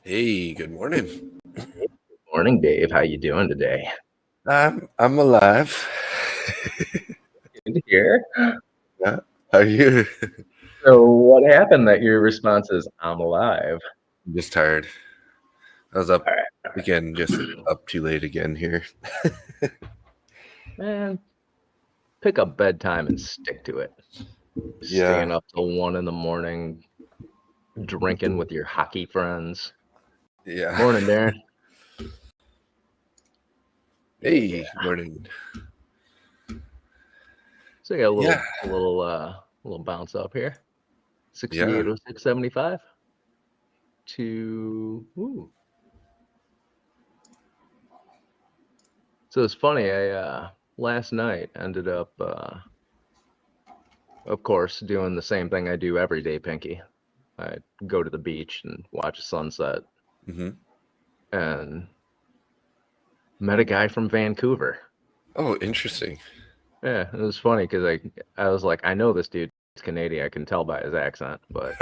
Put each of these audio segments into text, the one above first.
Hey, good morning. Morning, Dave. How you doing today? I'm alive. Good to hear. Yeah. How are you? So, what happened that your response is "I'm alive"? I'm just tired. I was up All right, again, just up too late again here. man. Pick a bedtime and stick to it. Yeah. Staying up till 1 a.m, drinking with your hockey friends. Yeah. Morning, Darren. Hey, morning. So I got Yeah. a little bounce up here. 6806.75 to ooh. So it's funny. I last night ended up, of course, doing the same thing I do every day, Pinky. I go to the beach and watch a sunset, Mm-hmm. and met a guy from Vancouver. Oh, interesting. Yeah, it was funny because I was like, I know this dude's Canadian. I can tell by his accent, but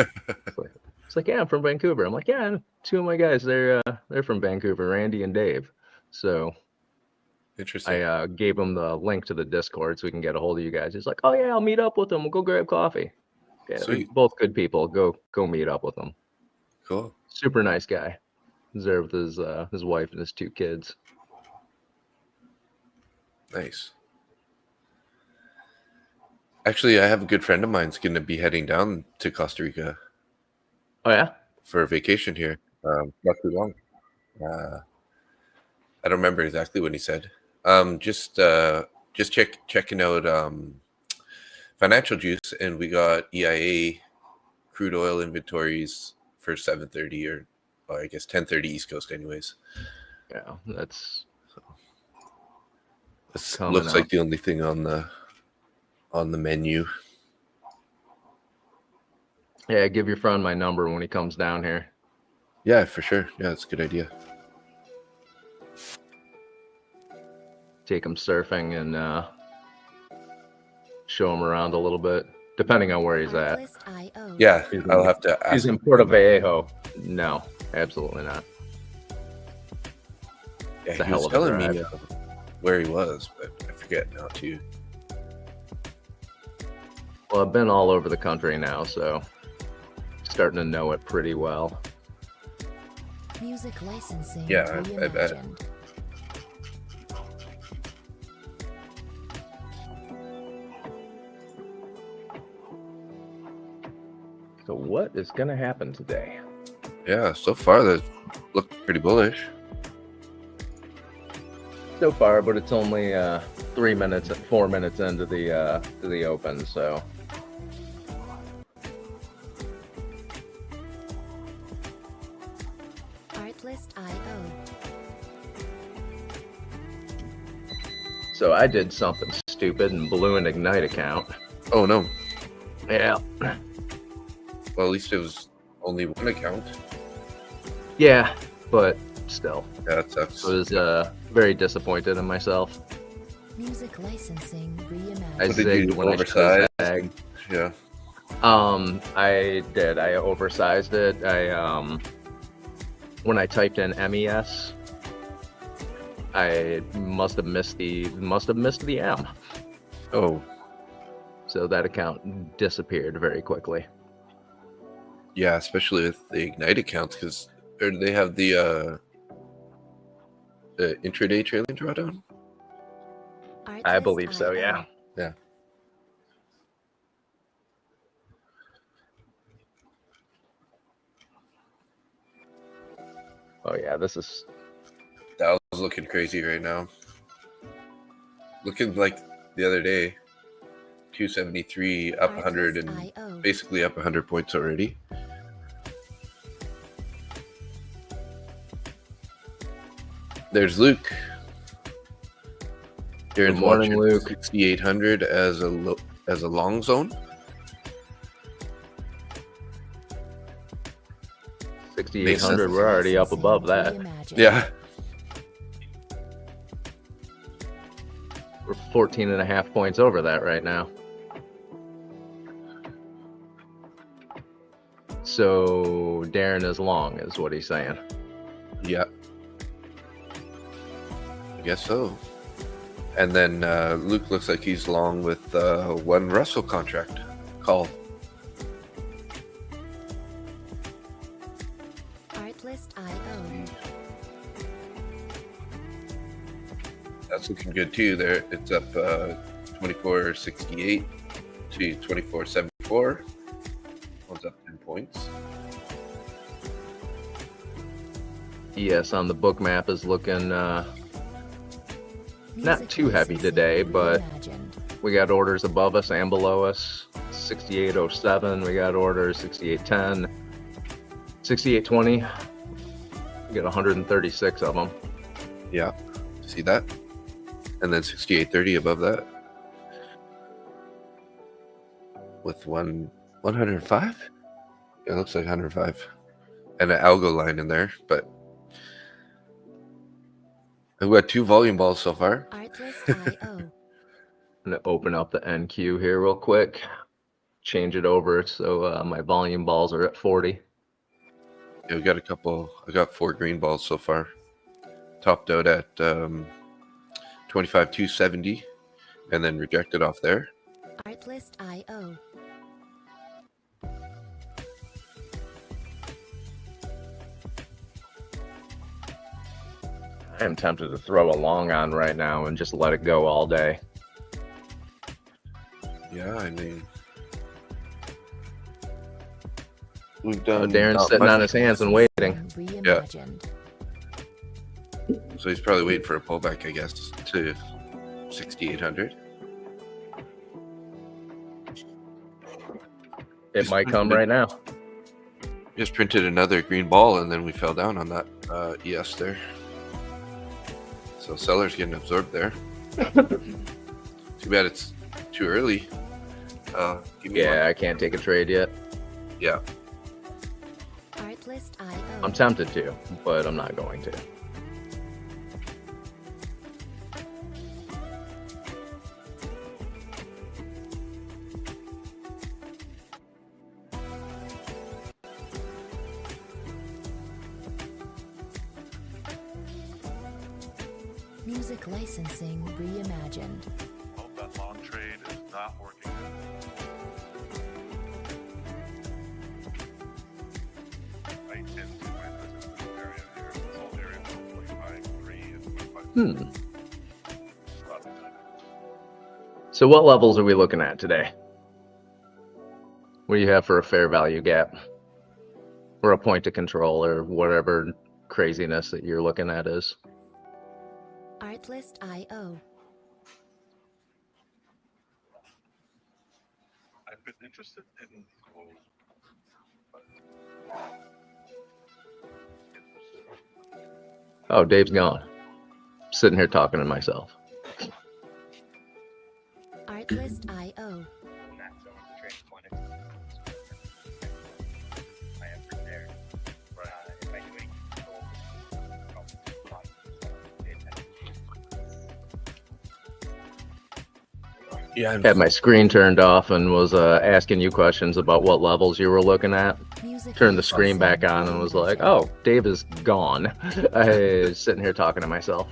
it's like, yeah, I'm from Vancouver. I'm like, yeah, two of my guys, they're from Vancouver, Randy and Dave. So Interesting. I gave him the link to the Discord so we can get a hold of you guys. He's like, oh yeah, I'll meet up with them. We'll go grab coffee. Yeah, they're Sweet. both good people. Go meet up with them. Cool. Super nice guy. He's there with his wife and his 2 kids. Nice. Actually, I have a good friend of mine's going to be heading down to Costa Rica. Oh yeah? For a vacation here. Not too long. I don't remember exactly what he said. Just checking out Financial Juice, and we got EIA crude oil inventories for 7:30 or I guess 10:30 East Coast, anyways. Yeah, that's This coming looks up. like the only thing on the menu. Yeah, give your friend my number when he comes down here. Yeah, for sure. Yeah, that's a good idea. Take him surfing and show him around a little bit, depending on where he's at. Yeah, I'll have to ask. He's in Puerto Vallejo. No, absolutely not. Yeah, he was telling me where he was, but I forget now too. Well, I've been all over the country now, so starting to know it pretty well. Music licensing. Yeah, I bet. So what is going to happen today? Yeah, so far that looked pretty bullish. So far, but it's only 4 minutes into the open, so. Artlist.io. So I did something stupid and blew an Ignite account. Oh no. Yeah. Well, at least it was only one account. Yeah, but still. Yeah, that sucks. I was very disappointed in myself. Music licensing reimagined. I zigged when oversized? I zagged. Yeah. I did. I oversized it. When I typed in MES, I must have missed the M. Oh. So that account disappeared very quickly. Yeah, especially with the Ignite accounts, because they have the intraday trailing drawdown. I believe so. Yeah. Yeah. Oh yeah, this is. That was looking crazy right now. Looking like the other day. 273, up 100 and Artlist.io. basically up 100 points already. There's Luke. Good morning, Luke. 6,800 as a long zone. 6,800. We're already up above that. Reimagined. Yeah. We're 14.5 points over that right now. So Darren is long, is what he's saying. Yeah. I guess so. And then Luke looks like he's long with one Russell contract call. Artlist.io. That's looking good too. There, it's up 24.68 to 24.74. One's up 10 points. ES on the book map is looking not too heavy today, but we got orders above us and below us. 68.07. We got orders 68.10, 68.20. We got 136 of them. Yeah, see that? And then 68.30 above that. With 105? Yeah, it looks like 105. And an algo line in there, but I've got 2 volume balls so far. Artlist.io. I'm gonna open up the NQ here real quick, change it over so my volume balls are at 40. Yeah, we got a couple. I got 4 green balls so far. Topped out at 25.270, and then rejected off there. Artlist.io. I am tempted to throw a long on right now and just let it go all day. Yeah, I mean, we've done. Darren's not sitting much. on his hands and waiting. Reimagined. So he's probably waiting for a pullback, I guess, to 6,800. It might come right now. Just printed another green ball, and then we fell down on that ES there. So seller's getting absorbed there. Too bad it's too early. Give me Yeah, one. I can't take a trade yet. Yeah. Artlist.io. I'm tempted to, but I'm not going to. Music licensing reimagined. Hope that long trade is not working. Right into my resistance area here. This whole area from 45.3 and 45. So what levels are we looking at today? What do you have for a fair value gap? Or a point to control, or whatever craziness that you're looking at is? Artlist.io. I've been interested in gold. Oh, Dave's gone. Sitting here talking to myself. Artlist.io. Yeah. Had my screen turned off and was asking you questions about what levels you were looking at. Music Turned the screen licensing back on and was like, reimagined. oh, Dave is gone. I was sitting here talking to myself.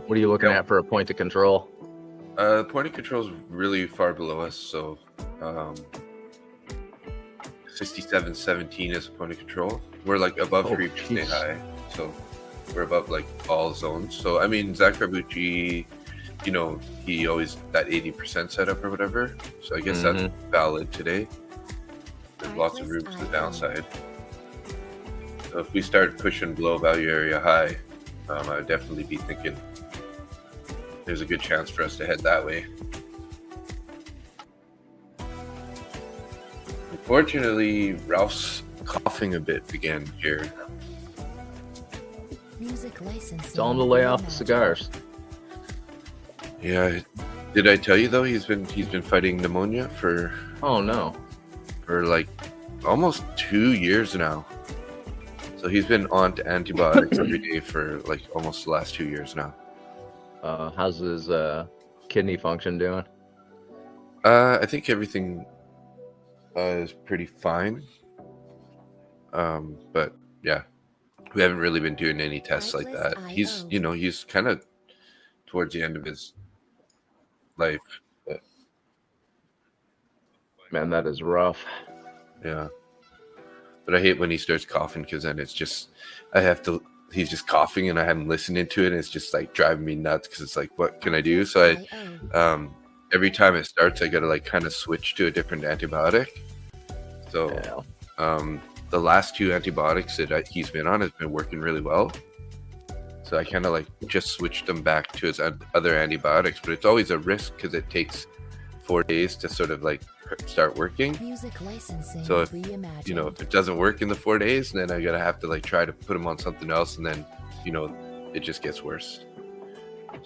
What are you looking Yep. at for a point of control? Point of control is really far below us, so 67.17 is a point of control. We're like above Oh, 3% jeez. high, so we're above like all zones. So I mean, Zach Carbucci, you know, he always that 80% setup or whatever. So I guess that's valid today. There's lots of room to the downside. So if we start pushing below value area high, I'd definitely be thinking there's a good chance for us to head that way. Unfortunately, Ralph's coughing a bit again here. Music licensing. Tell him to lay off the reimagined. cigars. Yeah, did I tell you though? He's been fighting pneumonia for Oh no. like almost 2 years now. So he's been on to antibiotics every day for like almost the last 2 years now. How's his kidney function doing? I think everything is pretty fine. But yeah, we haven't really been doing any tests like that. He's, Artlist.io. you know, he's kind of towards the end of his life. But Man, that is rough. yeah, but I hate when he starts coughing because then it's just he's just coughing and I'm listening to it and it's just like driving me nuts because it's like, what can I do? So IO. every time it starts, I gotta like kind of switch to a different antibiotic. So Yeah. the last 2 antibiotics that he's been on has been working really well. So I kind of like just switched them back to his other antibiotics, but it's always a risk because it takes 4 days to sort of like start working. Music licensing. So if reimagined. you know, if it doesn't work in the 4 days, then I gotta have to like try to put him on something else, and then you know it just gets worse.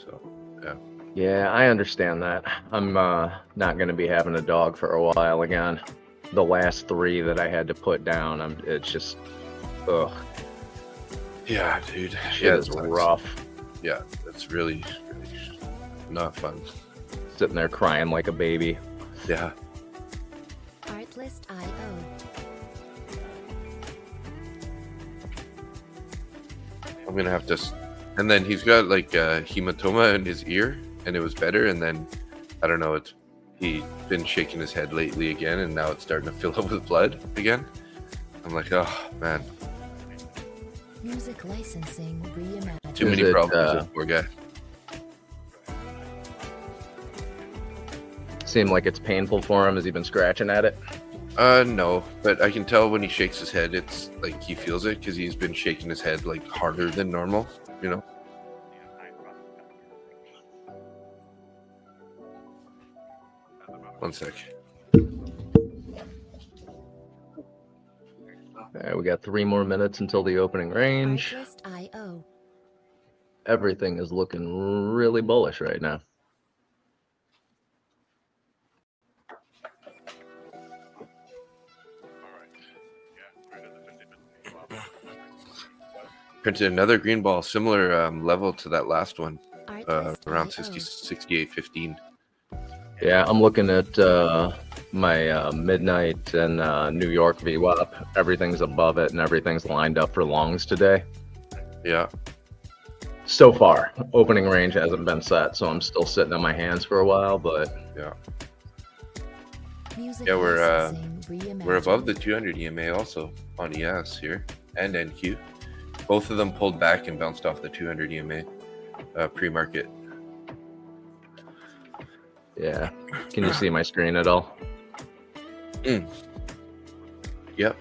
So yeah. Yeah, I understand that. I'm not going to be having a dog for a while again. The last 3 that I had to put down, it's just, ugh, Yeah, dude. shit Yeah, is it sucks. rough. Yeah, it's really not fun. Sitting there crying like a baby. Yeah. Artlist.io. I'm gonna have to. And then he's got like hematoma in his ear, and it was better. And then I don't know. He's been shaking his head lately again, and now it's starting to fill up with blood again. I'm like, oh man, Music licensing reimagined. too Is many it, problems. This poor guy. Seemed like it's painful for him. Has he been scratching at it? No, but I can tell when he shakes his head, it's like he feels it because he's been shaking his head like harder than normal. You know. One sec. All right, we got 3 more minutes until the opening range. Artlist.io. Everything is looking really bullish right now. Printed another green ball, similar level to that last one, around Artlist.io. 68.15. Yeah, I'm looking at my midnight and New York VWAP. Everything's above it and everything's lined up for longs today. Yeah. So far, opening range hasn't been set, so I'm still sitting on my hands for a while, but Yeah. Music Yeah, licensing We're above the reimagined. 200 EMA also on ES here and NQ. Both of them pulled back and bounced off the 200 EMA pre-market. yeah. Can you see my screen at all? Yep. Yeah.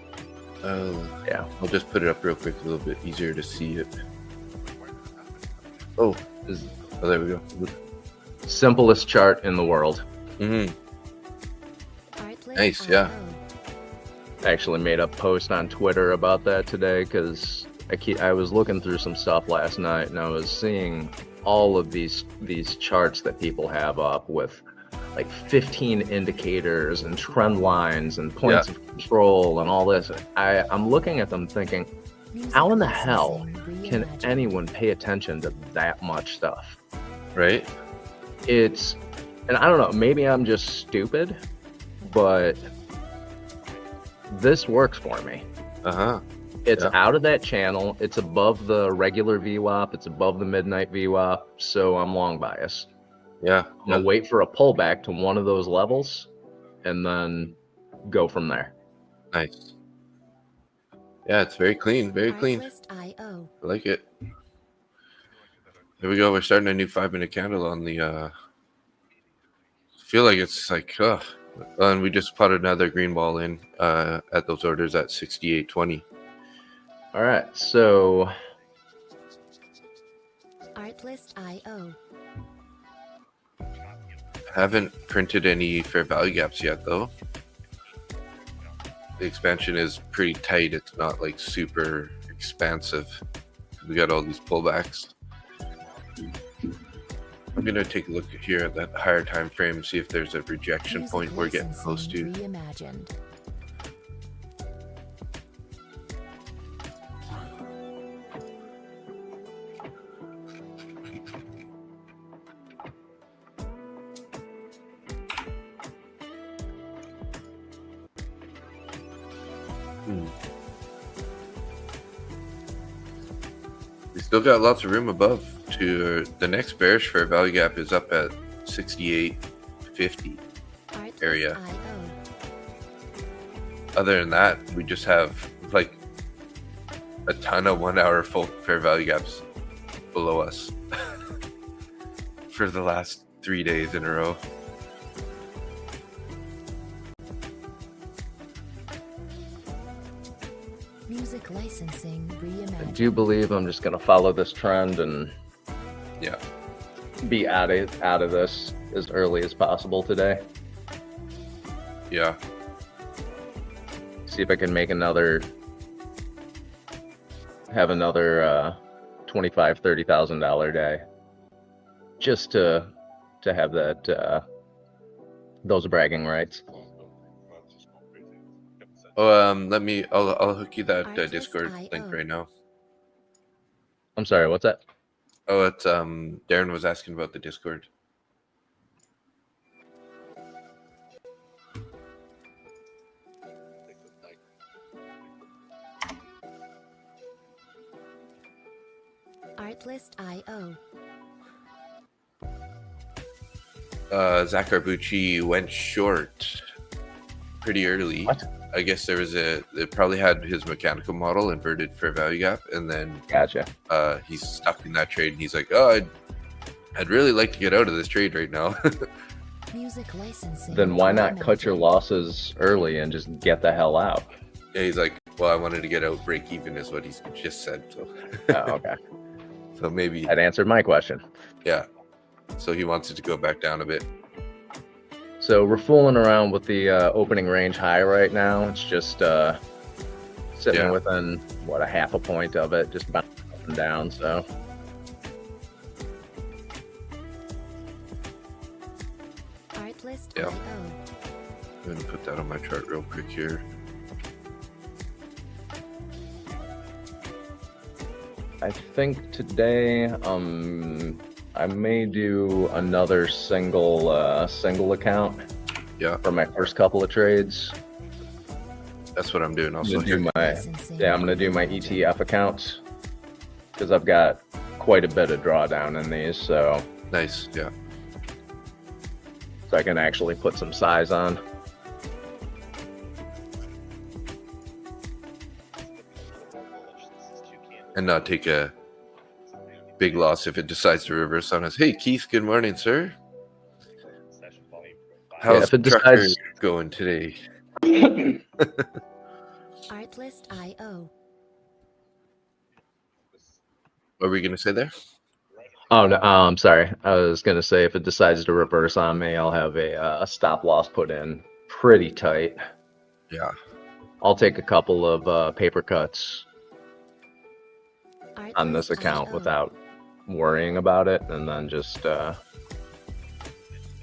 I'll just put it up real quick, a little bit easier to see it. Oh, there we go. Simplest chart in the world. Mm-hmm. Artlist.io. Nice, yeah. I actually made a post on Twitter about that today because I was looking through some stuff last night and I was seeing all of these charts that people have up with like 15 indicators and trend lines and points of control and all this. I'm looking at them thinking, Music how in the hell licensing can reimagined. anyone pay attention to that much stuff? Right? And I don't know, maybe I'm just stupid, but this works for me. Uh-huh. It's Yeah. out of that channel. It's above the regular VWAP. It's above the midnight VWAP. So I'm long bias. Yeah. I'm going to wait for a pullback to one of those levels and then go from there. Nice. Yeah, it's very clean. Very clean. Artlist.io. I like it. There we go. We're starting a new 5-minute candle on the feel like it's like and we just put another green ball in at those orders at 68.20. All right. So Artlist.io. Haven't printed any fair value gaps yet though. the expansion is pretty tight. It's not like super expansive. We got all these pullbacks. I'm gonna take a look here at that higher time frame, see if there's a rejection Music point we're getting close licensing to. reimagined. We still got lots of room above. To the next bearish fair value gap is up at 68.50 area. Artlist.io. Other than that, we just have like a ton of 1 hour full fair value gaps below us for the last 3 days in a row. Music licensing I reimagined. do believe I'm just gonna follow this trend and Yeah. be out of this as early as possible today. Yeah. See if I can make have another $25,000-$30,000 day, just to have that those bragging rights. Oh, I'll hook you that Artlist Discord link IO. right now. I'm sorry, what's that? Oh, it's Darren was asking about the Discord. Artlist.io. Zach Arbucci went short pretty early. What? I guess they probably had his mechanical model inverted fair value gap, and then Gotcha. he's stuck in that trade, and he's like, "Oh, I'd really like to get out of this trade right now." Music licensing. Then why not cut your reimagined. losses early and just get the hell out? Yeah, he's like, "Well, I wanted to get out break even," is what he's just said. So, Oh, okay. so maybe, That answered my question. yeah. So he wants it to go back down a bit. So we're fooling around with the opening range high right now. It's just sitting Yeah. within, what, a half a point of it, just bouncing up and down. So Artlist.io. I'm gonna put that on my chart real quick here. I think today I may do another single account Yeah, for my first couple of trades. that's what I'm doing. I'm Also, gonna do here. I'm gonna do my ETF accounts because I've got quite a bit of drawdown in these, so Nice. Yeah. I can actually put some size on. And not take a big loss if it decides to reverse on us. Hey, Keith. Good morning, sir. How's if it Trucker decides- going today? Artlist.io. What were we gonna say there? Oh no, I'm sorry. I was gonna say if it decides to reverse on me, I'll have a stop loss put in pretty tight. Yeah. I'll take a couple of paper cuts on this account Artlist.io. without worrying about it, and then just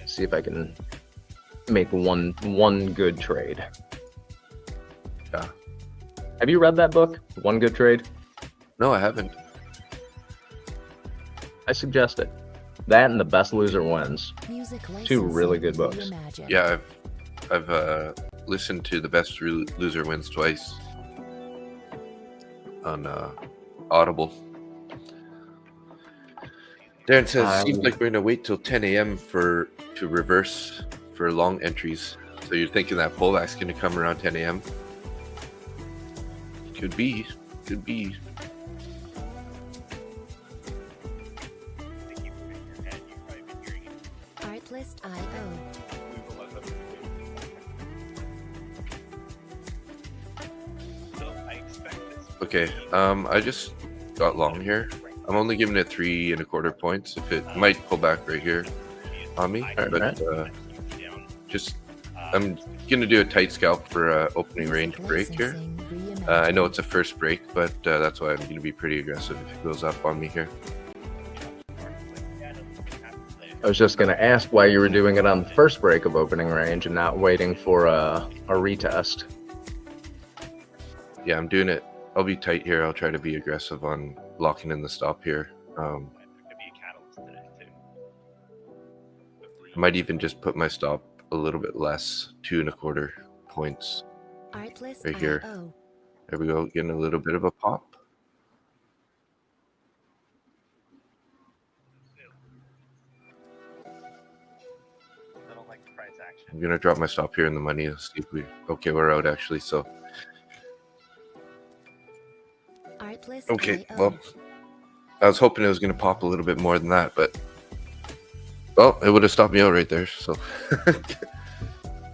see if I can make one good trade. Yeah. Have you read that book, One Good Trade? No, I haven't. I suggest it. That and The Best Loser Wins. Music Two really good licensing books. reimagined. Yeah, I've listened to The Best Loser Wins twice on Audible. Darren says, seems like we're gonna wait till 10 a.m. to reverse for long entries. So you're thinking that pullback's gonna come around 10 a.m.? Could be. Artlist.io. Okay, I just got long here. I'm only giving it 3 1/4 points. If it might pull back right here on me, but just I'm gonna do a tight scalp for opening range break here. I know it's a first break, but that's why I'm gonna be pretty aggressive if it goes up on me here. I was just going to ask why you were doing it on the first break of opening range and not waiting for a retest. Yeah, I'm doing it. I'll be tight here. I'll try to be aggressive on locking in the stop here. I might even just put my stop a little bit less, 2.25 points right here. There we go, getting a little bit of a pop. I'm gonna drop my stop here in the money. Let's see if okay, we're out actually. So okay, well, I was hoping it was gonna pop a little bit more than that, but well, it would have stopped me out right there. So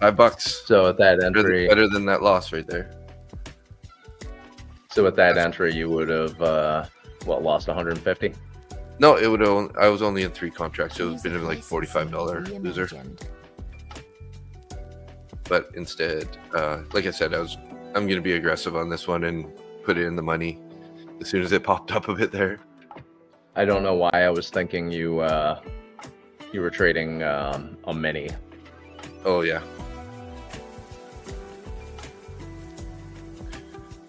$5. So at that entry, better than that loss right there. So at that entry, you would have lost 150? No, it would have. I was only in 3 contracts. So it would have been like $45 loser. But instead, like I said, I'm going to be aggressive on this one and put it in the money as soon as it popped up a bit there. I don't know why I was thinking you were trading a mini. Oh yeah.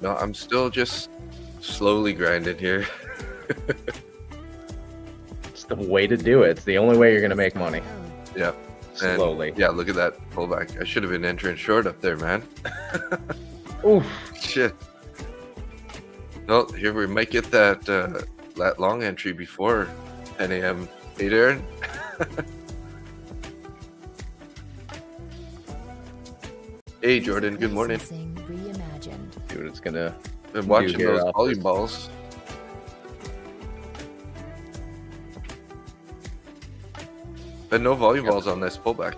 No, I'm still just slowly grinding here. It's the way to do it. It's the only way you're going to make money. Yeah. Slowly. And, yeah, look at that pullback. I should have been entering short up there, man. Oof. Shit. No, here we might get that long entry before 10 a.m. Hey, Darren. Hey, Jordan. Good morning. See what it's going to Been watching here those off volume this. balls. But no volume balls on this pullback.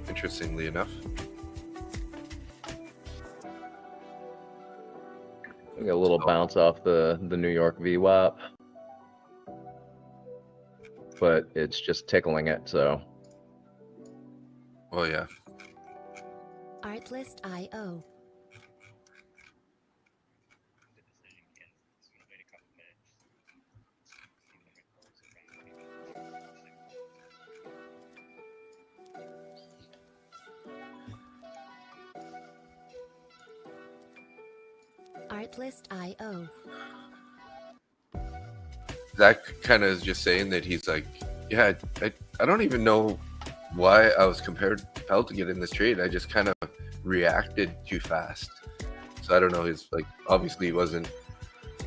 Interestingly enough. We got a little bounce off the New York VWAP. But it's just tickling it, so. Oh, yeah. Artlist.io. Artlist.io. Zach kind of is just saying that he's like, yeah, I don't even know why I was compelled to get in this trade. I just kind of reacted too fast. So I don't know. He's like, obviously he wasn't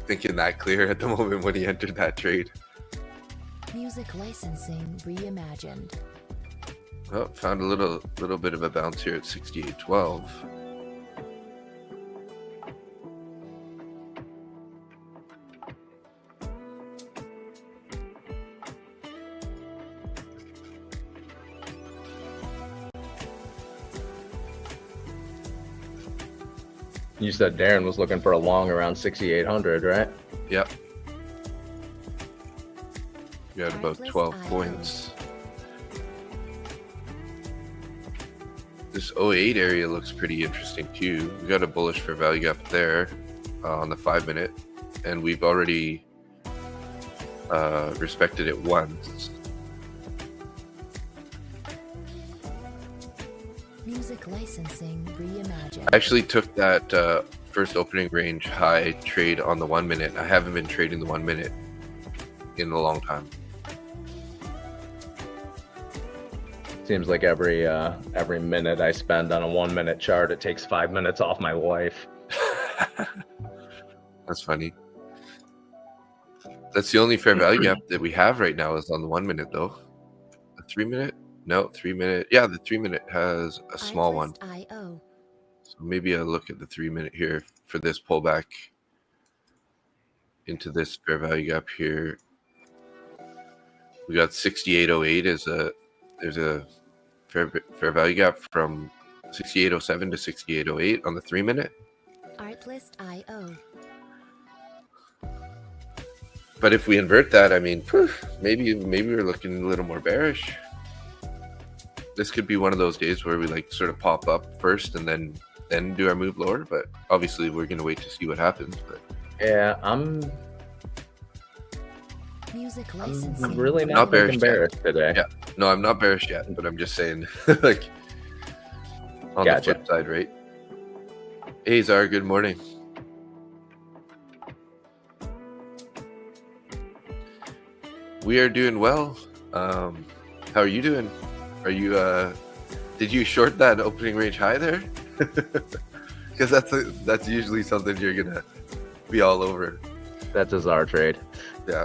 thinking that clear at the moment when he entered that trade. Music licensing reimagined. Oh, found a little bit of a bounce here at 68.12. You said Darren was looking for a long around 6,800, right? Yep. You had about 12 points. This 08 area looks pretty interesting too. We got a bullish fair value gap there on the 5-minute, and we've already respected it once. Music licensing reimagined. I actually took that first opening range high trade on the 1-minute. I haven't been trading the 1-minute in a long time. Seems like every minute I spend on a 1-minute chart, it takes 5 minutes off my life. That's funny. That's the only fair value gap that we have right now is on the 1-minute though. The 3-minute? No, 3-minute. Yeah, the 3-minute has a small one. Artlist.io. So maybe I'll look at the 3-minute here for this pullback into this fair value gap here. We got 68.08 there's a fair value gap from 68.07 to 68.08 on the 3-minute. Artlist.io. But if we invert that, I mean, maybe we're looking a little more bearish. this could be one of those days where we like sort of pop up first and then do our move lower. But obviously, we're gonna wait to see what happens. But Yeah, I'm Music I'm licensing. really Not not bearish looking yet. bearish today. Yeah. No, I'm not bearish yet, but I'm just saying, like, on Gotcha. the flip side, right? Hey, Zara, good morning. We are doing well. How are you doing? Are you, did you short that opening range high there? Because that's usually something you're gonna be all over. That's a czar trade. Yeah,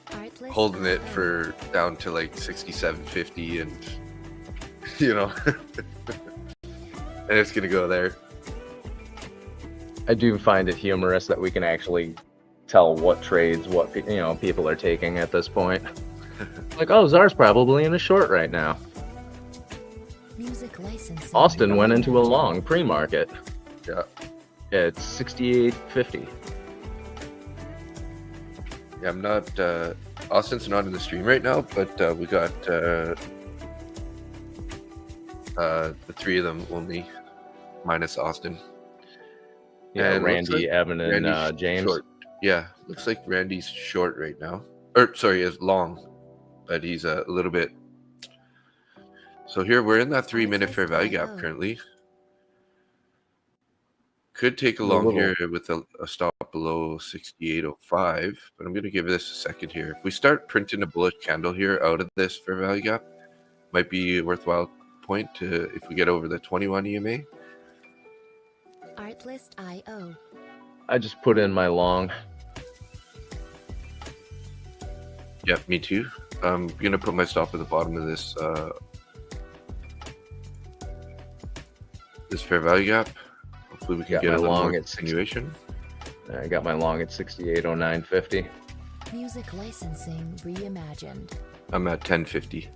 Artlist holding it IO. for down to like 67.50, and you know, and it's gonna go there. I do find it humorous that we can actually tell what trades people are taking at this point. Like, oh, Czar's probably in a short right now. Music licensing. Austin went into a reimagined. long pre-market. Yeah. It's 68.50. Yeah, I'm not. Austin's not in the stream right now, but we got the three of them only, minus Austin. Yeah, And looks Randy, like Evan, and Randy's James. short. Yeah, looks like Randy's short right now. Or sorry, is long, but he's a little bit. So here we're in that 3-minute fair value gap currently. Could take a long here with a stop below 68.05, but I'm going to give this a second here. If we start printing a bullish candle here out of this fair value gap, might be a worthwhile point to if we get over the 21 EMA. Artlist IO. I just put in my long. Yeah, me too. I'm going to put my stop at the bottom of this this fair value gap. Hopefully we can Got get my a little long more at 60. continuation. I got my long at 68.0950. Music licensing reimagined. I'm at 10.50.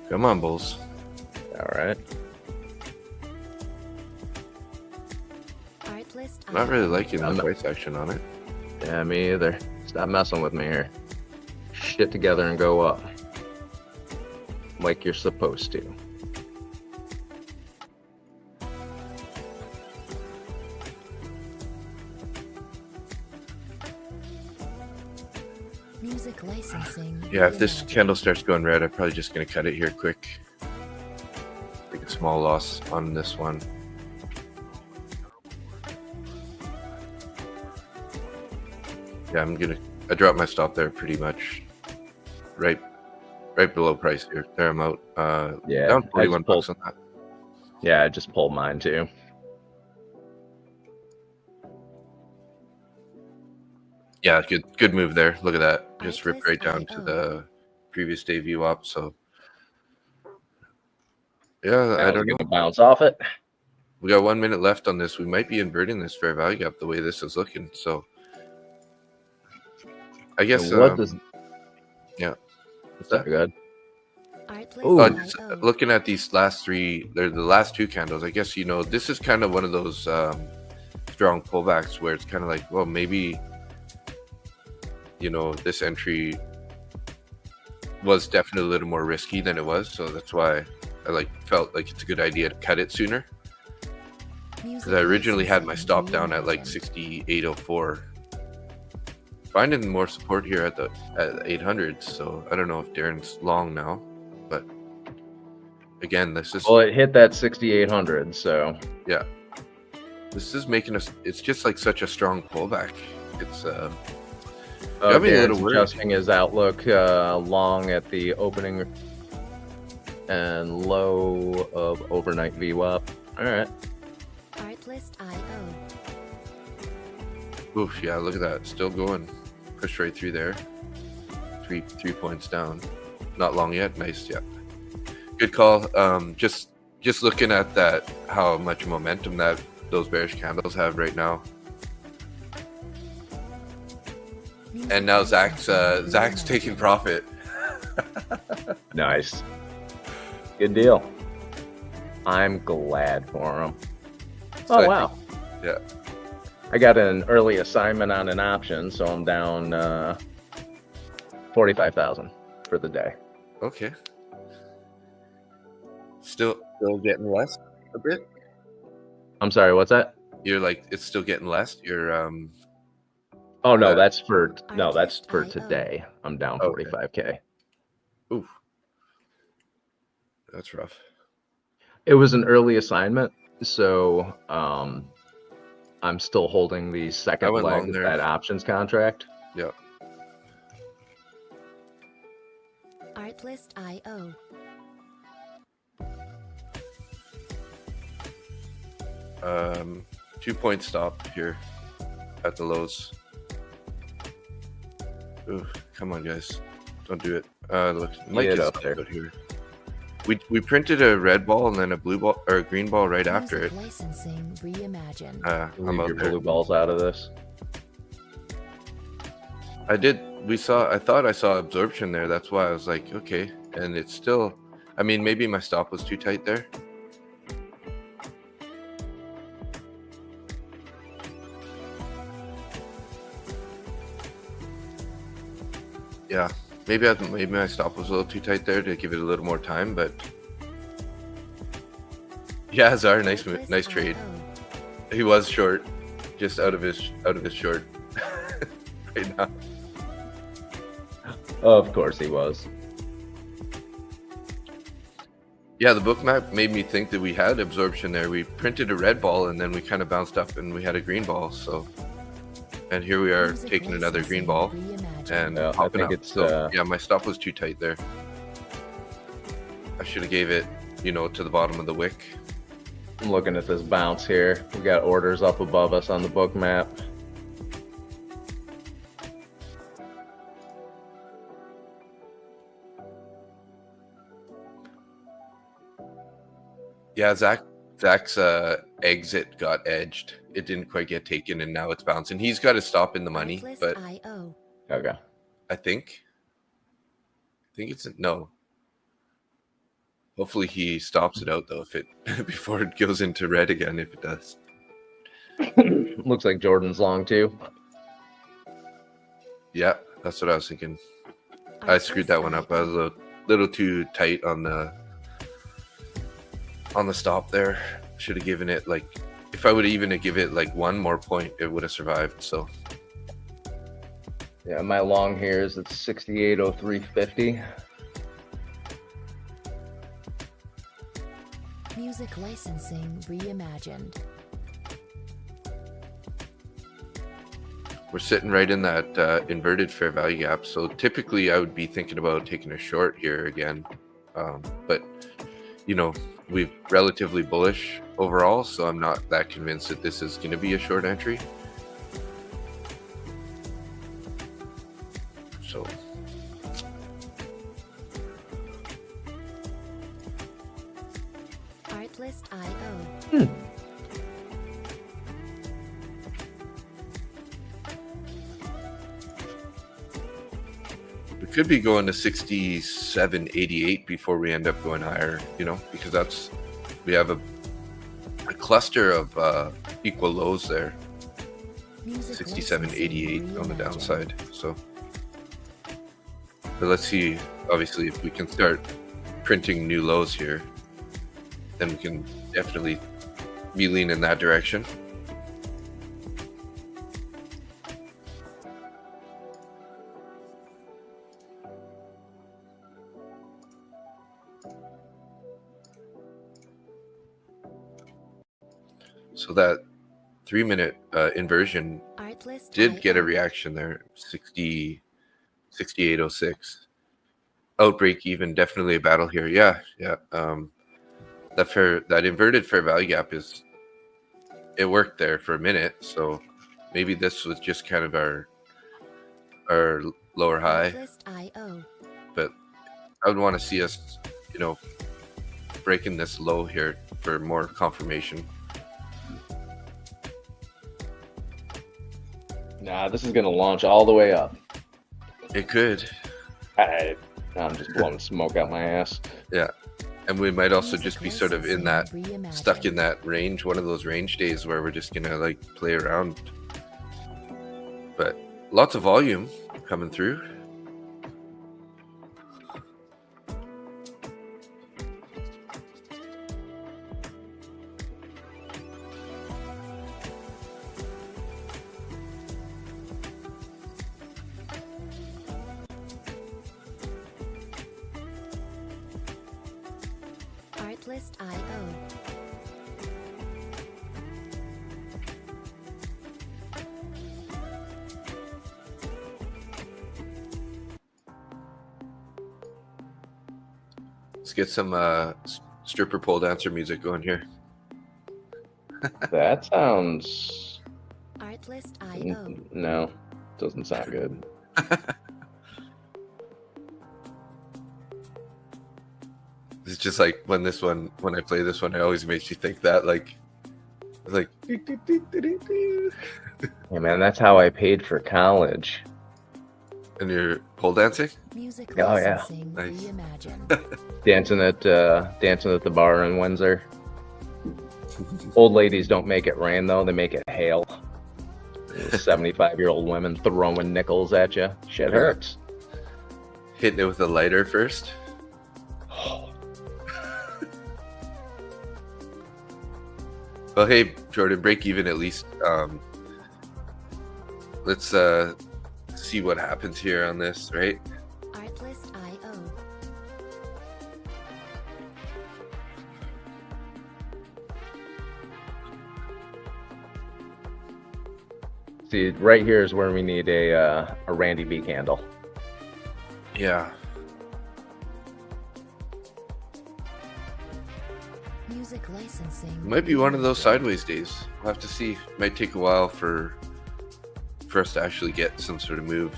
Come on, Bulls. All right. Artlist I'm not really IO. liking the I'm not- price action on it. Yeah, me either. Stop messing with me here. Shit together and go up. Like you're supposed to. Music licensing. Yeah, if this reimagined. candle starts going red, I'm probably just going to cut it here quick. Take a small loss on this one. Yeah, I dropped my stop there pretty much right below price here. There I'm out. Yeah, Down I 41 just bucks pulled- on that. Yeah, I just pulled mine too. Yeah, good move there. Look at that. Just ripped Artlist right down to IO. the previous day VWAP. So yeah, I don't know. Gonna bounce off it. We got 1 minute left on this. We might be inverting this fair value gap the way this is looking. So I guess So what does? yeah. What's Sorry, that? go ahead. Artlist Ooh. Just IO. looking at these last three, they're the last two candles. I guess this is kind of one of those strong pullbacks where it's kind of like, well, maybe this entry was definitely a little more risky than it was. So that's why I felt like it's a good idea to cut it sooner. Because I originally had my stop down at like 68.04. Finding more support here at 800. So I don't know if Darren's long now, but again, this is Well, it hit that 6,800. So yeah, this is making us. It's just like such a strong pullback. It's got me a little Darren's worried. adjusting his outlook long at the opening and low of overnight VWAP. All right. Artlist IO. Oof, yeah, look at that, still going, push right through there. Three points down, not long yet. Nice, yeah, good call. Just looking at that, how much momentum that those bearish candles have right now. Music And now Zach's licensing taking reimagined. profit. Nice. Good deal. I'm glad for him. So Oh, I wow. think- yeah. I got an early assignment on an option, so I'm down 45,000 for the day. Okay. Still getting less a bit. I'm sorry, what's that? You're like, it's still getting less. You're Oh no, Uh, that's for Artlist.io. today. I'm down Okay. 45K. oof. That's rough. It was an early assignment, so I'm still holding the I second went leg long of there. that options contract. Yeah. Artlist.io. 2-point stop here at the lows. Ooh, come on, guys. Don't do it. Look, might Get just up stop there. out here. We printed a red ball and then a blue ball or a green ball right after it. Music licensing reimagined. I'm Leave out your there. blue balls out of this. I thought I saw absorption there. That's why I was like, okay. And it's still, I mean, maybe my stop was too tight there. Yeah, maybe my stop was a little too tight there to give it a little more time, but yeah, Zar, nice trade. Artlist.io. He was short, just out of his short right now. Of course he was. Yeah, the book map made me think that we had absorption there. We printed a red ball and then we kind of bounced up and we had a green ball. So, and here we are Music taking another green ball licensing and Yeah, I popping think up. it's, So yeah, my stop was too tight there. I should have gave it, to the bottom of the wick. I'm looking at this bounce here. We got orders up above us on the book map. Yeah, Zach's exit got edged. It didn't quite get taken, and now it's bouncing. He's got to stop in the money, but Artlist.io. Okay. I think it's no. Hopefully he stops it out though, if it before it goes into red again. If it does, Looks like Jordan's long too. yeah, that's what I was thinking. I screwed that one up. I was a little too tight on the stop there. Should have given it like, if I would have even give it like one more point, it would have survived. So Yeah, my long here is at 68.0350. Music licensing reimagined. we're sitting right in that inverted fair value gap. So typically I would be thinking about taking a short here again. But, we're relatively bullish overall. So I'm not that convinced that this is going to be a short entry. So Artlist.io. we could be going to 67.88 before we end up going higher, because we have a cluster of equal lows there. Music 67.88 on the reimagined. downside. So, but let's see. Obviously, if we can start printing new lows here, then we can definitely be leaning in that direction. So that 3-minute inversion Artlist. did get a reaction there. 68.06. Outbreak even, definitely a battle here. Yeah. That inverted fair value gap it worked there for a minute. So maybe this was just kind of our lower high. Artlist.io. But I would want to see us, breaking this low here for more confirmation. Nah, this is gonna launch all the way up. It could. I'm just blowing smoke out my ass. Yeah. And we might also Music just be sort of in that, licensing stuck in reimagined. that range, one of those range days where we're just gonna like play around. But lots of volume coming through. Artlist.io. Let's get some stripper pole dancer music going here. That sounds Artlist.io. no, doesn't sound good. It's just like when I play this one, it always makes you think that like it's like Yeah, man, that's how I paid for college. and you're pole dancing. Music Oh, yeah. licensing Nice. reimagined. Dancing at the bar in Windsor. Old ladies don't make it rain though; they make it hail. 75-year-old women throwing nickels at you. Shit hurts. Hitting it with a lighter first. Well, hey, Jordan, break even at least. Let's see what happens here on this, right? Artlist.io. See, right here is where we need a Randy B candle. Yeah. Music licensing. It might be one of those reimagined. sideways days. We'll have to see. Might take a while for us to actually get some sort of move.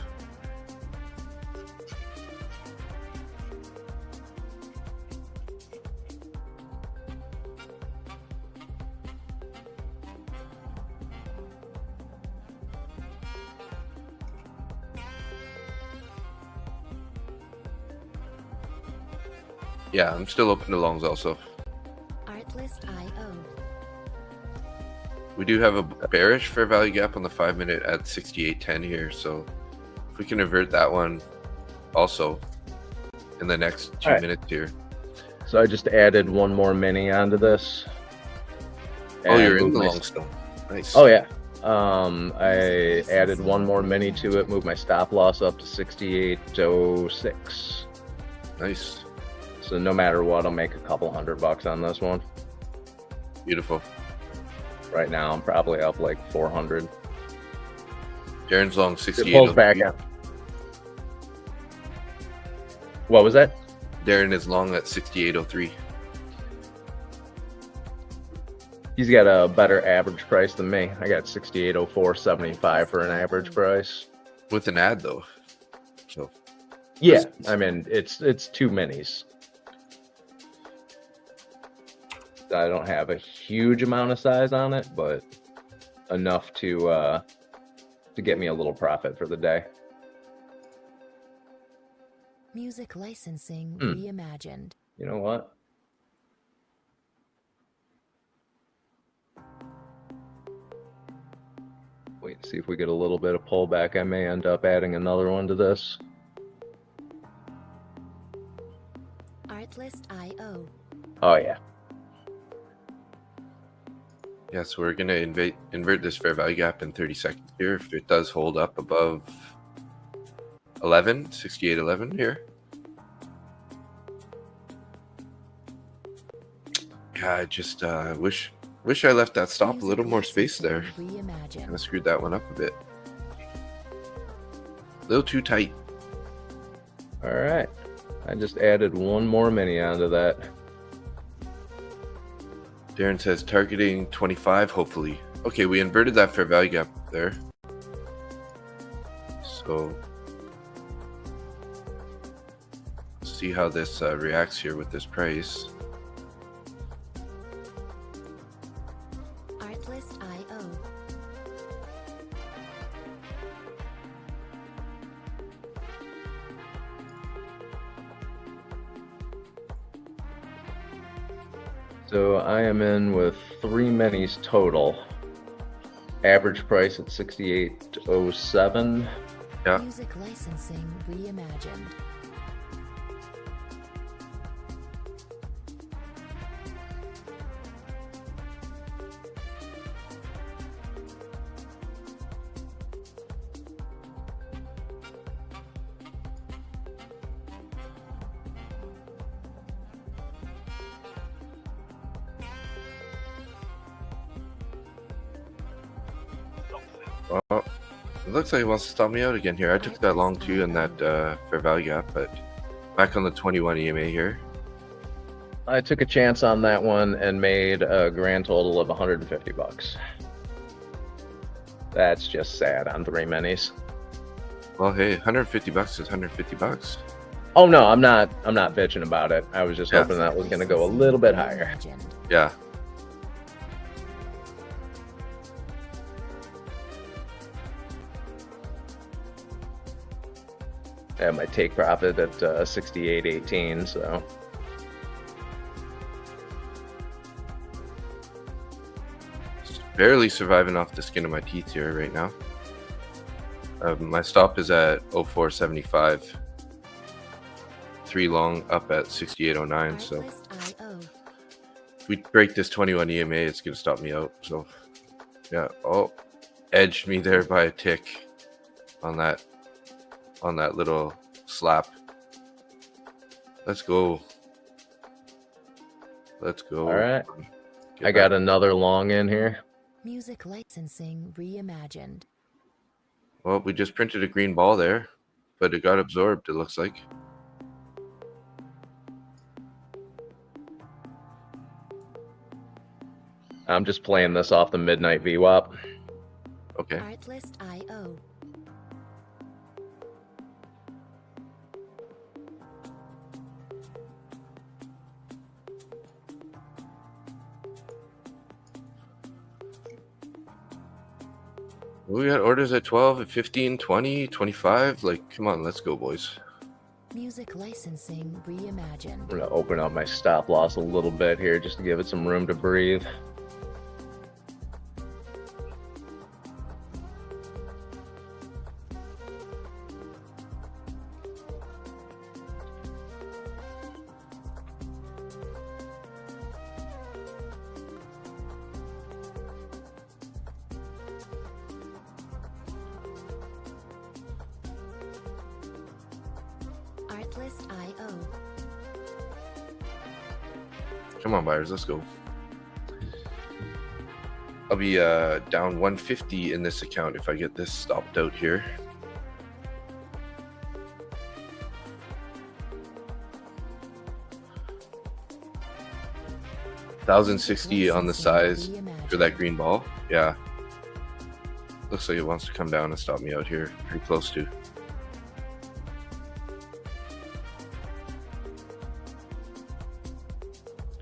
Yeah, I'm still open to longs also. Artlist.io. We do have a bearish fair value gap on the 5-minute at 68.10 here, so if we can avert that one also in the next 2 All right. minutes here. So I just added one more mini onto this. Oh, and you're in moved the my- long still. Nice. Oh yeah. I added one more mini to it, moved my stop loss up to 68.06. Nice. So no matter what, I'll make a couple $100 on this one. Beautiful. Right now, I'm probably up like 400. Darren's long It 68. pulls back up. What was that? Darren is long at 68.03. He's got a better average price than me. I got 68.04.75 for an average price. With an ad though. So Yeah, I mean it's two minis. I don't have a huge amount of size on it, but enough to get me a little profit for the day. Music licensing Hmm. reimagined. You know what? Wait, see if we get a little bit of pullback. I may end up adding another one to this. Artlist.io. Oh yeah. yeah, so we're gonna invert this fair value gap in 30 seconds here. If it does hold up above 68.11 here. Yeah, I just wish I left that stop a little more space there. Reimagined. Kind of screwed that one up a bit. A little too tight. All right. I just added one more mini onto that. Darren says targeting 25, hopefully. Okay, we inverted that fair value gap there. So see how this reacts here with this price. Artlist.io. So I am in with 3 minis total. Average price at 68.07. Yeah. Music licensing reimagined. Well, it looks like he wants to stop me out again here. I took that long too in that fair value gap, but back on the 21 EMA here. I took a chance on that one and made a grand total of 150 bucks. That's just sad on 3 minis. Well, hey, 150 bucks is 150 bucks. Oh no, I'm not bitching about it. I was just Yeah. hoping that was going to go a little bit higher. Reimagined. Yeah. I have my take profit at 68.18, so Just barely surviving off the skin of my teeth here right now. My stop is at 0475. 3 long up at 6809. So Artlist.io. if we break this 21 EMA, it's going to stop me out. So yeah. Oh, edged me there by a tick on that little slap. Let's go. Let's go. all right. Get I got back. another long in here. Music licensing reimagined. Well, we just printed a green ball there, but it got absorbed, it looks like. I'm just playing this off the midnight VWAP. Okay. Artlist.io. We got orders at 12, at 15, 20, 25. Like, come on, let's go, boys. Music licensing reimagined. I'm gonna open up my stop loss a little bit here just to give it some room to breathe. Artlist.io. Come on, buyers, let's go. I'll be down 150 in this account if I get this stopped out here. $1,060 on the size for that green ball. Yeah. Looks like it wants to come down and stop me out here. Pretty close to.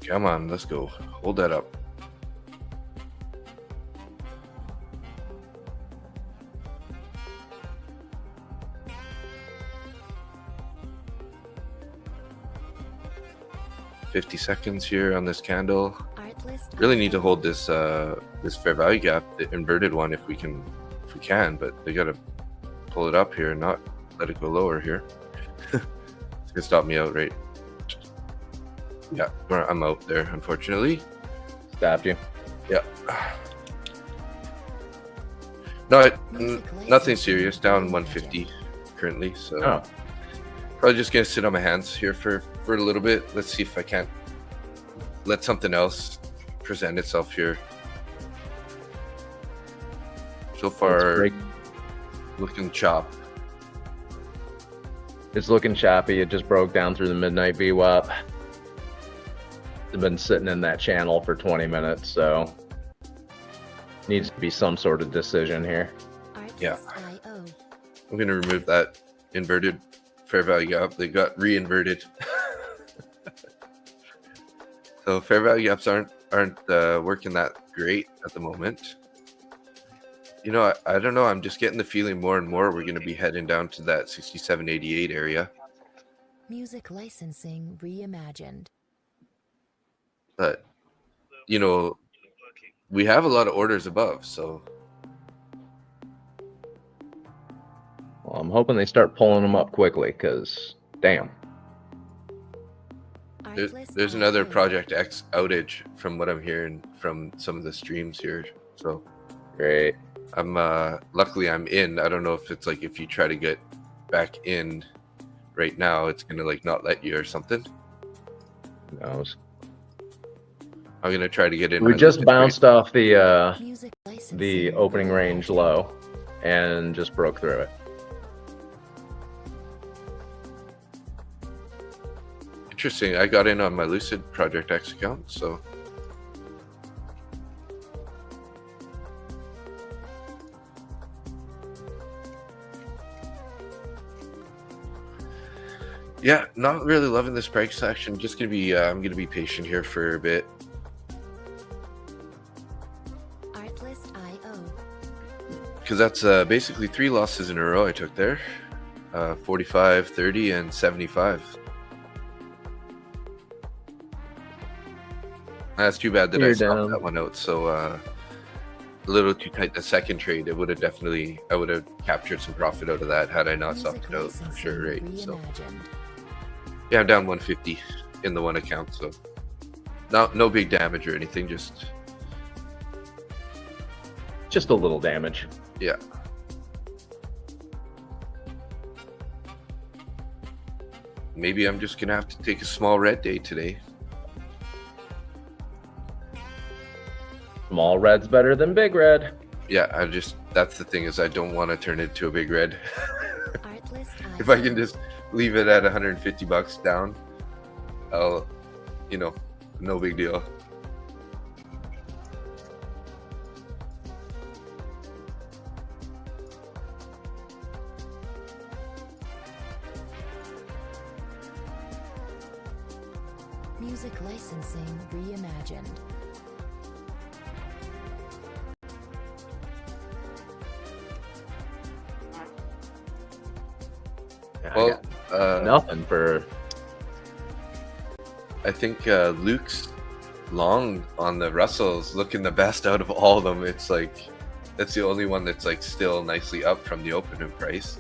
Come on, let's go. Hold that up. $50 seconds here on this candle. Artlist. Really need to hold this this fair value gap, the inverted one, if we can, but they gotta pull it up here and not let it go lower here. It's gonna stop me out, right? Yeah, I'm out there, unfortunately. Stopped you. Yeah. No, nothing serious. Down 150 currently, so Oh, probably just gonna sit on my hands here for a little bit. Let's see if I can't let something else present itself here. So far, looking chop. it's looking choppy. It just broke down through the midnight VWAP. It's been sitting in that channel for 20 minutes, so needs to be some sort of decision here. Yeah. Artlist.io. I'm gonna remove that inverted fair value gap. They got re-inverted. So fair value gaps aren't working that great at the moment. You know, I don't know. I'm just getting the feeling more and more we're gonna be heading down to that 67.88 area. Music licensing reimagined. But you know, we have a lot of orders above, so Well, I'm hoping they start pulling them up quickly, because damn. there's another Project X outage from what I'm hearing from some of the streams here. So Great. I'm luckily I'm in. I don't know if it's like if you try to get back in right now, it's gonna like not let you or something. Who knows? I'm gonna try to get in. We just bounced off the Music licensing opening range low and just broke through it. Interesting. I got in on my Lucid Project X account, so yeah, not really loving this price action. Just gonna be I'm gonna be patient here for a bit. Artlist.io. Because that's basically 3 losses in a row I took there. 45, 30, and 75. That's too bad that You're I stopped down. that one out. So a little too tight the second trade. It would have definitely, I would have captured some profit out of that had I not stopped it out for sure, right? So yeah, I'm down 150 in the one account. So no big damage or anything. Just a little damage. yeah. Maybe I'm just gonna have to take a small red day today. Small red's better than big red. Yeah, that's the thing is I don't want to turn it into a big red. Artlist.io. If I can just leave it at 150 bucks down, I'll, no big deal. Music licensing reimagined. I Well, got nothing for. I think Luke's long on the Russell's looking the best out of all of them. It's like that's the only one that's like still nicely up from the opening price.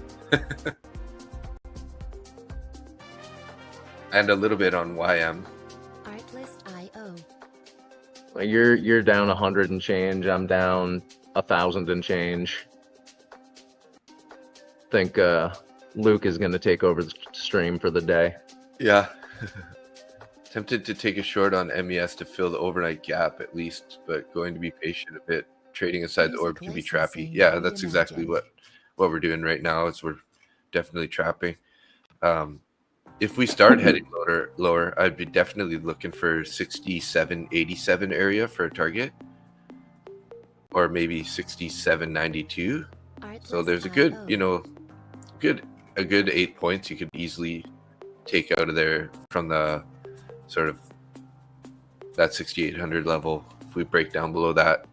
And a little bit on YM. Artlist.io. You're down 100 and change. I'm down 1,000 and change. Think Luke is going to take over the stream for the day. Yeah. Tempted to take a short on MES to fill the overnight gap at least, but going to be patient a bit. Trading inside the orb can be trappy. Yeah, that's exactly what we're doing right now. Is we're definitely trapping. If we start heading lower, I'd be definitely looking for 67.87 area for a target, or maybe 67.92. So there's a good, a good 8 points you could easily take out of there from the sort of that 6,800 level. If we break down below that,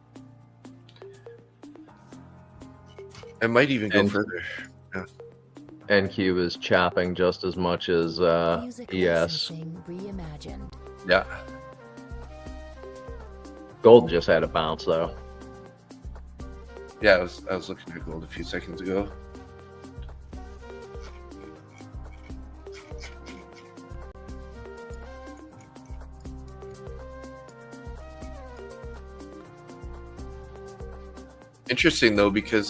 it might even go further. Yeah. NQ is chopping just as much as Music ES. licensing reimagined. Yeah. Gold just had a bounce though. Yeah, I was looking at gold a few seconds ago. Interesting though, because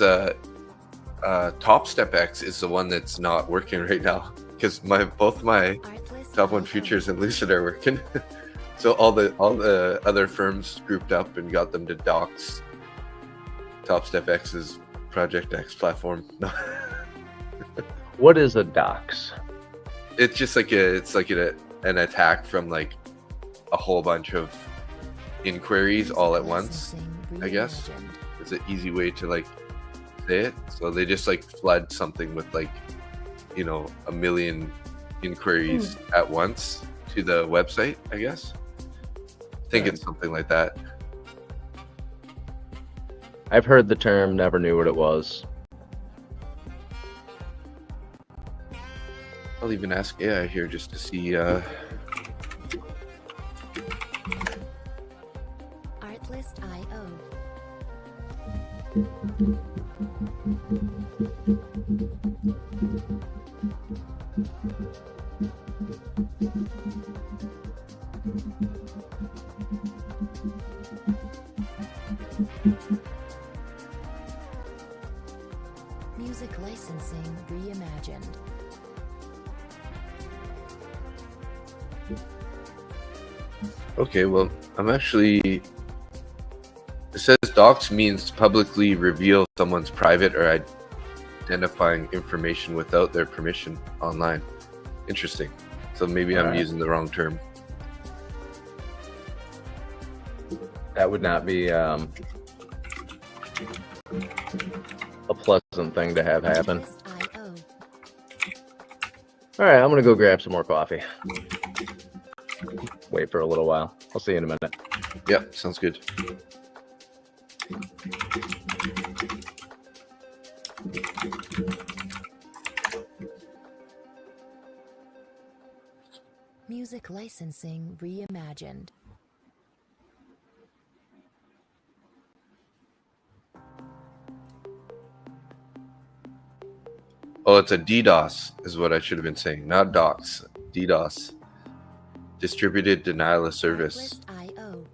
Top Step X is the one that's not working right now. Because both my Top 1 futures and Lucid are working. So all the other firms grouped up and got them to dox Top Step X's Project X platform. What is a dox? It's just like an attack from like a whole bunch of inquiries all at once, I guess. It's an easy way to like say it. So they just like flood something with like, a million inquiries at once to the website, I guess. I think it's something like that. I've heard the term, never knew what it was. I'll even ask AI here just to see. Music licensing reimagined. Okay, well, I'm actually. It says docs means publicly reveal someone's private or identifying information without their permission online. Interesting. So maybe I'm Alright. using the wrong term. That would not be a pleasant thing to have happen. Artlist.io. All right, I'm gonna go grab some more coffee. Wait for a little while. I'll see you in a minute. Yep, sounds good. Music licensing reimagined. Oh, it's a DDoS, is what I should have been saying, not docs. DDoS. Distributed denial of service. Artlist.io.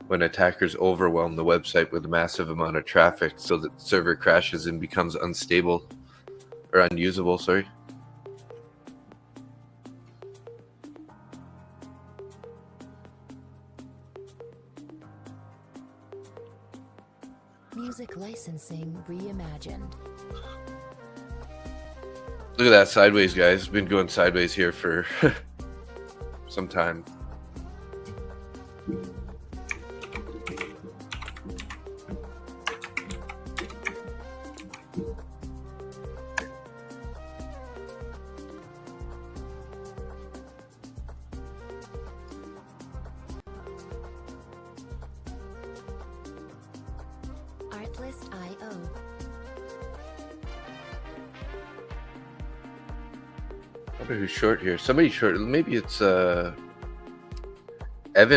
When attackers overwhelm the website with a massive amount of traffic so that the server crashes and becomes unstable or unusable, sorry. Music licensing reimagined. Look at that sideways, guys. Been going sideways here for some time. Artlist.io. I wonder who's short here. Somebody's short. Maybe it's Evan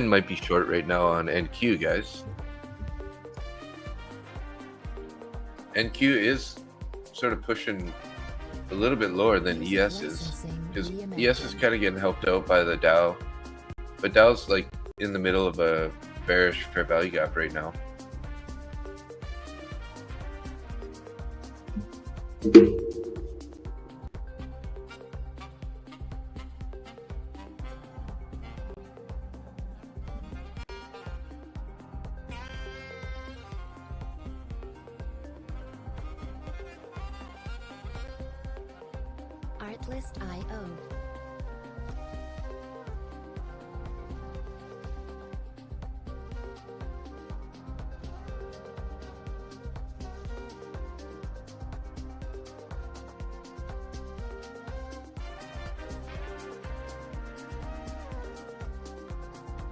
might be short right now on NQ, guys. NQ is sort of pushing a little bit lower than Music ES is, licensing because reimagined. ES is kind of getting helped out by the Dow, but Dow's like in the middle of a bearish fair value gap right now. Artlist.io.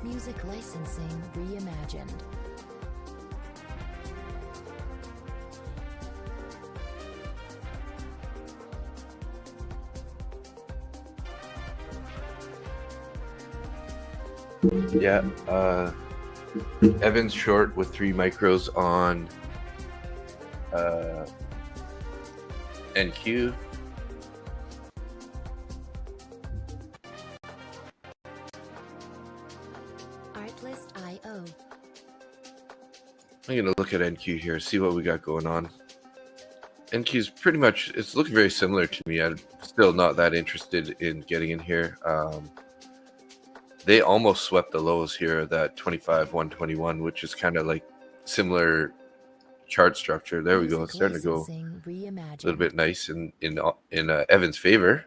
Music licensing reimagined. Yeah, Evan's short with 3 micros on NQ. Artlist.io. I'm gonna look at NQ here, see what we got going on. NQ's pretty much, it's looking very similar to me. I'm still not that interested in getting in here. They almost swept the lows here, that 25 121, which is kind of like similar chart structure. There we go. It's starting to go Licensing reimagined. a little bit nice in Evan's favor.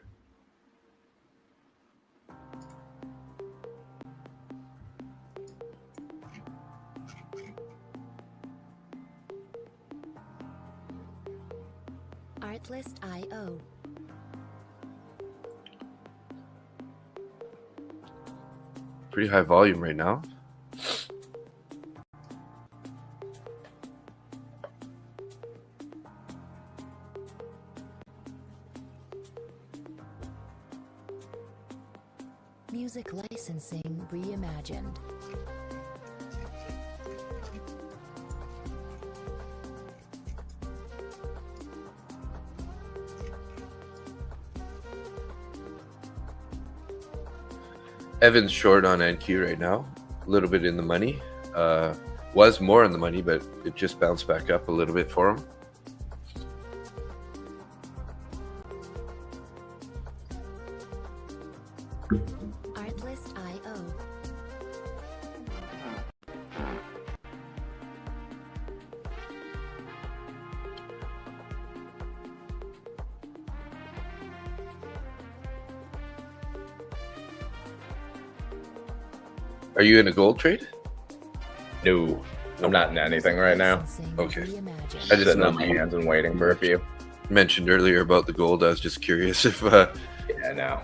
Artlist.io. Pretty high volume right now. Music licensing reimagined. Evan's short on NQ right now, a little bit in the money. Was more in the money, but it just bounced back up a little bit for him. Artlist.io. Are you in a gold trade? No, I'm not in anything right now. Okay. Reimagined. I just Sitting know on my you hands and waiting for a few. mentioned earlier about the gold. I was just curious if Yeah, no.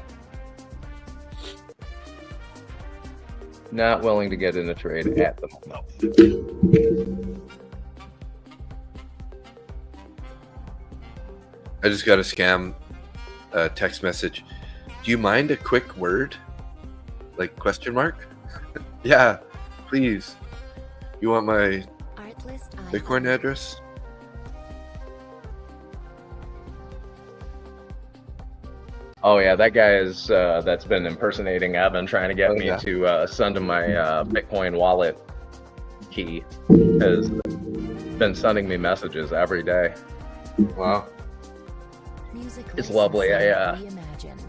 Not willing to get in a trade at the moment. I just got a scam text message. Do you mind a quick word? Like question mark? Yeah, please. You want my Artlist.io. Bitcoin address? Oh yeah, that guy is that's been impersonating Evan, trying to get Oh, me yeah. to send him my Bitcoin wallet key. Has been sending me messages every day. Wow. Music It's lovely. licensing reimagined.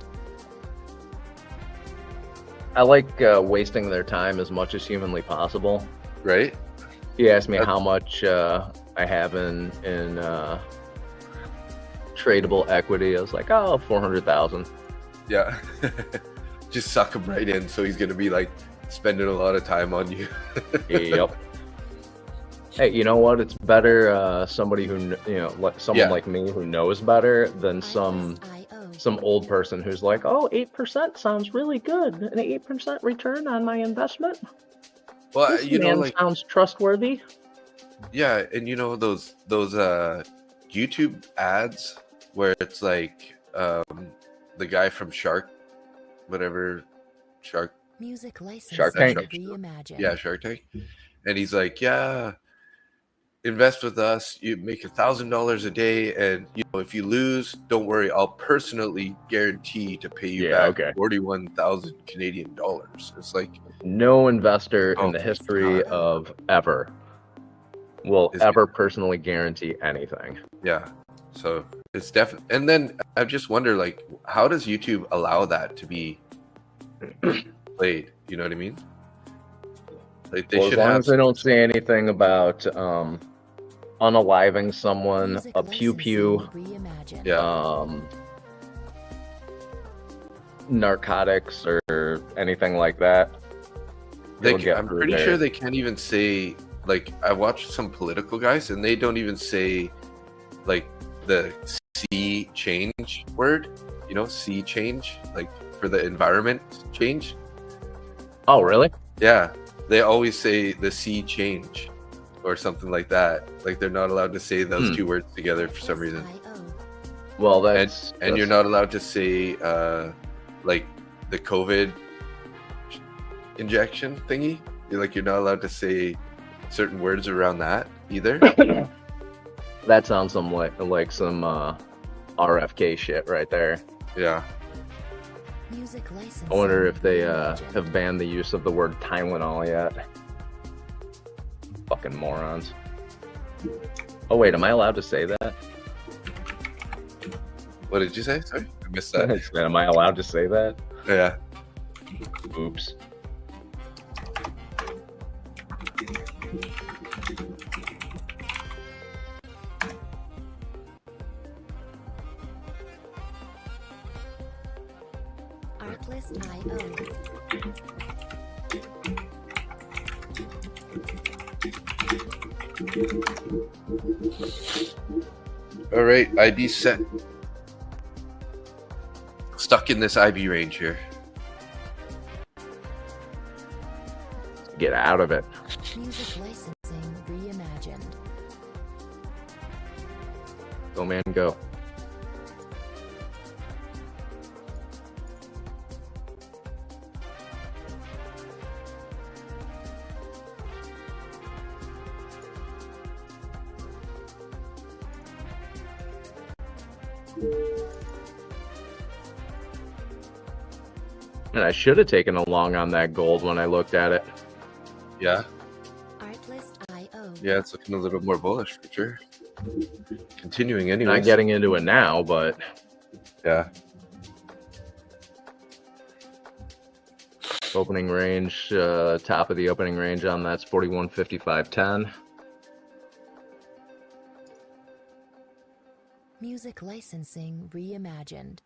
I like wasting their time as much as humanly possible. Right? He asked me That's- how much I have in tradable equity. I was like, oh, 400,000. Yeah. Just suck him right in, so he's gonna be like spending a lot of time on you. Yep. Hey, you know what? It's better somebody who someone Yeah. like me who knows better than some Artlist.io. old person who's like, oh, 8% sounds really good. An 8% return on my investment. Well, This you know, man like sounds trustworthy. yeah, and you know those YouTube ads where it's like the guy from Shark Music licensing Shark Tank. reimagined. yeah, Shark Tank, and he's like, yeah, invest with us, you make $1,000 a day, and you know if you lose, don't worry, I'll personally guarantee to pay you Yeah, back okay. 41,000 Canadian dollars. It's like, No investor Oh, in the history God. of ever will Is- ever personally guarantee anything. yeah, so it's definitely. And then I just wonder, like, how does YouTube allow that to be played? You know what I mean? Like they Well, as should long have. as they don't say anything about unaliving someone, Music a pew pew, licensing reimagined. Yeah. narcotics or anything like that. They You'll ca- get I'm through pretty there. sure they can't even say, like, I watched some political guys and they don't even say like the sea change word, you know, sea change, like for the environment change. Oh, really? Yeah, they always say the sea change or something like that. Like they're not allowed to say those two words together for some reason. Artlist.io. Well, And that's and you're not allowed to say like the COVID injection thingy. You're not allowed to say certain words around that either. that sounds some like some RFK shit right there. Yeah. Music licensing I wonder if they reimagined. have banned the use of the word Tylenol yet. Fucking morons. Oh wait, am I allowed to say that? What did you say? Sorry, I missed that. Am I allowed to say that? Yeah. Oops. Artlist.io. All right, IB set. Stuck in this IB range here. Get out of it. Music licensing reimagined. Go man, go. And I should have taken a long on that gold when I looked at it. Yeah, Artlist.io. yeah, it's looking a little more bullish for sure. Continuing Not anyways. getting into it now, but Yeah. opening range, top of the opening range on that's 41.55.10. Music licensing reimagined.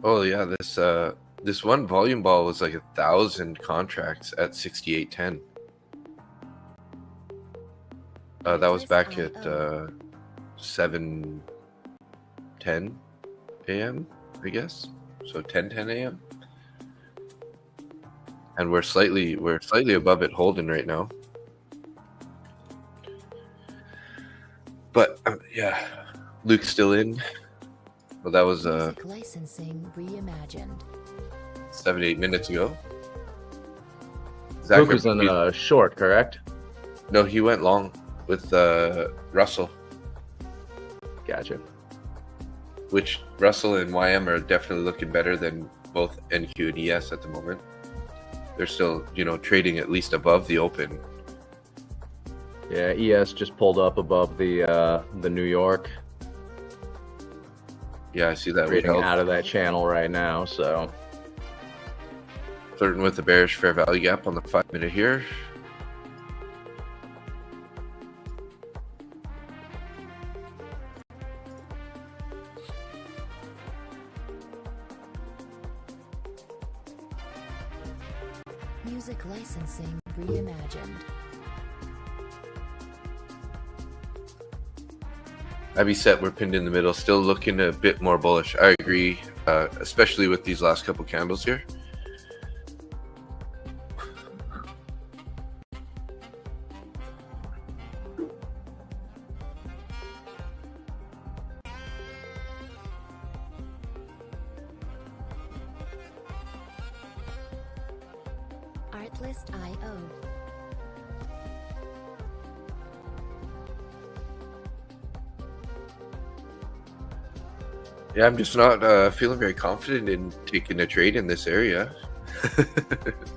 Oh yeah, this one volume ball was like 1,000 contracts at 68.10. That was back at 7:10 a.m. I guess, so 10:10 a.m. And we're slightly above it holding right now. But yeah, Luke's still in. Well, that was Music licensing reimagined. 7-8 minutes ago. Luke was in a short, correct? No, he went long with Russell, Gotcha. which Russell and YM are definitely looking better than both NQ and ES at the moment. They're still, trading at least above the open. Yeah, ES just pulled up above the New York, Yeah, I see that. trading out of that channel right now. So Flirting with the bearish fair value gap on the 5-minute here. Music licensing reimagined. Heavy set, we're pinned in the middle, still looking a bit more bullish. I agree, especially with these last couple candles here. Artlist.io. Yeah, I'm just not feeling very confident in taking a trade in this area.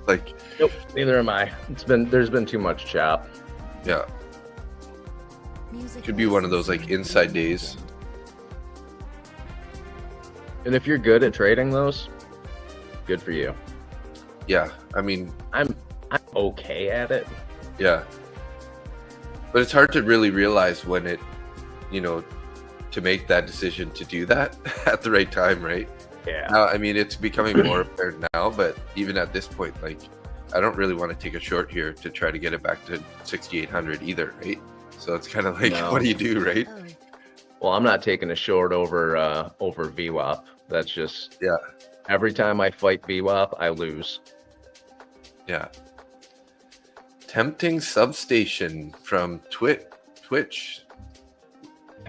Like, nope, neither am I. There's been too much chop. yeah, Music could be one of those like licensing inside days. reimagined. And if you're good at trading those, good for you. Yeah, I mean, I'm okay at it. yeah. But it's hard to really realize when it, to make that decision to do that at the right time, right? Yeah. Now, I mean, it's becoming more apparent now, but even at this point, like, I don't really want to take a short here to try to get it back to 6,800 either, right? So it's kind of like, No. what do you do, right? Oh, Well, I'm not taking a short over VWAP. That's just Yeah, every time I fight VWAP, I lose. yeah. Tempting substation from Twitch.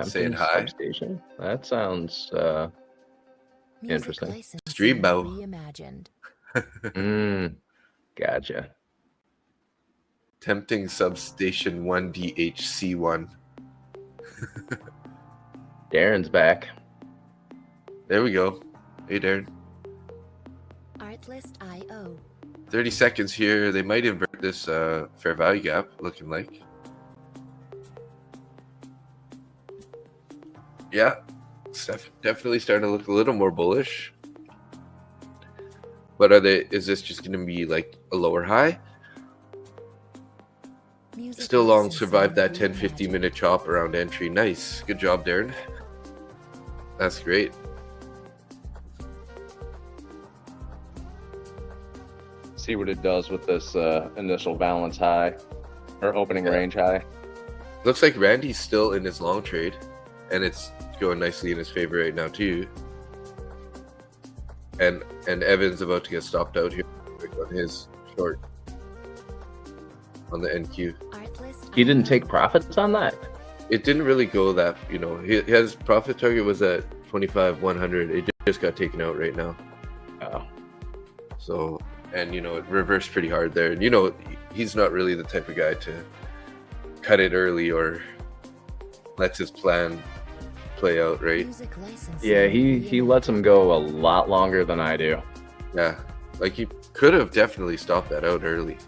Saying Tempting hi. Substation. That sounds music Interesting. licensing Stream bow. reimagined. Gotcha. Tempting substation 1DHC1. Darren's back. There we go. Hey, Darren. Artlist.io. 30 seconds here. They might invert this fair value gap, looking like. Yeah, it's definitely starting to look a little more bullish. But is this just going to be like a lower high? Music Still long, licensing survived that 10-15 reimagined. minute chop around entry. Nice. Good job, Darren. That's great. See what it does with this initial balance high or opening Yeah. range high. Looks like Randy's still in his long trade, and it's going nicely in his favor right now too. And Evan's about to get stopped out here on his short on the NQ. Artlist. He didn't take profits on that. It didn't really go that, his profit target was at 25,100. It just got taken out right now. Oh, So, and it reversed pretty hard there. And he's not really the type of guy to cut it early or lets his plan play out, right? Music licensing Yeah, he lets reimagined. him go a lot longer than I do. Yeah, like he could have definitely stopped that out early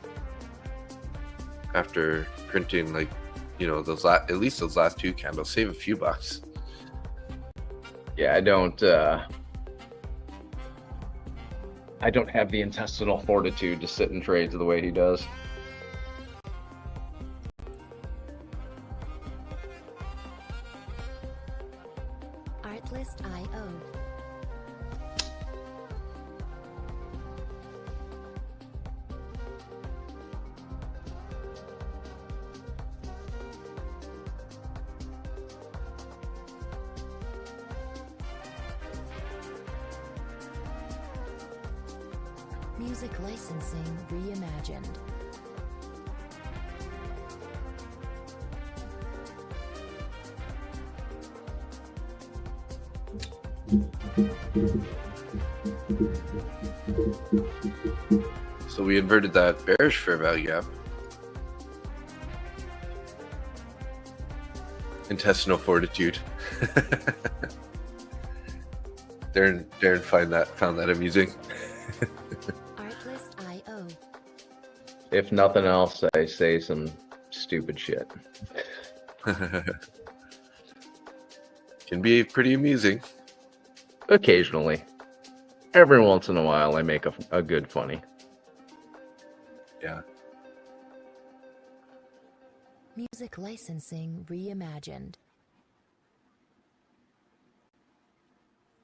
after printing, like, you know, those at least those last two candles, save a few bucks. Yeah, I don't have the intestinal fortitude to sit in trades the way he does. Artlist.io. Music licensing reimagined. So we inverted that bearish fair value gap. Intestinal fortitude. Darren found that amusing. Artlist.io. If nothing else, I say some stupid shit. Can be pretty amusing. Occasionally. Every once in a while, I make a good funny. Yeah. Music licensing reimagined.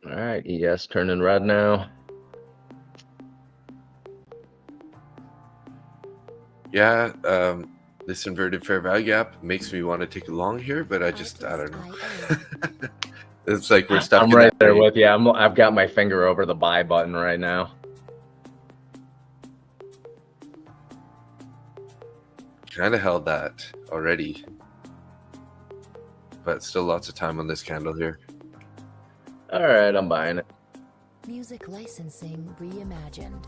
All right, ES turning red now. Yeah, this inverted fair value gap makes me want to take a long here, but I don't know. It's like we're stuck. I'm right there with you. I've got my finger over the buy button right now. Kind of held that already, but still lots of time on this candle here. All right, I'm buying it. Music licensing reimagined.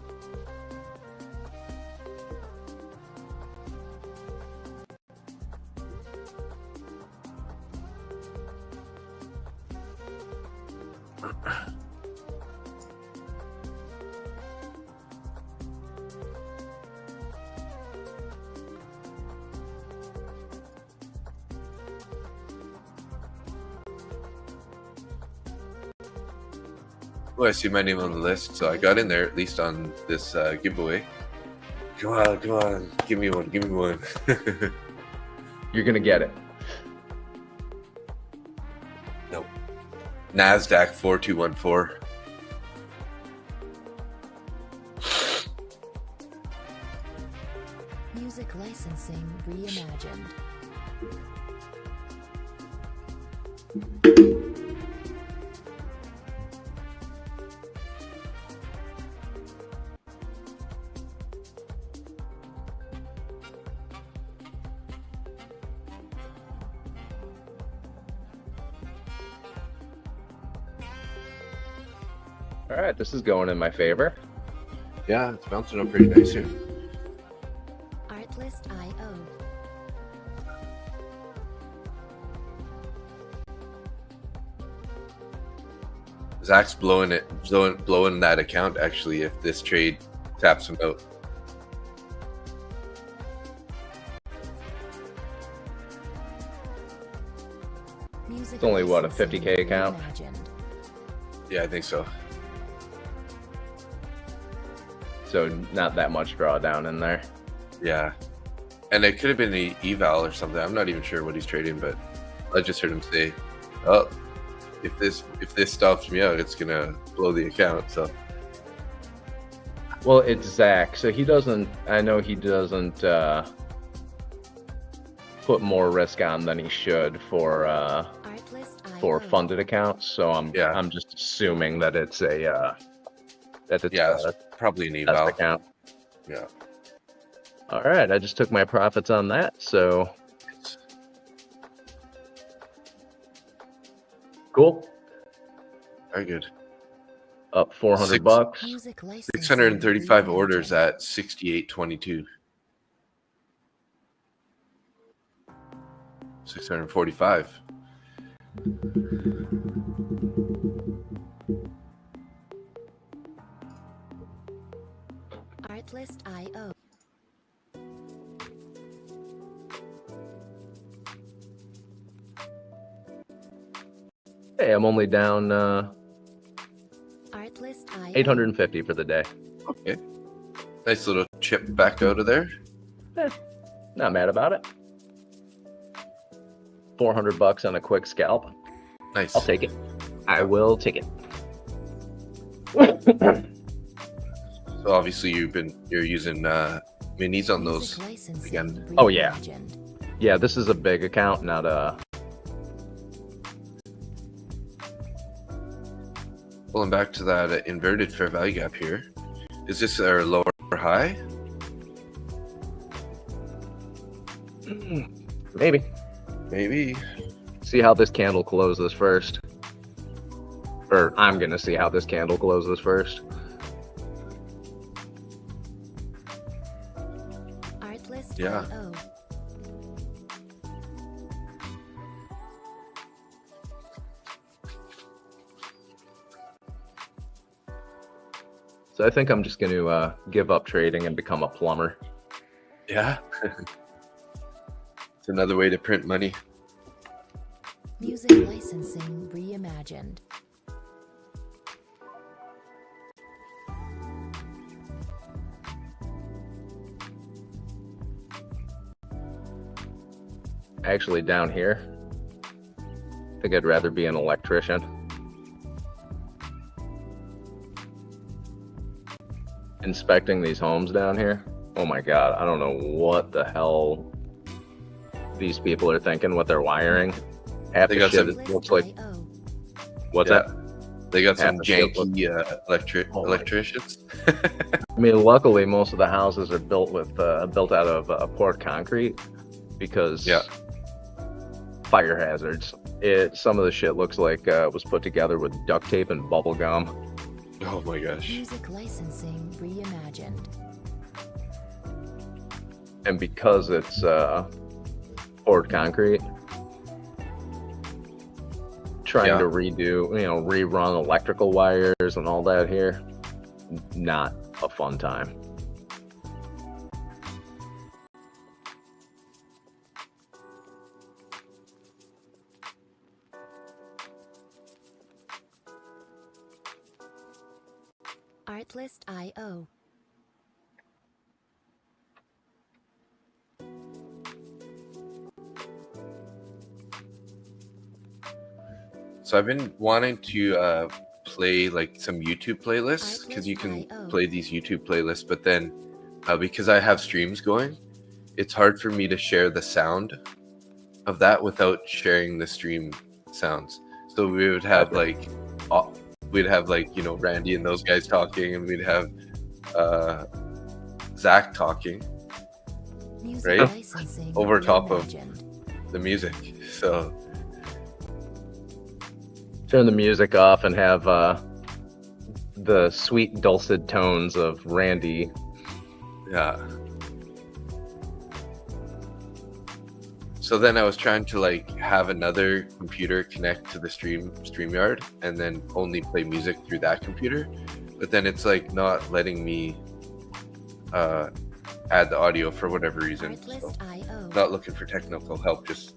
Oh, I see my name on the list, so I got in there at least on this giveaway. Come on, give me one. You're gonna get it. Nope. NASDAQ 4214. Music licensing reimagined. All right, this is going in my favor. Yeah, it's bouncing up pretty nice here. Artlist.io. Zach's blowing that account actually if this trade taps him out. Music It's only, what, a licensing 50K account? reimagined. Yeah, I think so. So not that much drawdown in there. Yeah. And it could have been an eval or something. I'm not even sure what he's trading, but I just heard him say, "Oh, if this stops me out, it's gonna blow the account." So Well, it's Zach, so he doesn't. I know he doesn't put more risk on than he should for Artlist.io. funded accounts. So I'm just assuming that it's a that it's yeah, a it's probably an test eval. account. Yeah. All right, I just took my profits on that. So cool. Very good. Up 400 bucks. Music licensing 635 reimagined. orders at 68.22. 645. Artlist.io. Hey, I'm only down Artlist.io. 850 for the day. Okay. Nice little chip back out of there. Not mad about it. $400 on a quick scalp. Nice. I'll take it. I will take it. So obviously you're using minis on those. Music licensing again. Oh, yeah. reimagined. Yeah, this is a big account, not a... Pulling back to that inverted fair value gap here. Is this our lower high? Maybe. Maybe. See how this candle closes first. Or I'm going to see how this candle closes first. Artlist.io. Yeah. So I think I'm just going to give up trading and become a plumber. Yeah. It's another way to print money. Music licensing reimagined. Actually, down here, I think I'd rather be an electrician. Inspecting these homes down here. Oh my God, I don't know what the hell these people are thinking with their wiring. Half They the got shit some- it looks like. Artlist.io. What's Yeah. that? They got Half some the shit janky Oh my- electricians. I mean, luckily, most of the houses are built with built out of poured concrete because Yeah. fire hazards. Some of the shit looks like it was put together with duct tape and bubble gum. Oh my gosh. Music licensing reimagined. And because it's poured concrete, trying Yeah. to rerun electrical wires and all that here, not a fun time. Artlist.io. So I've been wanting to play like some YouTube playlists because you can Artlist.io. play these YouTube playlists, but then because I have streams going, it's hard for me to share the sound of that without sharing the stream sounds. So we would have like Randy and those guys talking, and we'd have Zach talking Music Right? licensing Over top of- reimagined. the music. So Turn the music off and have the sweet dulcet tones of Randy. yeah. So then I was trying to like have another computer connect to the StreamYard and then only play music through that computer. But then it's like not letting me add the audio for whatever reason. So Artlist.io. not looking for technical help, just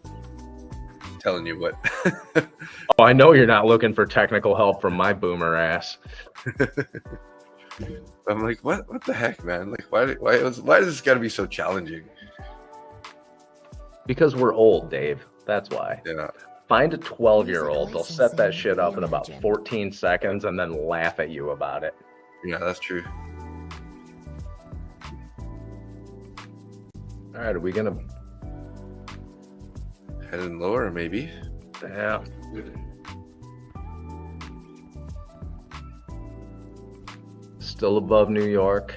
telling you what. Oh, I know you're not looking for technical help from my boomer ass. I'm like, what the heck, man? Like why does this gotta be so challenging? Because we're old, Dave. That's why. Yeah. Find a 12-year-old. They'll set that licensing shit up in about reimagined. 14 seconds and then laugh at you about it. Yeah, that's true. All right, are we gonna? Heading lower, maybe. Yeah. Still above New York.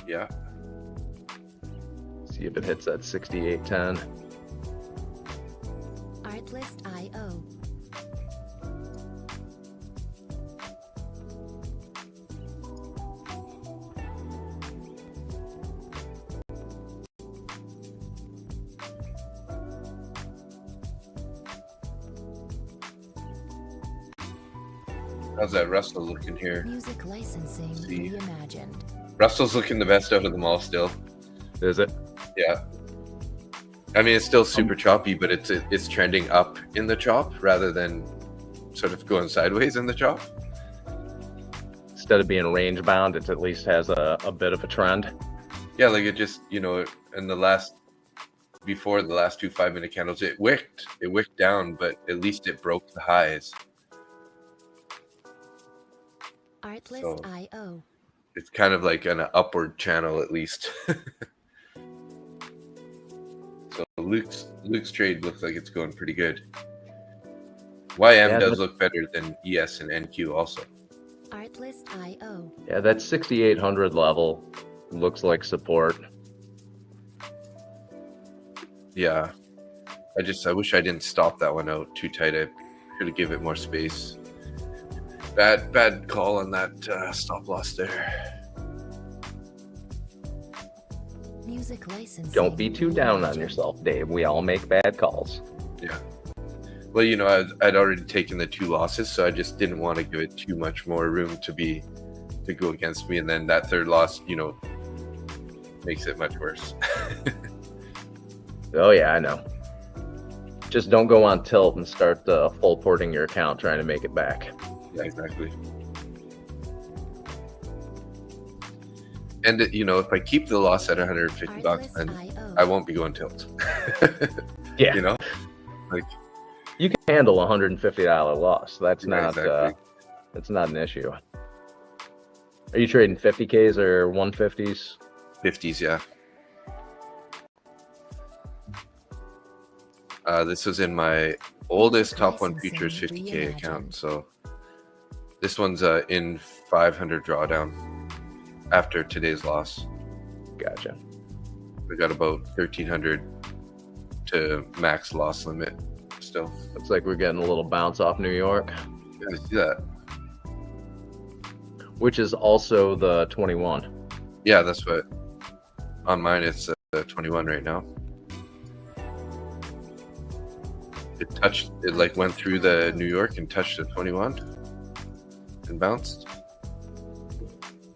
Yeah. See if it hits that 68.10. Artlist.io. How's that Russell looking here? Music licensing See. reimagined. Russell's looking the best out of them all still. Is it? Yeah. I mean, it's still super choppy, but it's trending up in the chop rather than sort of going sideways in the chop. Instead of being range bound, it at least has a bit of a trend. Yeah, like it just, you know, before the last 2 5-minute candles, it wicked down, but at least it broke the highs. Artlist.io. It's kind of like an upward channel at least. So Luke's trade looks like it's going pretty good. YM does look better than ES and NQ also. Artlist.io. Yeah, that 6,800 level looks like support. Yeah. I wish I didn't stop that one out too tight. I should have given it more space. Bad call on that stop loss there. Music licensing. Don't be too down on reimagined. yourself, Dave. We all make bad calls. Yeah. Well, you know, I'd already taken the 2 losses, so I just didn't want to give it too much more room to go against me, and then that 3rd loss, you know, makes it much worse. Oh yeah, I know. Just don't go on tilt and start full porting your account trying to make it back. Yeah, exactly. And you know, if I keep the loss at $150, then I won't be going tilt. Yeah. You know, like You can handle a $150 loss. That's Yeah, not exactly. that's not an issue. Are you trading 50Ks or 150s? 50s, yeah. This was in my oldest top 1 futures 50K account, so this one's in 500 drawdown after today's loss. Gotcha. We got about 1,300 to max loss limit still. Looks like we're getting a little bounce off New York, Yeah, I see that. which is also the 21. Yeah, that's what on mine it's 21 right now. It like went through the New York and touched the 21 and bounced.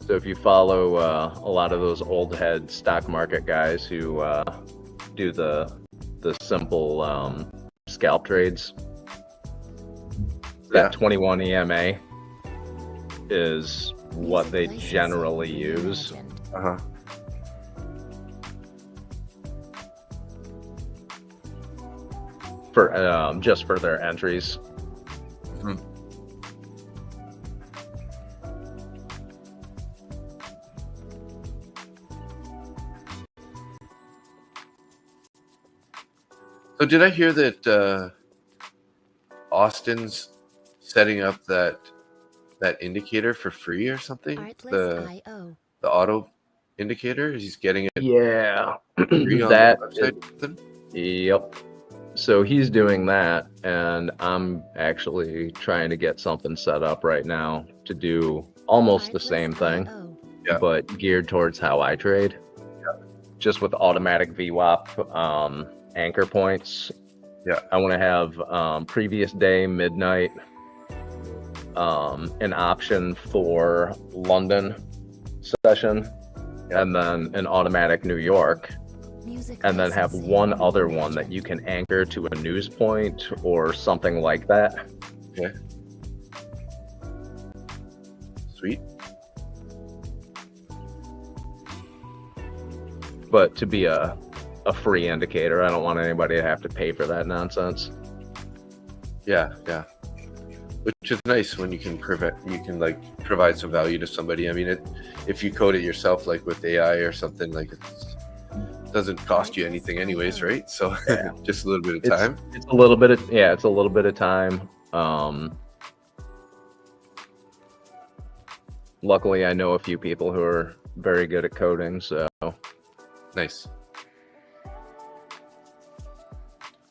So if you follow a lot of those old head stock market guys who do the simple scalp trades, that 21 EMA is what they Music generally licensing use. reimagined. Uh-huh. For just for their entries. Mhm. So did I hear that Austin's setting up that indicator for free or something? Artlist.io. The auto indicator? He's getting it Yeah, free on that the website or something? Yep. So he's doing that, and I'm actually trying to get something set up right now to do almost the same thing, Artlist.io. Yeah. but geared towards how I trade. Just with automatic VWAP anchor points. Yeah. I want to have previous day, midnight, an option for London session, and then an automatic New York. Music And then have licensing one other one that reimagined. you can anchor to a news point or something like that. Okay. Sweet. But to be a free indicator, I don't want anybody to have to pay for that nonsense. Yeah, yeah. Which is nice when you can like provide some value to somebody. I mean, if you code it yourself, like with AI or something, like it doesn't cost you anything anyways, right? So Yeah. just a little bit of time. It's a little bit of time. Luckily, I know a few people who are very good at coding, so Nice.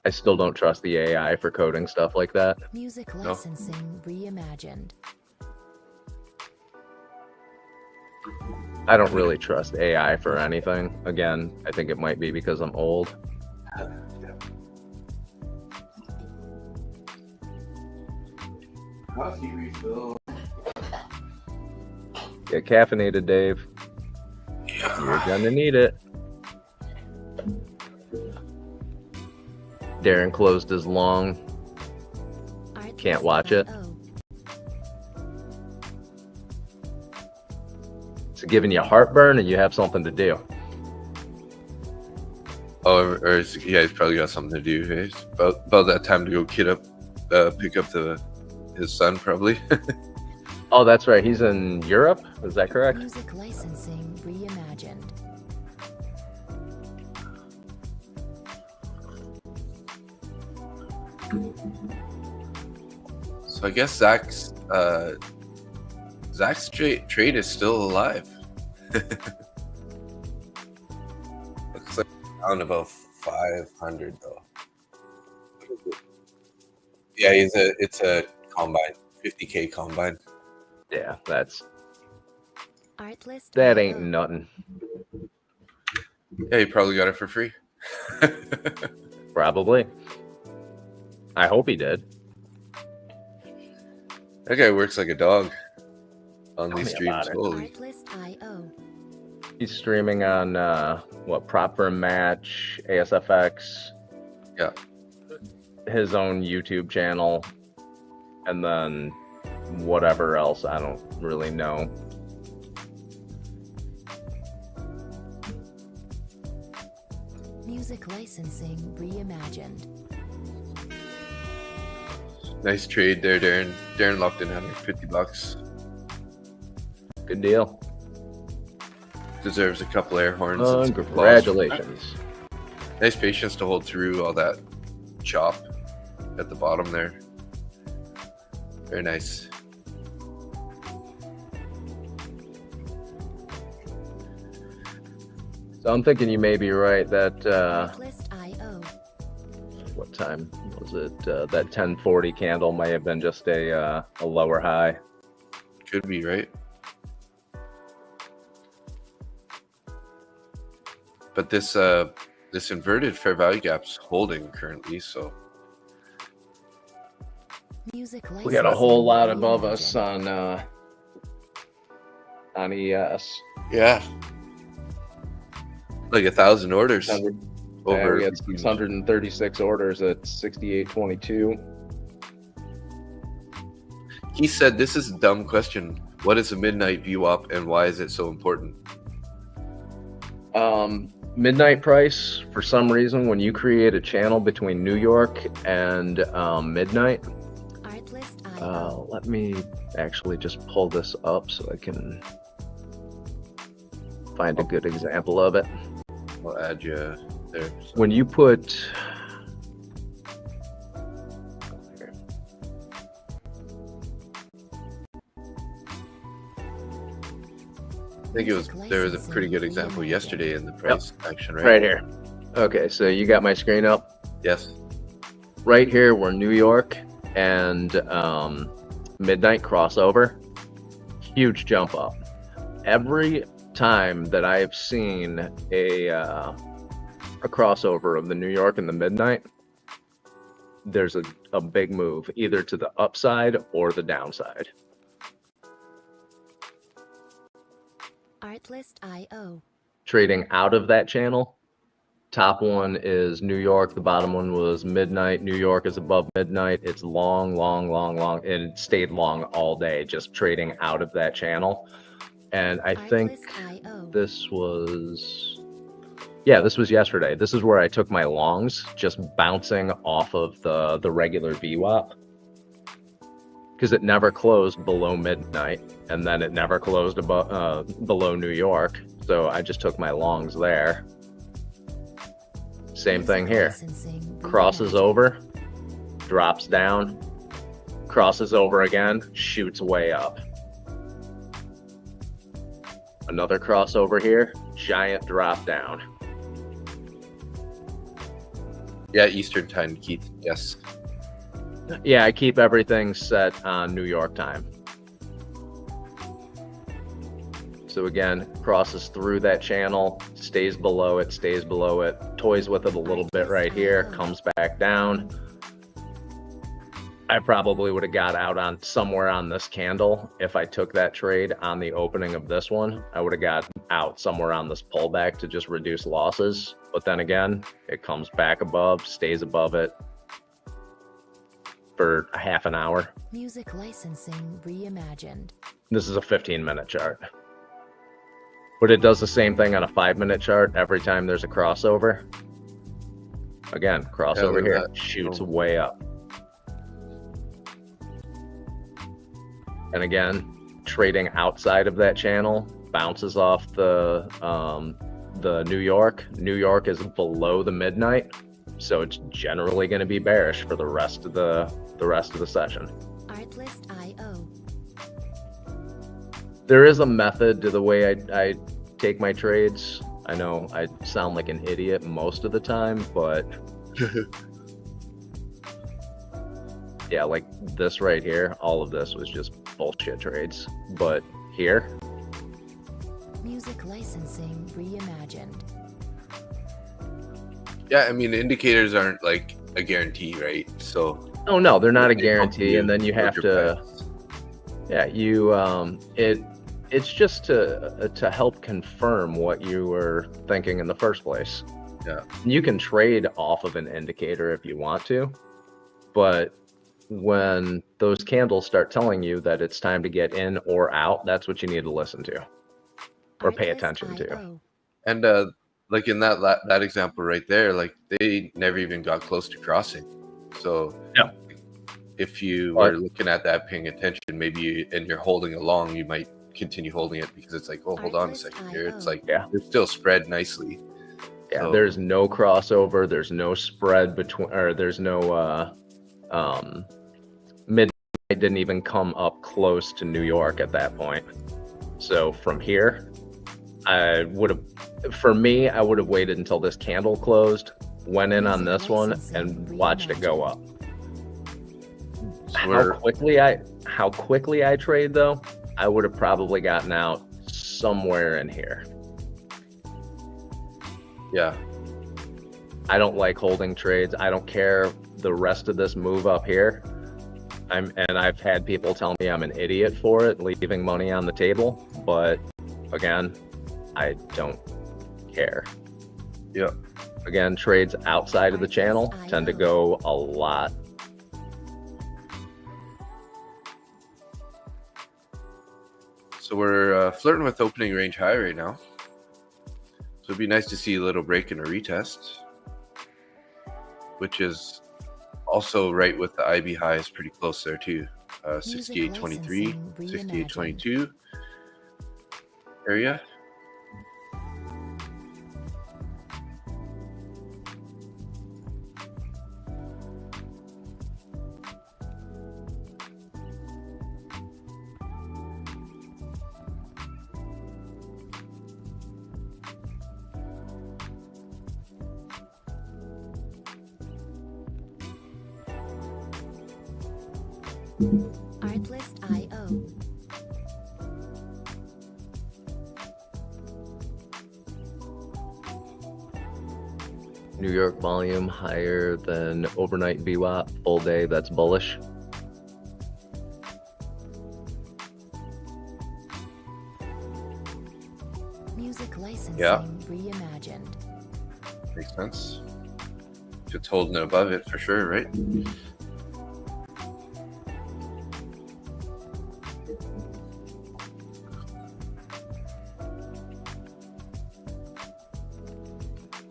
I still don't trust the AI for coding stuff like that. Music No. licensing reimagined. I don't really trust AI for anything. Again, I think it might be because I'm old. Coffee refill. Get caffeinated, Dave. You're gonna need it. Darren closed his long. Can't watch it. It's giving you heartburn and you have something to do. Oh, or he's probably got something to do. Hey? It's about that time to go pick up his son, probably. Oh, that's right. He's in Europe. Is that correct? Music licensing reimagined. So I guess Zach's trade is still alive. Looks like down about 500 though. Yeah, it's a combine, 50K combine. Yeah, Artlist that ain't IO. nothing. Yeah, you probably got it for free. Probably. I hope he did. That guy works like a dog on Tell these me streams. about it. Holy. Artlist IO. He's streaming on Prop for a Match, ASFX. Yeah. His own YouTube channel, and then whatever else, I don't really know. Music licensing reimagined. Nice trade there, Darren. Darren locked in $150. Good deal. Deserves a couple air horns. and some applause. Congratulations. Nice patience to hold through all that chop at the bottom there. Very nice. So I'm thinking you may be right that Artlist IO. what time was it? That 1040 candle may have been just a lower high. Could be, right? But this inverted fair value gap's holding currently, so Music We got a whole lot licensing above us reimagined. on ES. yeah. Like 1,000 orders 600 over. we had 636 orders at 68.22. He said, "This is a dumb question. What is a midnight VWAP and why is it so important?" Midnight price, for some reason, when you create a channel between New York and midnight, Artlist IO. let me actually just pull this up so I can find a good example of it. I'll add you there. When you put I think there was a pretty good example yesterday in the price action, right? right here. Okay, so you got my screen up. Yes. Right here, we're New York and midnight crossover. Huge jump up. Every time that I have seen a crossover of the New York and the midnight, there's a big move either to the upside or the downside. Artlist IO. Trading out of that channel, top one is New York, the bottom one was midnight. New York is above midnight. It's long, and it stayed long all day, just trading out of that channel. And I think Artlist IO. this was yesterday. This is where I took my longs, just bouncing off of the regular VWAP, because it never closed below midnight, and then it never closed above below New York. So I just took my longs there. Same thing here. Licensing Crosses reimagined. over, drops down, crosses over again, shoots way up. Another crossover here, giant drop down. Yeah, Eastern time, Keith. Yes. Yeah, I keep everything set on New York time. So again, crosses through that channel, stays below it, toys with it a little bit right here, comes back down. I probably would have got out on somewhere on this candle. If I took that trade on the opening of this one, I would have got out somewhere on this pullback to just reduce losses. But then again, it comes back above, stays above it for a half an hour. Music licensing reimagined. This is a 15-minute chart. But it does the same thing on a 5-minute chart every time there's a crossover. Again, crossover look at here, that. shoots way up. And again, trading outside of that channel bounces off the New York. New York is below the midnight, so it's generally going to be bearish for the rest of the session. Artlist.io. There is a method to the way I take my trades. I know I sound like an idiot most of the time, but yeah, like this right here, all of this was just bullshit trades. But here, Music licensing reimagined. Yeah, I mean, indicators aren't like a guarantee, right? So oh no, they're not a they help guarantee, and then you have build your to, plans. yeah, you it's just to help confirm what you were thinking in the first place. Yeah. You can trade off of an indicator if you want to, but when those candles start telling you that it's time to get in or out, that's what you need to listen to or pay attention to. Artlist.io. And like in that example right there, like they never even got close to crossing. So Yeah. if you were looking at that, paying attention, maybe and you're holding along, you might continue holding it because it's like, oh, hold on a second here. It's like, Yeah. they're still spread nicely. Yeah, So- there's no crossover, there's no spread between, or there's no midnight didn't even come up close to New York at that point. So from here, I would have waited until this candle closed, went in on this one, and watched it go up. So How quickly I trade though, I would have probably gotten out somewhere in here. Yeah. I don't like holding trades. I don't care the rest of this move up here. And I've had people tell me I'm an idiot for it, leaving money on the table. But again, I don't care. Yeah. Again, trades outside of the channel tend to go a lot. So we're flirting with opening range high right now. So it'd be nice to see a little break and a retest, which is also right with the IB high is pretty close there too. 68.23, 68.22 area. Artlist.io. New York volume higher than overnight VWAP, full day, that's bullish. Music licensing Yeah. reimagined. Makes sense. If it's holding it above it for sure, right?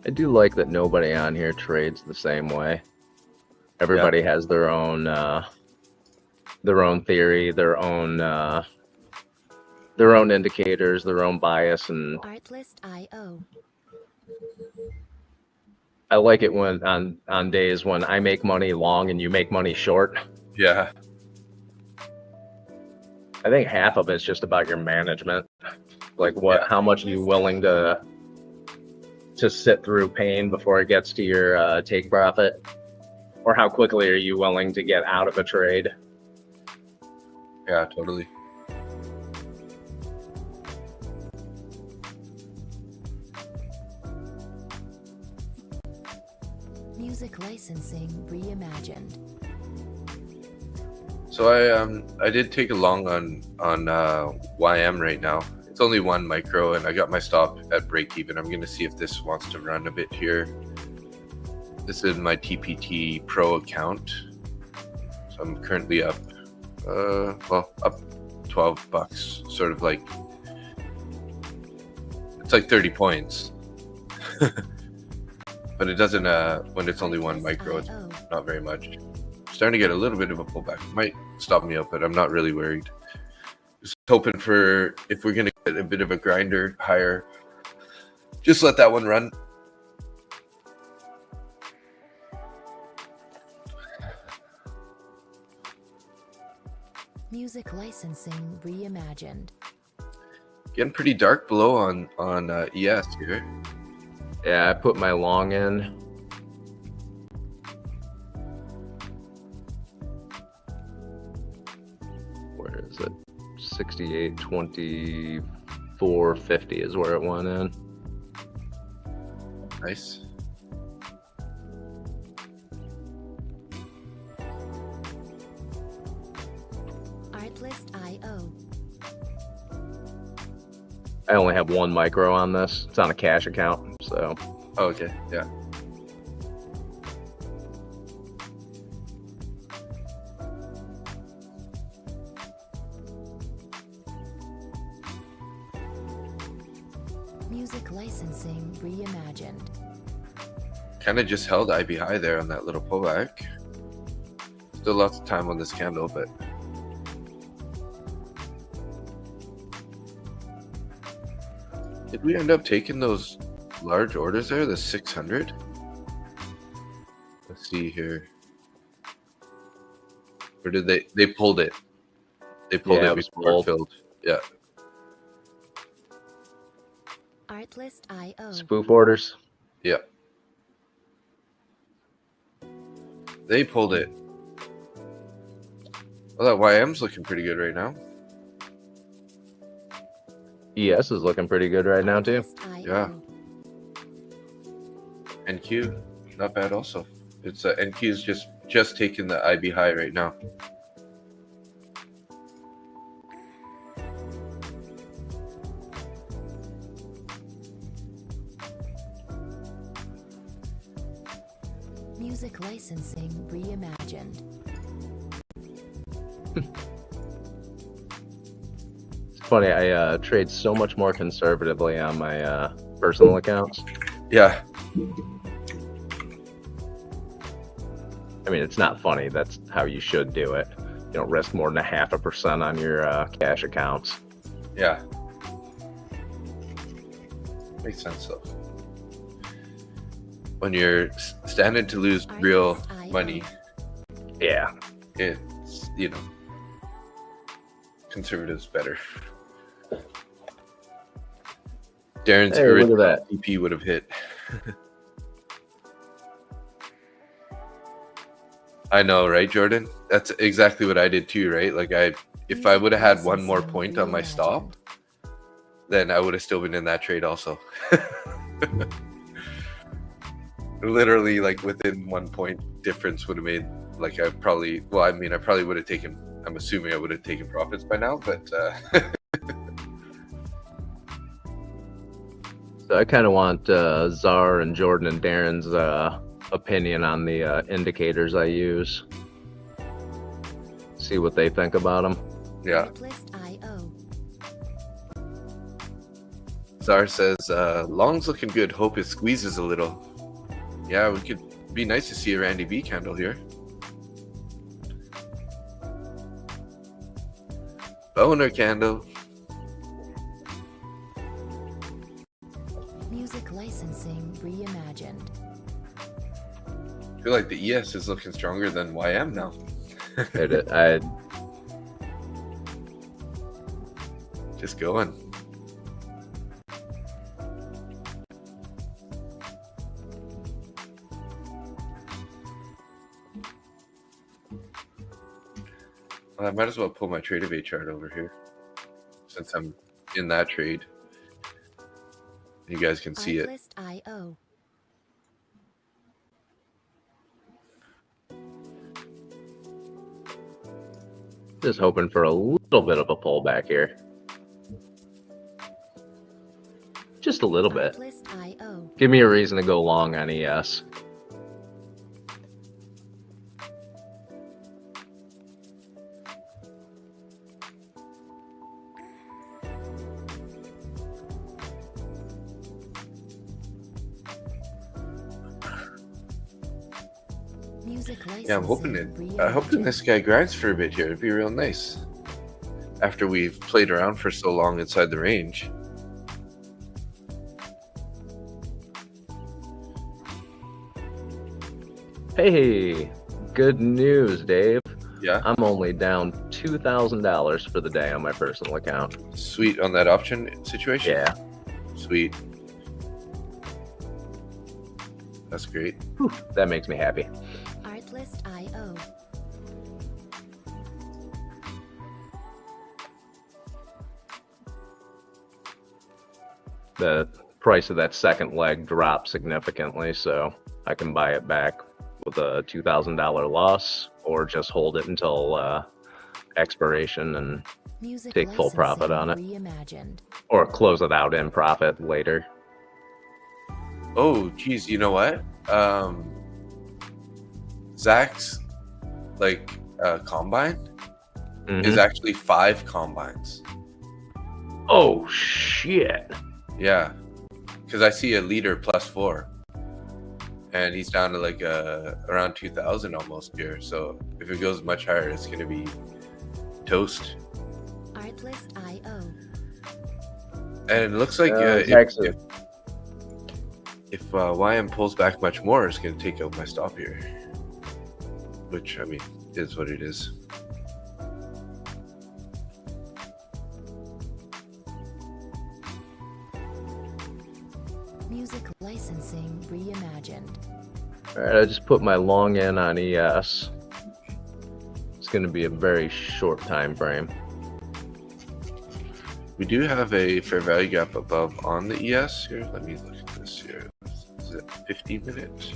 I do like that nobody on here trades the same way. Everybody has their own theory, their own indicators, their own bias, and Artlist.io. I like it when on days when I make money long and you make money short. Yeah. I think half of it's just about your management. Like how much are you willing to sit through pain before it gets to your take profit? Or how quickly are you willing to get out of a trade? Yeah, totally. Music licensing reimagined. So I did take a long on YM right now. It's only 1 micro, and I got my stop at break even. I'm gonna see if this wants to run a bit here. This is my TPT Pro account, so I'm currently up, up $12, sort of like it's like 30 points. But it doesn't when it's only 1 micro, it's not very much. Starting to get a little bit of a pullback. Might stop me out, but I'm not really worried. Just hoping for, if we're gonna get a bit of a grinder higher, just let that one run. Music licensing reimagined. Getting pretty dark below on ES here. Yeah, I put my long in. Where is it? 68.24.50 is where it went in. Nice. Artlist.io. I only have 1 micro on this. It's on a cash account, so. Oh, okay, yeah. Music licensing reimagined. Kind of just held IB high there on that little pullback. Still lots of time on this candle, but did we end up taking those large orders there, the 600? Let's see here. Or did they pulled it? They pulled Yeah, it it was before it pulled. filled. Yeah. Artlist.io. Spoof orders. Yeah. They pulled it. Well, that YM's looking pretty good right now. ES is looking pretty good right now too. Artlist.io. Yeah. NQ, not bad also. It's NQ's just taking the IB high right now. Music licensing reimagined. It's funny, I trade so much more conservatively on my personal accounts. Yeah. I mean, it's not funny. That's how you should do it. You don't risk more than 0.5% on your cash accounts. Yeah. Makes sense though. When you're standing to lose real money, Yeah. it's, conservatives better. Darren's Hey, look original at that. EP would have hit. I know, right, Jordan? That's exactly what I did too, right? Like if I would have had 1 more point on my stop, then I would have still been in that trade also. Literally, like within 1 point difference would have made, like I probably would have taken, I'm assuming I would have taken profits by now, but So I kind of want Czar and Jordan and Darren's opinion on the indicators I use. See what they think about them. yeah. Artlist.io. Czar says, long's looking good. Hope it squeezes a little. Yeah, we could be nice to see a Randy B candle here. Boner candle. Music licensing reimagined. I feel like the ES is looking stronger than YM now. I Just going. Well, I might as well pull my TradeZella chart over here, since I'm in that trade. You guys can see it. Artlist.io. Just hoping for a little bit of a pullback here. Just a little bit. Artlist.io. Give me a reason to go long on ES. Music Yeah, I'm hoping licensing hoping reimagined. this guy grinds for a bit here. It'd be real nice. After we've played around for so long inside the range. Hey, good news, Dave. Yeah, I'm only down $2,000 for the day on my personal account. sweet on that option situation. Yeah, Sweet. That's great. whew, that makes me happy. Artlist.io. The price of that second leg dropped significantly, so I can buy it back with a $2,000 loss or just hold it until expiration and Music take full profit on it. reimagined. or close it out in profit later. Oh, geez, you know what? Zach's combine is Mhm. actually 5 combines. Oh shit. Yeah, because I see a leader +4, and he's down to around 2,000 almost here. So if it goes much higher, it's gonna be toast. Artlist.io. And it looks like Zach's if YM pulls back much more, it's gonna take out my stop here, which I mean is what it is. Music licensing reimagined. All right, I just put my long in on ES. It's going to be a very short time frame. We do have a fair value gap above on the ES here. Let me look at this here. Is it 15 minutes?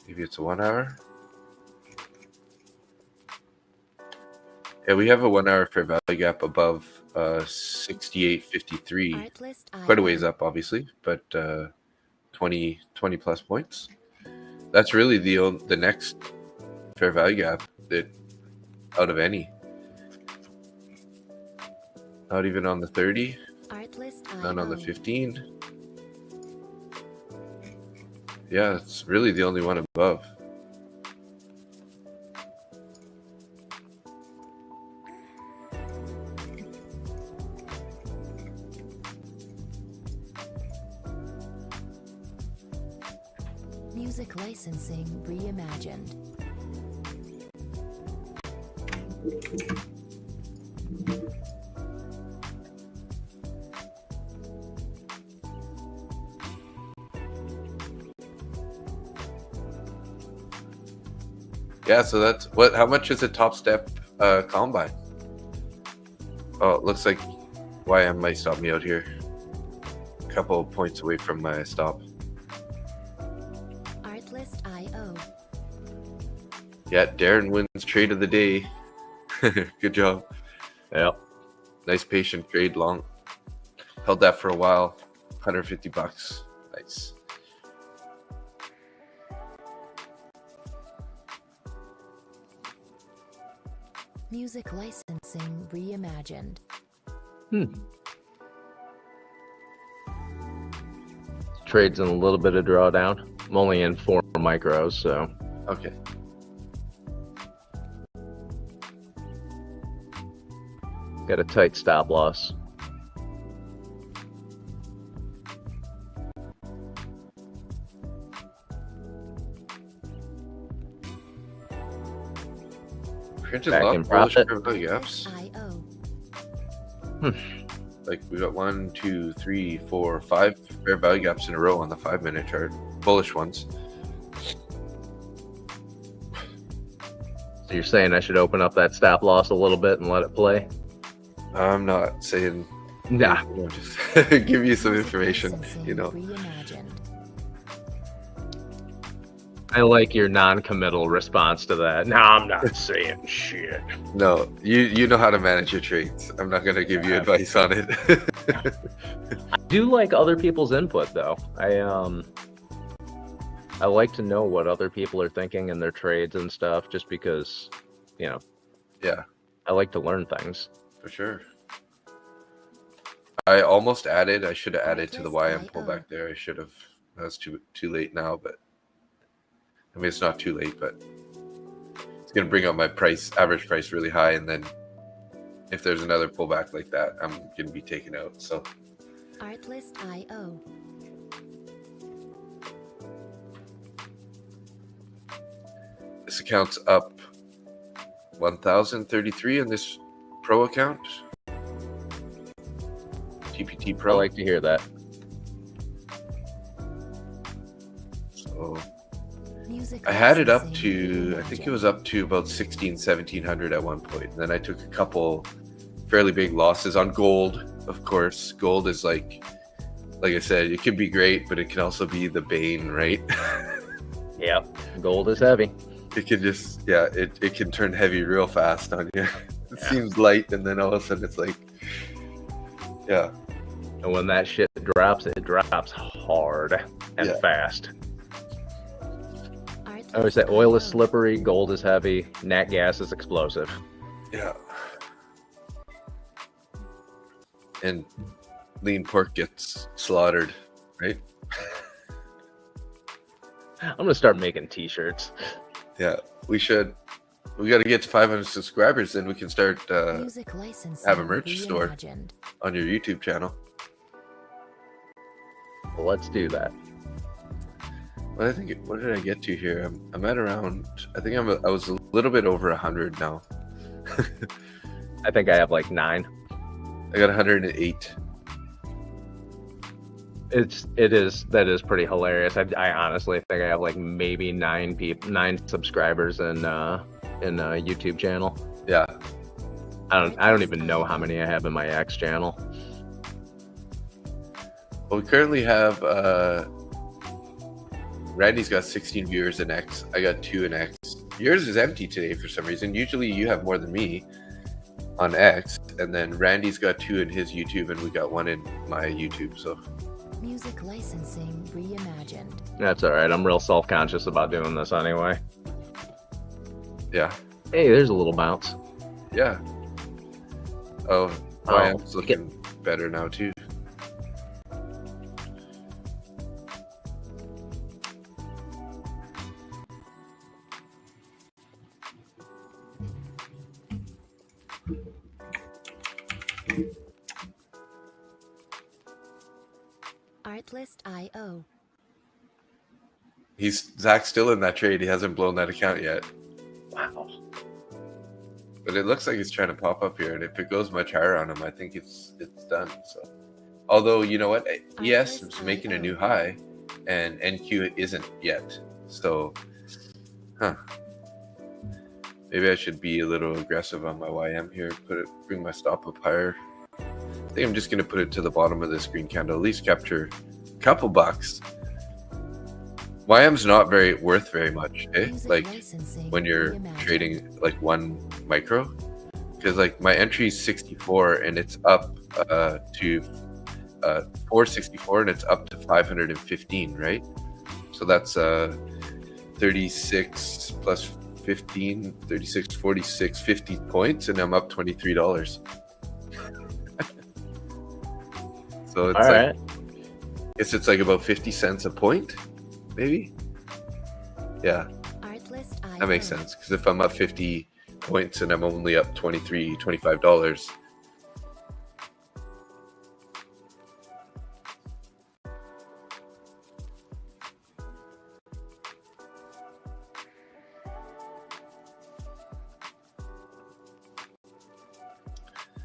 Maybe it's a 1 hour. Yeah, we have a 1 hour fair value gap above 68.53. Artlist.io. Quite a ways up, obviously, but 20 plus points. That's really the next fair value gap that out of any. Not even on the 30, Artlist.io. none on the 15. Yeah, it's really the only one above. Music licensing reimagined. Yeah, so that's what. How much is a top step combine? Oh, it looks like YM might stop me out here. A couple of points away from my stop. Artlist.io. Yeah, Darren wins trade of the day. Good job. Yep. Nice patient trade, long. Held that for a while. $150. Nice. Music licensing reimagined. Trade's in a little bit of drawdown. I'm only in 4 micros, so Okay. got a tight stop loss. Printed Back lot in bullish profit. fair value gaps. Artlist.io. Like we got 1, 2, 3, 4, 5 fair value gaps in a row on the 5-minute chart. Bullish ones. So you're saying I should open up that stop loss a little bit and let it play? I'm not saying. Nah. Just give you some Music information. licensing You know. reimagined. I like your non-committal response to that. No, I'm not saying shit. No, you know how to manage your trades. I'm not gonna give you advice on it. I do like other people's input though. I like to know what other people are thinking in their trades and stuff, just because, you know. Yeah, I like to learn things. for sure. I almost added. I should have added to the YM pullback there. I should have. That's too late now, but I mean it's not too late, but it's gonna bring up my average price really high, and then if there's another pullback like that, I'm gonna be taken out. So Artlist.io. this account's up 1,033 in this pro account. TPT I Pro. like to hear that. So Music I had it up licensing to, I think it was up to about 1,1700 at one point. And then I took a couple fairly big losses on gold, of course. Gold is like I said, it can be great, but it can also be the bane, right? Yep. Gold is heavy. It can just, yeah, it can turn heavy real fast on you. It seems light, and then all of a sudden it's like, yeah. And when that shit drops, it drops hard and fast. I always say oil is slippery, gold is heavy, nat gas is explosive. Yeah. And lean pork gets slaughtered, right? I'm gonna start making t-shirts. Yeah, we should. We got to get to 500 subscribers, then we can start Music licensing have a merch store reimagined. on your YouTube channel. Well, let's do that. What what did I get to here? I'm at around. I think I was a little bit over 100 now. I think I have like 9. I got 108. That is pretty hilarious. I honestly think I have like maybe 9 subscribers in YouTube channel. Yeah. I don't even know how many I have in my X channel. Well, we currently have Randy's got 16 viewers in X. I got 2 in X. Yours is empty today for some reason. Usually you have more than me on X, and then Randy's got 2 in his YouTube, and we got 1 in my YouTube. So Music licensing reimagined. That's all right. I'm real self-conscious about doing this anyway. yeah, Hey, there's a little bounce. yeah. Oh, Oh, YM's looking better now too. Artlist.io. Zach's still in that trade. He hasn't blown that account yet. Wow. But it looks like it's trying to pop up here, and if it goes much higher on him, I think it's done. So, although you know what, ES is making a new high, and NQ isn't yet. So, maybe I should be a little aggressive on my YM here. Bring my stop up higher. I think I'm just gonna put it to the bottom of this green candle. At least capture a couple bucks. YM's not worth very much, eh? Music Like licensing when you're reimagined. trading like 1 micro, because like my entry is 64 and it's up to 464 and it's up to 515, right? So that's 36 plus 15, 36, 46, 50 points, and I'm up $23. So it's All right. I guess it's like about 50 cents a point, maybe. Yeah, Artlist.io. that makes sense. Because if I'm up 50 points and I'm only up $23, $25.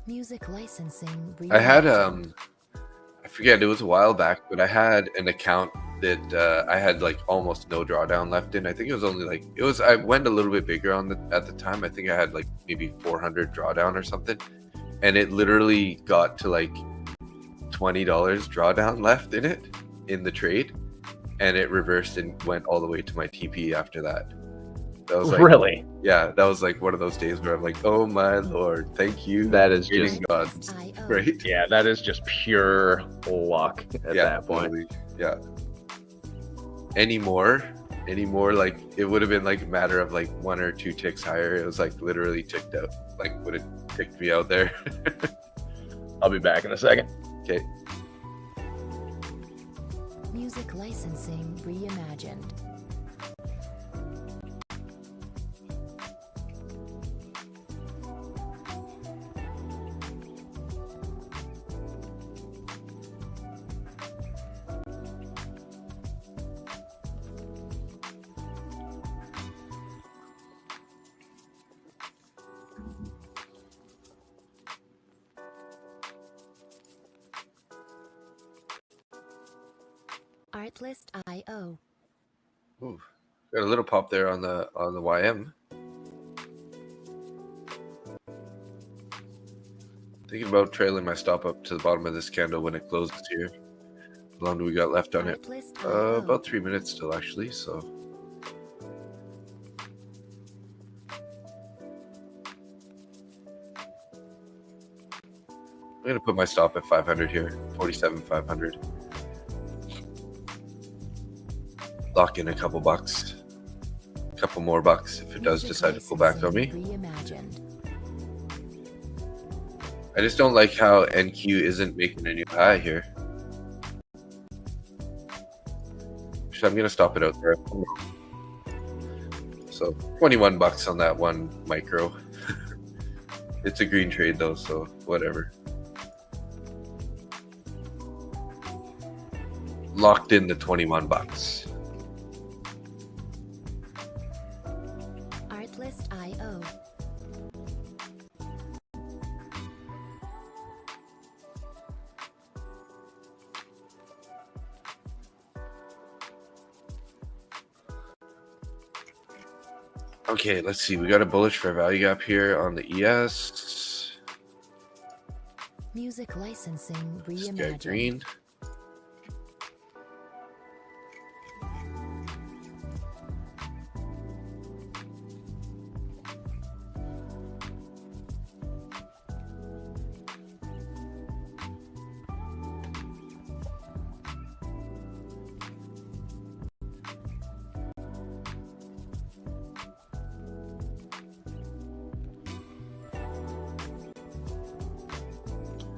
Music licensing I had reimagined. I forget, it was a while back, but I had an account that I had like almost no drawdown left in. I think it was only like I went a little bit bigger at the time. I think I had like maybe 400 drawdown or something, and it literally got to like $20 drawdown left in it in the trade, and it reversed and went all the way to my TP after that. That was like, Really? yeah, that was like one of those days where I'm like, oh my lord, thank you. That is trading just gods, IO. right? Yeah, that is just pure luck at Yeah, that point. totally. Yeah. Anymore, like it would have been like a matter of like 1 or 2 ticks higher. It was like literally ticked out, like would have ticked me out there. I'll be back in a second. Okay. Music licensing reimagined. Artlist.io. Ooh, got a little pop there on the YM. Thinking about trailing my stop up to the bottom of this candle when it closes here. How long do we got left on it? Artlist.io. About 3 minutes still, actually. So I'm gonna put my stop at 500 here, 47,500. Lock in a couple bucks, a couple more bucks if it does Music decide to pull back on me. licensing reimagined. I just don't like how NQ isn't making a new high here. So I'm gonna stop it out there. So 21 bucks on that one micro. It's a green trade though, so whatever. Locked in the 21 bucks. Artlist.io. Okay, let's see. We got a bullish fair value gap here on the ES. Music licensing Just got reimagined. green.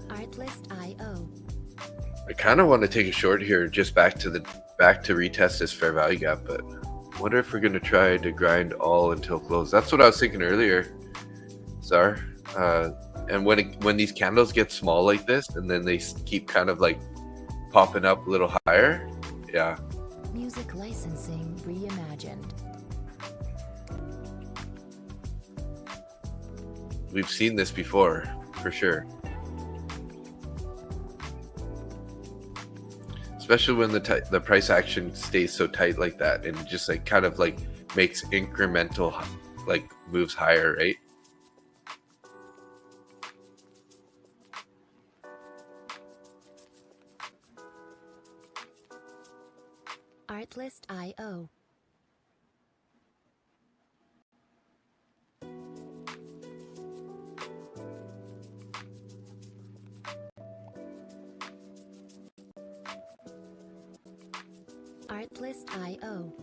Artlist.io. I kind of want to take a short here, just back to retest this fair value gap, but I wonder if we're gonna try to grind all until close. That's what I was thinking earlier, Czar. And when these candles get small like this, and then they keep kind of like popping up a little higher, yeah, Music licensing reimagined. we've seen this before for sure. Especially when the price action stays so tight like that, and just like kind of like makes incremental like moves higher, right? Artlist.io. Artlist.io.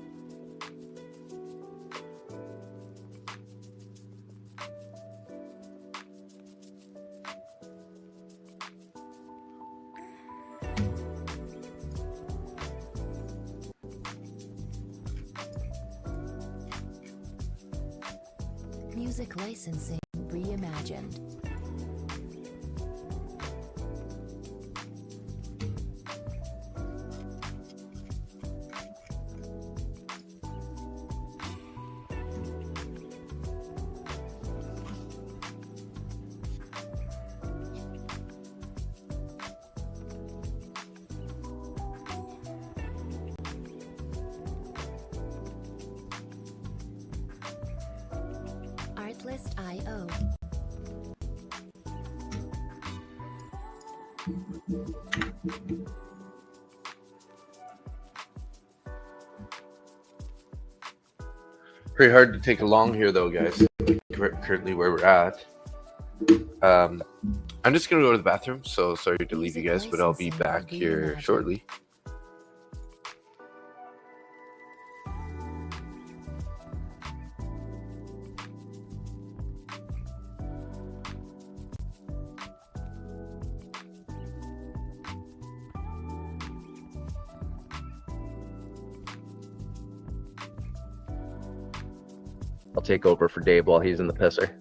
Music licensing reimagined. Artlist.io. Pretty hard to take a long here, though, guys. Currently where we're at. I'm just gonna go to the bathroom, so sorry to leave you guys, but I'll be back here shortly. I'll take over for Dave while he's in the pisser.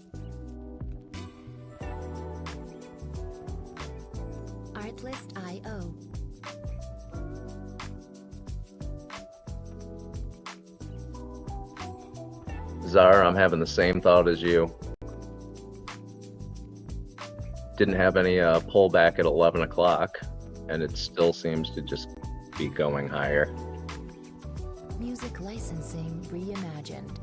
Artlist.io. Czar, I'm having the same thought as you. Didn't have any pullback at 11 o'clock, and it still seems to just be going higher. Music licensing reimagined.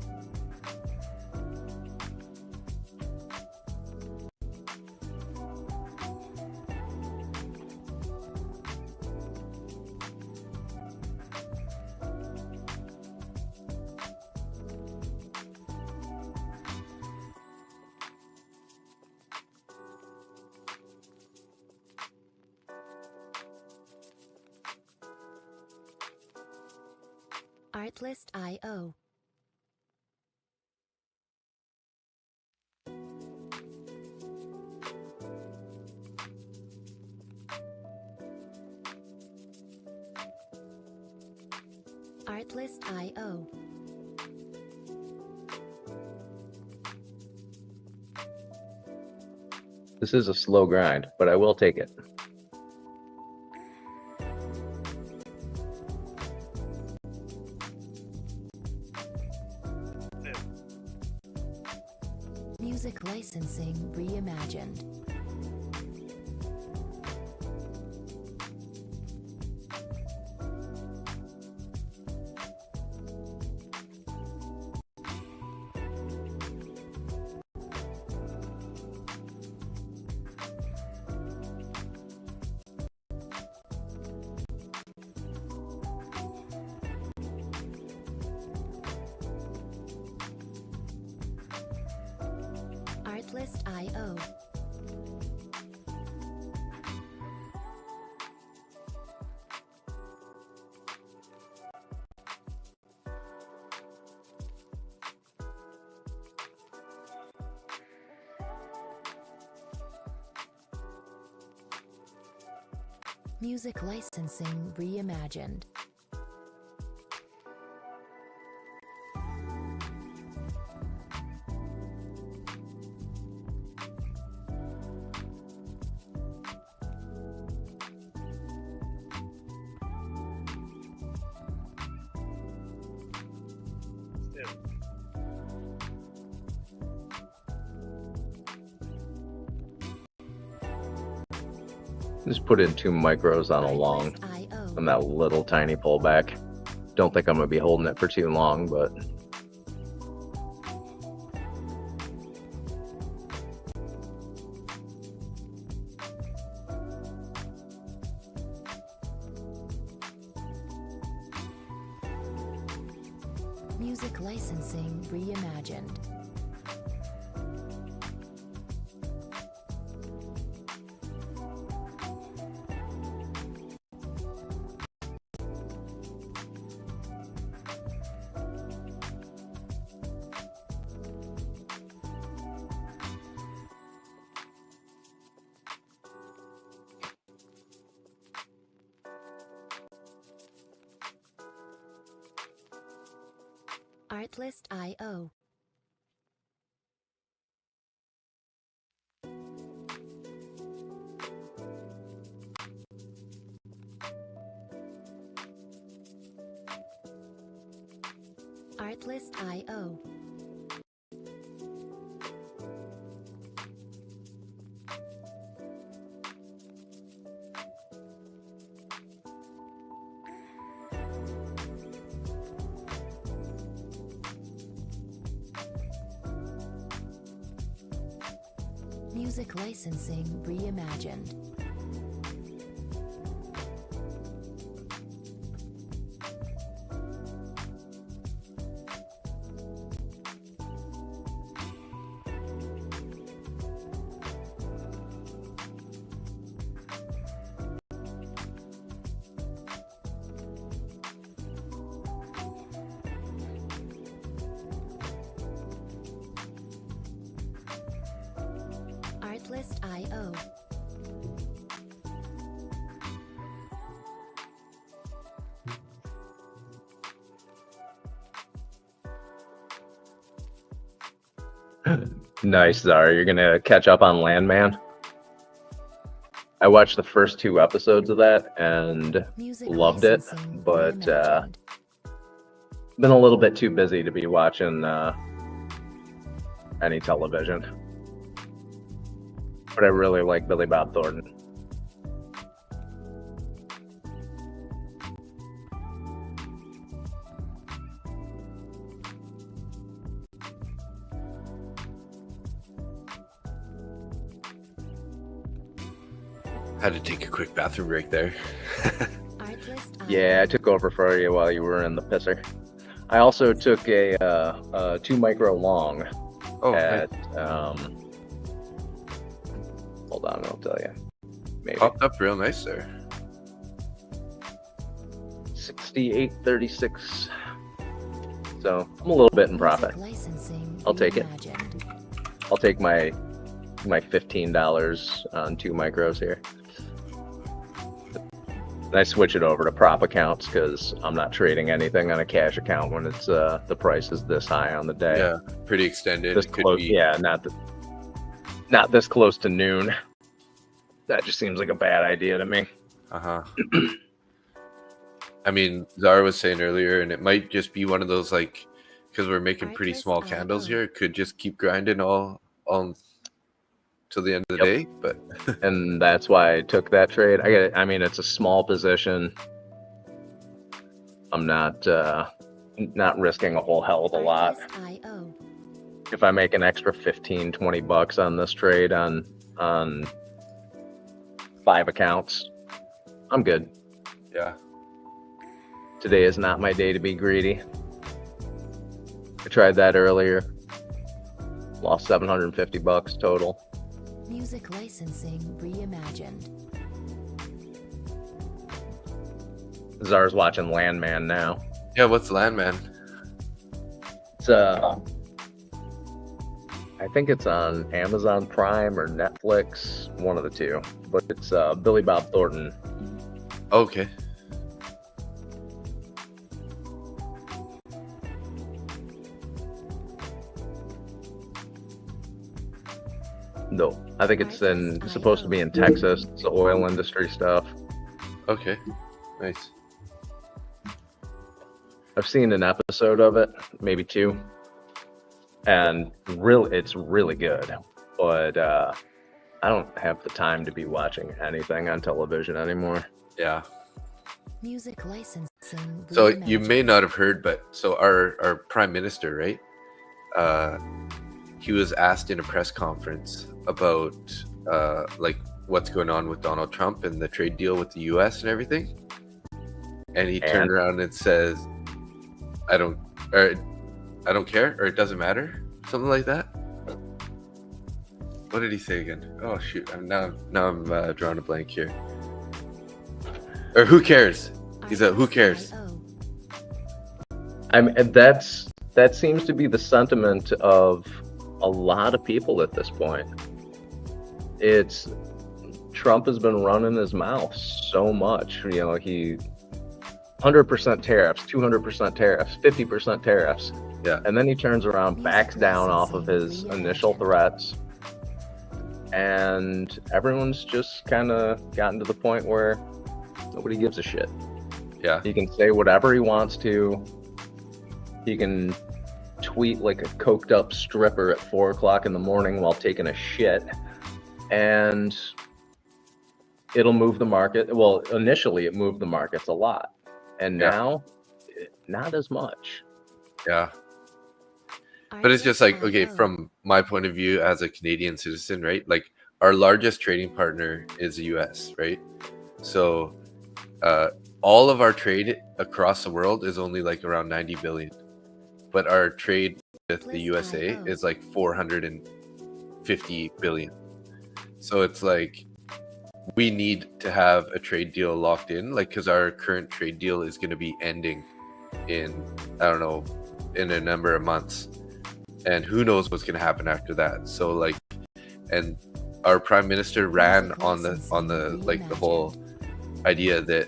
Artlist.io. Artlist.io. This is a slow grind, but I will take it. Music licensing reimagined. Artlist.io. Music licensing reimagined. Just put in 2 micros on a long Artlist.io. on that little tiny pullback. Don't think I'm gonna be holding it for too long, but Music licensing reimagined. Artlist.io. Artlist.io. Music licensing reimagined. Artlist.io. Nice, Zara. You're gonna catch up on Landman. I watched the first 2 episodes of that and Music loved it, licensing but reimagined. been a little bit too busy to be watching any television. But I really like Billy Bob Thornton. Had to take a quick bathroom break there. Artlist.io. Yeah, I took over for you while you were in the pisser. I also took a 2 micro long Oh, at hold on, I'll tell you. Maybe popped up real nice there. 68.36. So I'm a little bit in profit. Music licensing I'll take it. reimagined. I'll take my $15 on 2 micros here. And I switch it over to prop accounts because I'm not trading anything on a cash account when it's the price is this high on the day. Yeah, pretty extended. This It could close, be, yeah, not this close to noon. That just seems like a bad idea to me. Uh-huh. I mean, Zara was saying earlier, and it might just be one of those, like, because we're making pretty small candles here, it could just keep grinding all till the end of the day. But And that's why I took that trade. I mean, it's a small position. I'm not risking a whole hell of a lot. Artlist.io. If I make an extra 15, 20 bucks on this trade on 5 accounts, I'm good. yeah, Today is not my day to be greedy. I tried that earlier. Lost 750 bucks total. Music licensing reimagined. Czar's watching Landman now. yeah. What's Landman? It's I think it's on Amazon Prime or Netflix, one of the two. But it's Billy Bob Thornton. Okay. No, I think it's supposed to be in Texas. It's the oil industry stuff. Okay. Nice. I've seen an episode of it, maybe 2, and it's really good. But I don't have the time to be watching anything on television anymore. Yeah. Music licensing So you reimagined. may not have heard, but so our prime minister, right? He was asked in a press conference about like what's going on with Donald Trump and the trade deal with the U.S. and everything, and he turned around and says, "I don't care, or it doesn't matter," something like that. What did he say again? Oh shoot! I'm drawing a blank here. Or who cares? He's a who cares? Artlist.io. That seems to be the sentiment of a lot of people at this point. It's Trump has been running his mouth so much. You know, he 100% tariffs, 200% tariffs, 50% tariffs. Yeah. And then he turns around, backs down off of his initial threats. And everyone's just kind of gotten to the point where nobody gives a shit. Yeah. He can say whatever he wants to. He can tweet like a coked up stripper at 4 o'clock in the morning while taking a shit. And it'll move the market. Well, initially it moved the markets a lot. And Yeah. now, not as much. Yeah. But it's just like, okay, Artlist.io. from my point of view as a Canadian citizen, right? Like our largest trading partner is the US, right? So all of our trade across the world is only like around 90 billion. But our trade with the USA is like 450 billion. So it's like we need to have a trade deal locked in, like, because our current trade deal is going to be ending in, I don't know, in a number of months. And who knows what's going to happen after that. So like, and our prime minister ran on the like the whole idea that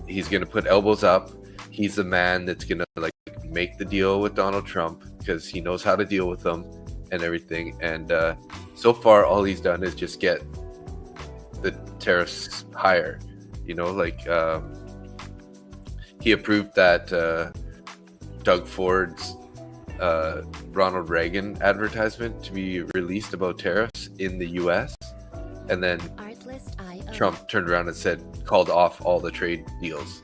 he's gonna put elbows up. He's the man that's gonna like make the deal with Donald Trump because he knows how to deal with them and everything. And so far, all he's done is just get the tariffs higher. You know, like he approved that Doug Ford's Ronald Reagan advertisement to be released about tariffs in the U.S. And then Trump turned around and said, called off all the trade deals.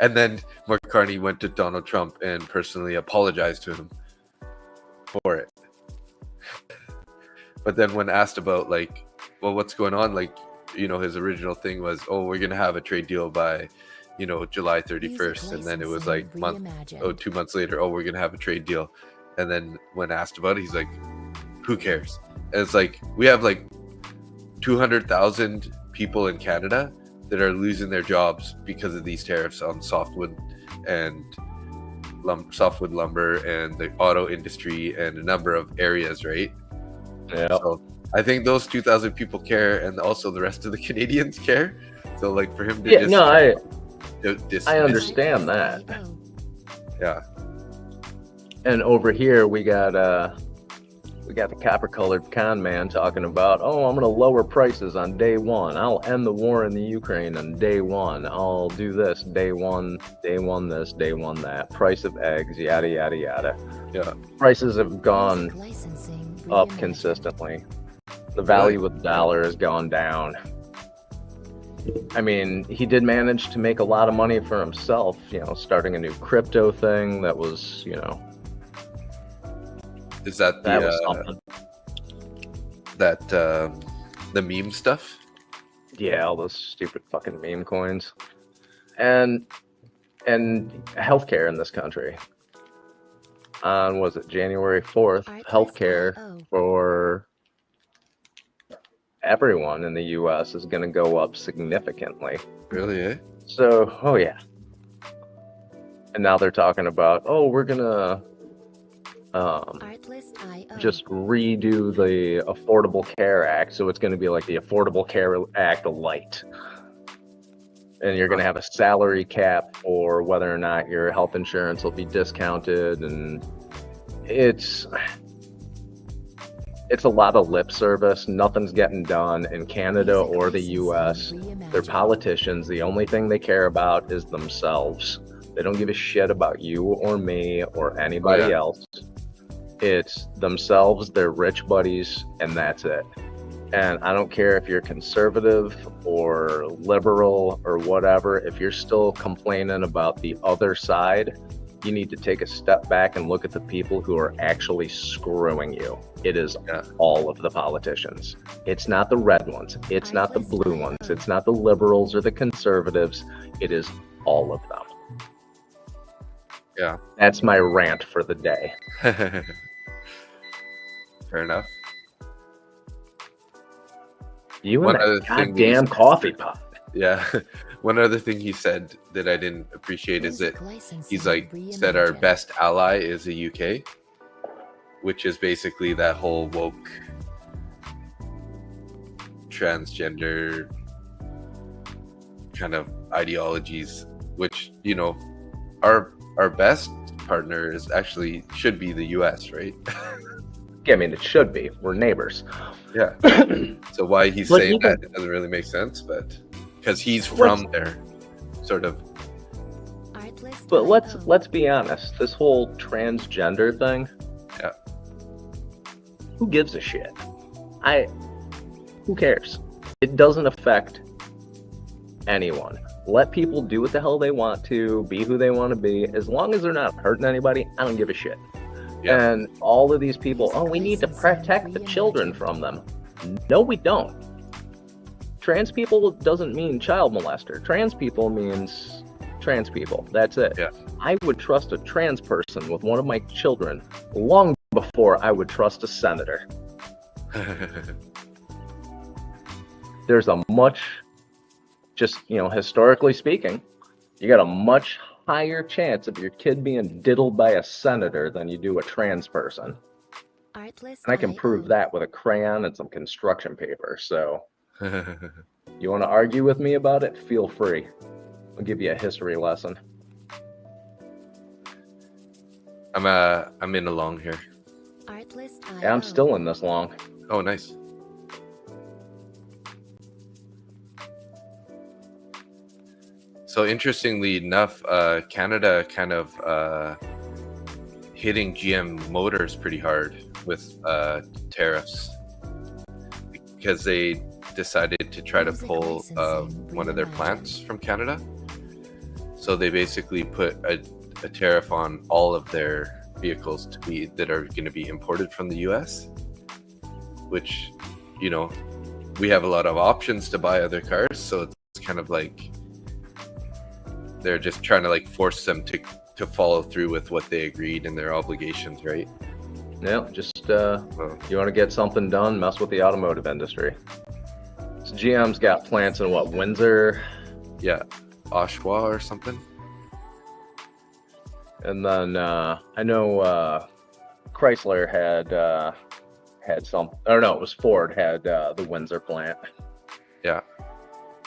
And then Mark Carney went to Donald Trump and personally apologized to him for it. But then when asked about like, well, what's going on? Like, you know, his original thing was, oh, we're going to have a trade deal by, you know, July 31st. And then it was like 2 months later, oh, we're going to have a trade deal. And then when asked about it, he's like, who cares? And it's like, we have like 200,000 people in Canada that are losing their jobs because of these tariffs on softwood and softwood lumber and the auto industry and a number of areas, right? Yeah. So I think those 2,000 people care, and also the rest of the Canadians care. So like for him to I understand that. Yeah. And over here we got the copper-colored con man talking about, oh, I'm going to lower prices on day one. I'll end the war in the Ukraine on day one. I'll do this day one this, day one that. Price of eggs, yada, yada, yada. Yeah. Prices have gone up consistently. The value of the dollar has gone down. I mean, he did manage to make a lot of money for himself, you know, starting a new crypto thing that was, you know, is that the meme stuff? Yeah, all those stupid fucking meme coins. And healthcare in this country. On, was it January 4th, healthcare for everyone in the US is going to go up significantly. Really, eh? So, oh yeah. And now they're talking about, oh, we're going to just redo the Affordable Care Act, so it's going to be like the Affordable Care Act light, and you're going to have a salary cap for whether or not your health insurance will be discounted, and it's a lot of lip service. Nothing's getting done in Canada or the US. Their politicians, the only thing they care about is themselves. They don't give a shit about you or me or anybody else. It's themselves, their rich buddies, and that's it. And I don't care if you're conservative or liberal or whatever, if you're still complaining about the other side, you need to take a step back and look at the people who are actually screwing you. It is all of the politicians. It's not the red ones. It's not the blue ones. It's not the liberals or the conservatives. It is all of them. Yeah. That's my rant for the day. Fair enough. You and that goddamn coffee pot. Yeah. One other thing he said that I didn't appreciate is that he's like said our best ally is the UK, which is basically that whole woke transgender kind of ideologies, which, you know, our best partner is actually should be the US, right? Yeah, I mean, it should be. We're neighbors. Yeah. So why he's saying that, it doesn't really make sense, but because he's from there, sort of. But let's be honest. This whole transgender thing. Yeah. Who gives a shit? Who cares? It doesn't affect anyone. Let people do what the hell they want to, be who they want to be. As long as they're not hurting anybody, I don't give a shit. Yeah. And all of these people, oh, we need to protect the children from them. No, we don't. Trans people doesn't mean child molester. Trans people means trans people. That's it. Yeah. I would trust a trans person with one of my children long before I would trust a senator. There's a much, just, you know, historically speaking, you got a much higher chance of your kid being diddled by a senator than you do a trans person. Artlist And I can prove IO. that with a crayon and some construction paper. So you want to argue with me about it? Feel free. I'll give you a history lesson. I'm in along here. Artlist IO. Yeah, I'm still in this long. Oh, nice. So interestingly enough, Canada kind of hitting GM Motors pretty hard with tariffs because they decided to try to pull one of their plants from Canada. So they basically put a tariff on all of their vehicles that are going to be imported from the US, which, you know, we have a lot of options to buy other cars, so it's kind of like they're just trying to like force them to follow through with what they agreed and their obligations, right? Yeah, just you want to get something done, mess with the automotive industry. So GM's got plants in what, Windsor? Yeah, Oshawa or something. And then I know Chrysler had some, or no, it was Ford had the Windsor plant. Yeah.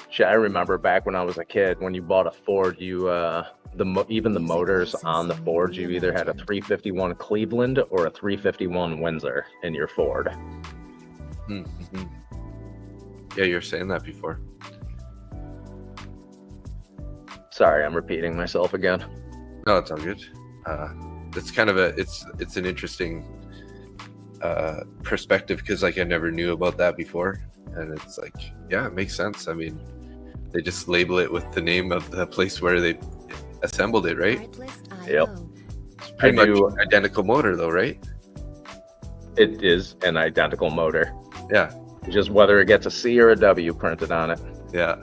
Shit, I remember back when I was a kid, when you bought a Ford, you even the motors on the Ford, you either had a 351 Cleveland or a 351 Windsor in your Ford. Mm-hmm. Yeah, you were saying that before. Sorry, I'm repeating myself again. No, it's all good. It's kind of it's an interesting perspective because like I never knew about that before, and it's like, yeah, it makes sense. I mean, they just label it with the name of the place where they assembled it, right? Yep. It's pretty much identical motor though, right? It is an identical motor. Yeah. Just whether it gets a C or a W printed on it. Yeah.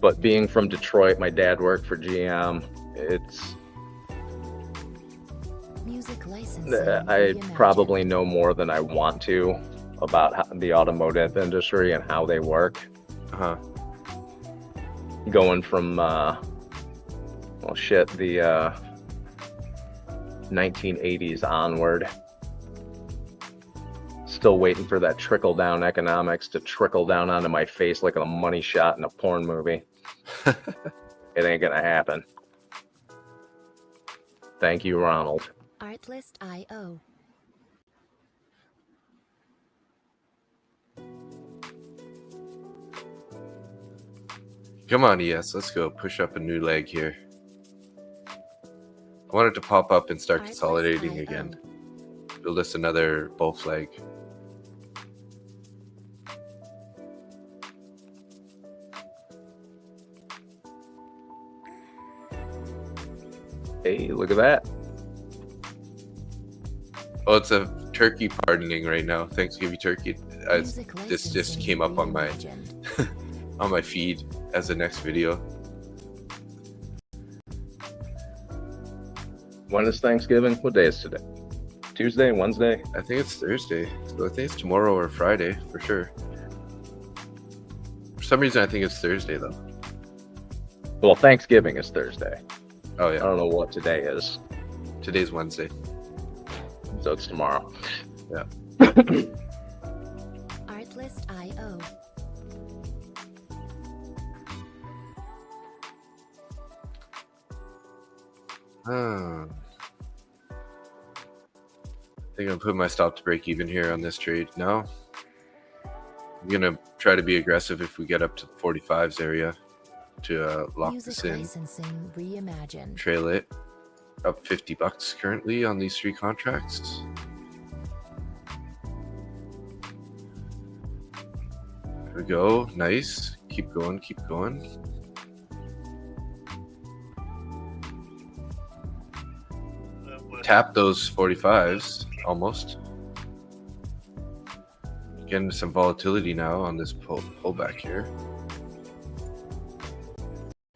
But being from Detroit, my dad worked for GM. I probably know more than I want to about the automotive industry and how they work. Going from, the 1980s onward. Still waiting for that trickle-down economics to trickle down onto my face like a money shot in a porn movie. It ain't gonna happen. Thank you, Ronald. Artlist IO. Come on, ES, let's go push up a new leg here. I want it to pop up and start consolidating again. Build us another bull flag. Hey, look at that. Oh, it's a turkey pardoning right now. Thanksgiving turkey. This just came up on my on my feed as the next video. When is Thanksgiving? What day is today? Tuesday, Wednesday? I think it's Thursday. So I think it's tomorrow or Friday for sure. For some reason, I think it's Thursday though. Well, Thanksgiving is Thursday. Oh yeah. I don't know what today is. Today's Wednesday. So it's tomorrow. Yeah. Artlist IO. I think I'm putting my stop to break even here on this trade. No. I'm gonna try to be aggressive if we get up to the 45s area to lock this in. Licensing reimagined. Trail it up $50 currently on these three contracts. There we go. Nice. Keep going. Keep going. Tap those 45s almost. Getting some volatility now on this pullback here.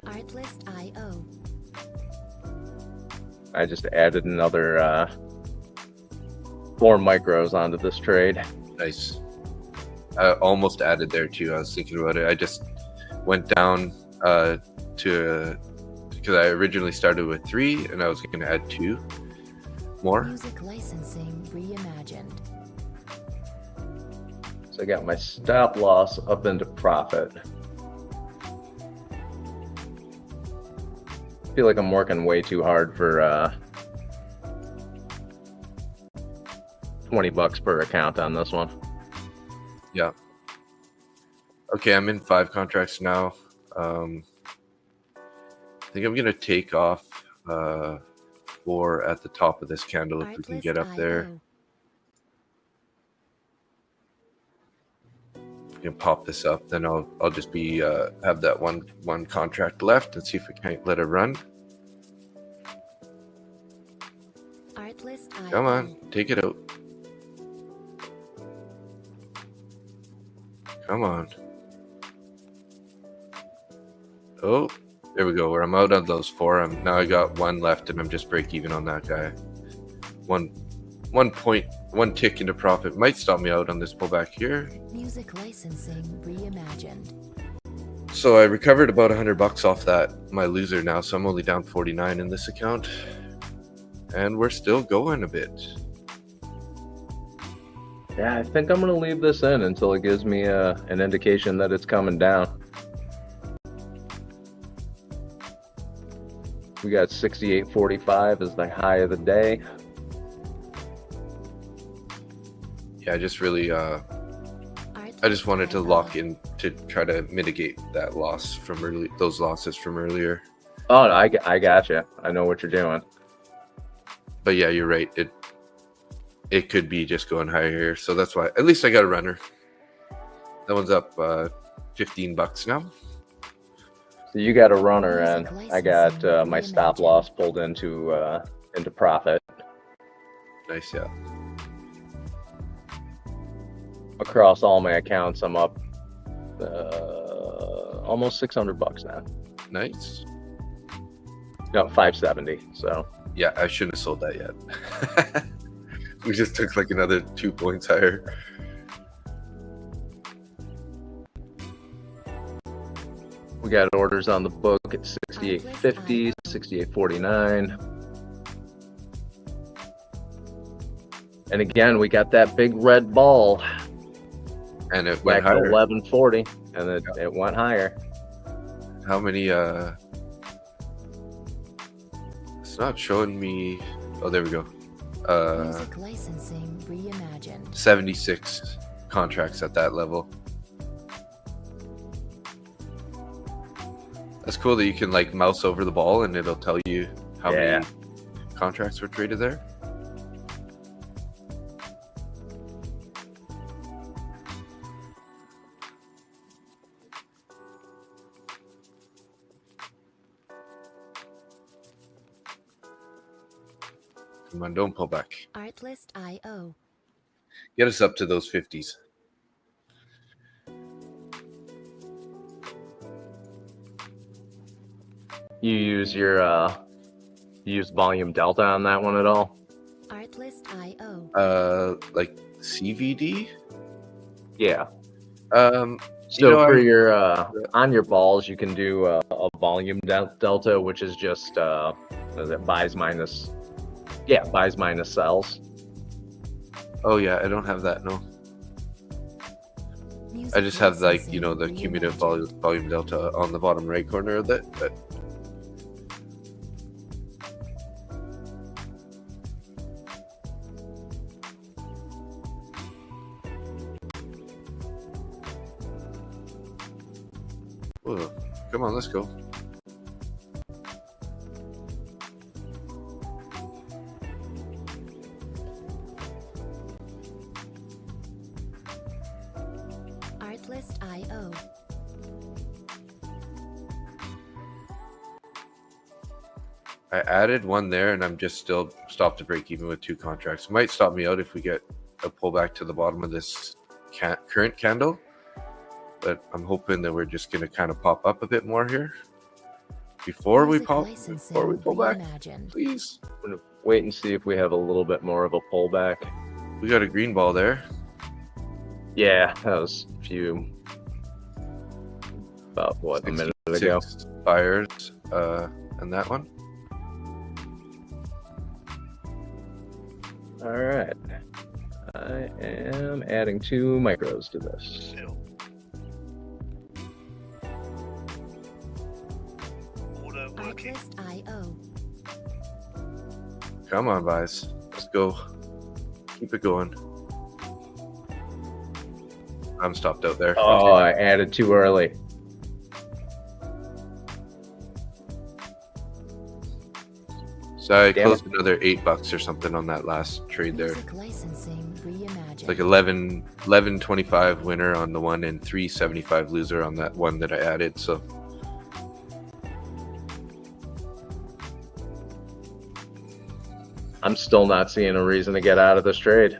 Artlist IO. I just added another 4 micros onto this trade. Nice. I almost added there too. I was thinking about it. I just went down because I originally started with 3 and I was going to add 2. more. Music licensing reimagined. So I got my stop loss up into profit. I feel like I'm working way too hard for 20 bucks per account on this one. Yeah. Okay, I'm in 5 contracts now. I think I'm gonna take off 4 at the top of this candle if we can get up there. If we can pop this up, then I'll just be have that one contract left and see if we can't let it run. Come on, take it out. Come on. Oh, there we go. Where I'm out on those 4. Now I got 1 left, and I'm just break even on that guy. One tick into profit might stop me out on this pullback here. Music licensing reimagined. So I recovered about $100 off that my loser now, so I'm only down 49 in this account, and we're still going a bit. Yeah, I think I'm gonna leave this in until it gives me an indication that it's coming down. We got 68.45 as the high of the day. Yeah, I just really I just wanted to lock in to try to mitigate that loss from those losses from earlier. Oh, I gotcha. I know what you're doing. But yeah, you're right. It could be just going higher here, so that's why. At least I got a runner. That one's up $15 now. So you got a runner, and I got my stop loss pulled into profit. Nice, yeah. Across all my accounts, I'm up almost $600 now. Nice. No, 570. So yeah, I shouldn't have sold that yet. We just took like another 2 points higher. we got orders on the book at 68.50, 68.49. And again, we got that big red ball. And it went back higher. to 11.40, and it went higher. How many? It's not showing me. Oh, there we go. Music licensing reimagined. 76 contracts at that level. That's cool that you can like mouse over the ball and it'll tell you how many contracts were traded there. Come on, don't pull back. Artlist.io. Get us up to those 50s. You use your volume delta on that one at all? Artlist.io. Like CVD? Yeah. So For your on your balls, you can do a volume delta, which is just buys minus sells. Oh yeah, I don't have that. No, Music I just have like licensing the cumulative reimagined. volume delta on the bottom right corner of that. But whoa, come on, let's go. Artlist.io. I added one there, and I'm just still stopped to break even with 2 contracts. Might stop me out if we get a pullback to the bottom of this current candle, but I'm hoping that we're just going to kind of pop up a bit more here before we Music pull licensing back. reimagined. Please, I'm gonna wait and see if we have a little bit more of a pullback. we got a green ball there. Yeah, that was about a minute ago. 66 buyers, and that one. All right. I am adding 2 micros to this. Still. Order working. Artlist.io. Come on, guys. Let's go. Keep it going. I'm stopped out there. Oh, I added too early. So I Damn closed another $8 or something on that last trade there. Music licensing reimagined. It's like 11.25 winner on the one and 3.75 loser on that one that I added. So I'm still not seeing a reason to get out of this trade.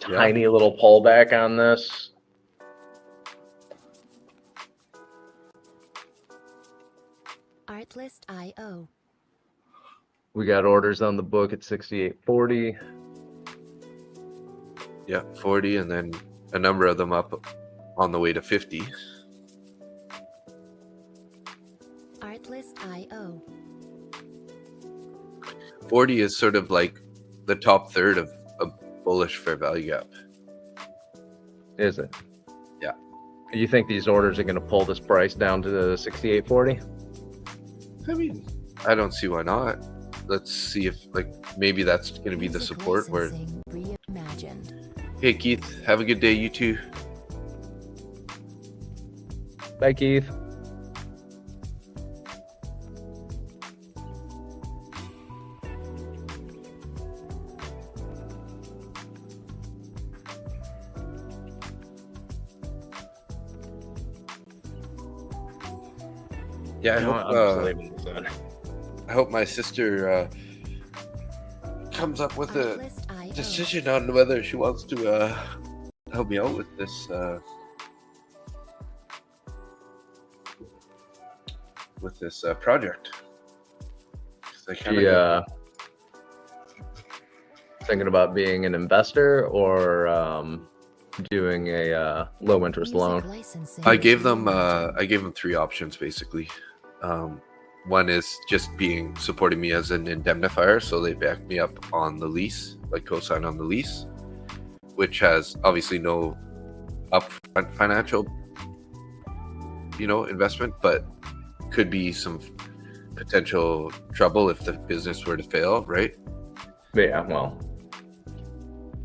Yeah. Tiny little pullback on this. Artlist.io. We got orders on the book at 68.40. yeah, 40, and then a number of them up on the way to 50. Artlist.io. 40 is sort of like the top third of a bullish fair value gap. Is it? Yeah. You think these orders are going to pull this price down to the 68.40? I mean, I don't see why not. Let's see if, like, maybe that's going to be the Music support where, licensing reimagined. hey, Keith, have a good day, you too. Bye, Keith. Yeah, I'm just leaving this in. I hope my sister comes up with a Artlist.io. decision on whether she wants to help me out with this project. 'Cause I kinda Yeah. Thinking about being an investor or doing a low interest Music loan. licensing I gave them reimagined. 3 options basically. One is just supporting me as an indemnifier, so they back me up on the lease, like co-sign on the lease, which has obviously no upfront financial, investment, but could be some potential trouble if the business were to fail, right? Yeah, well,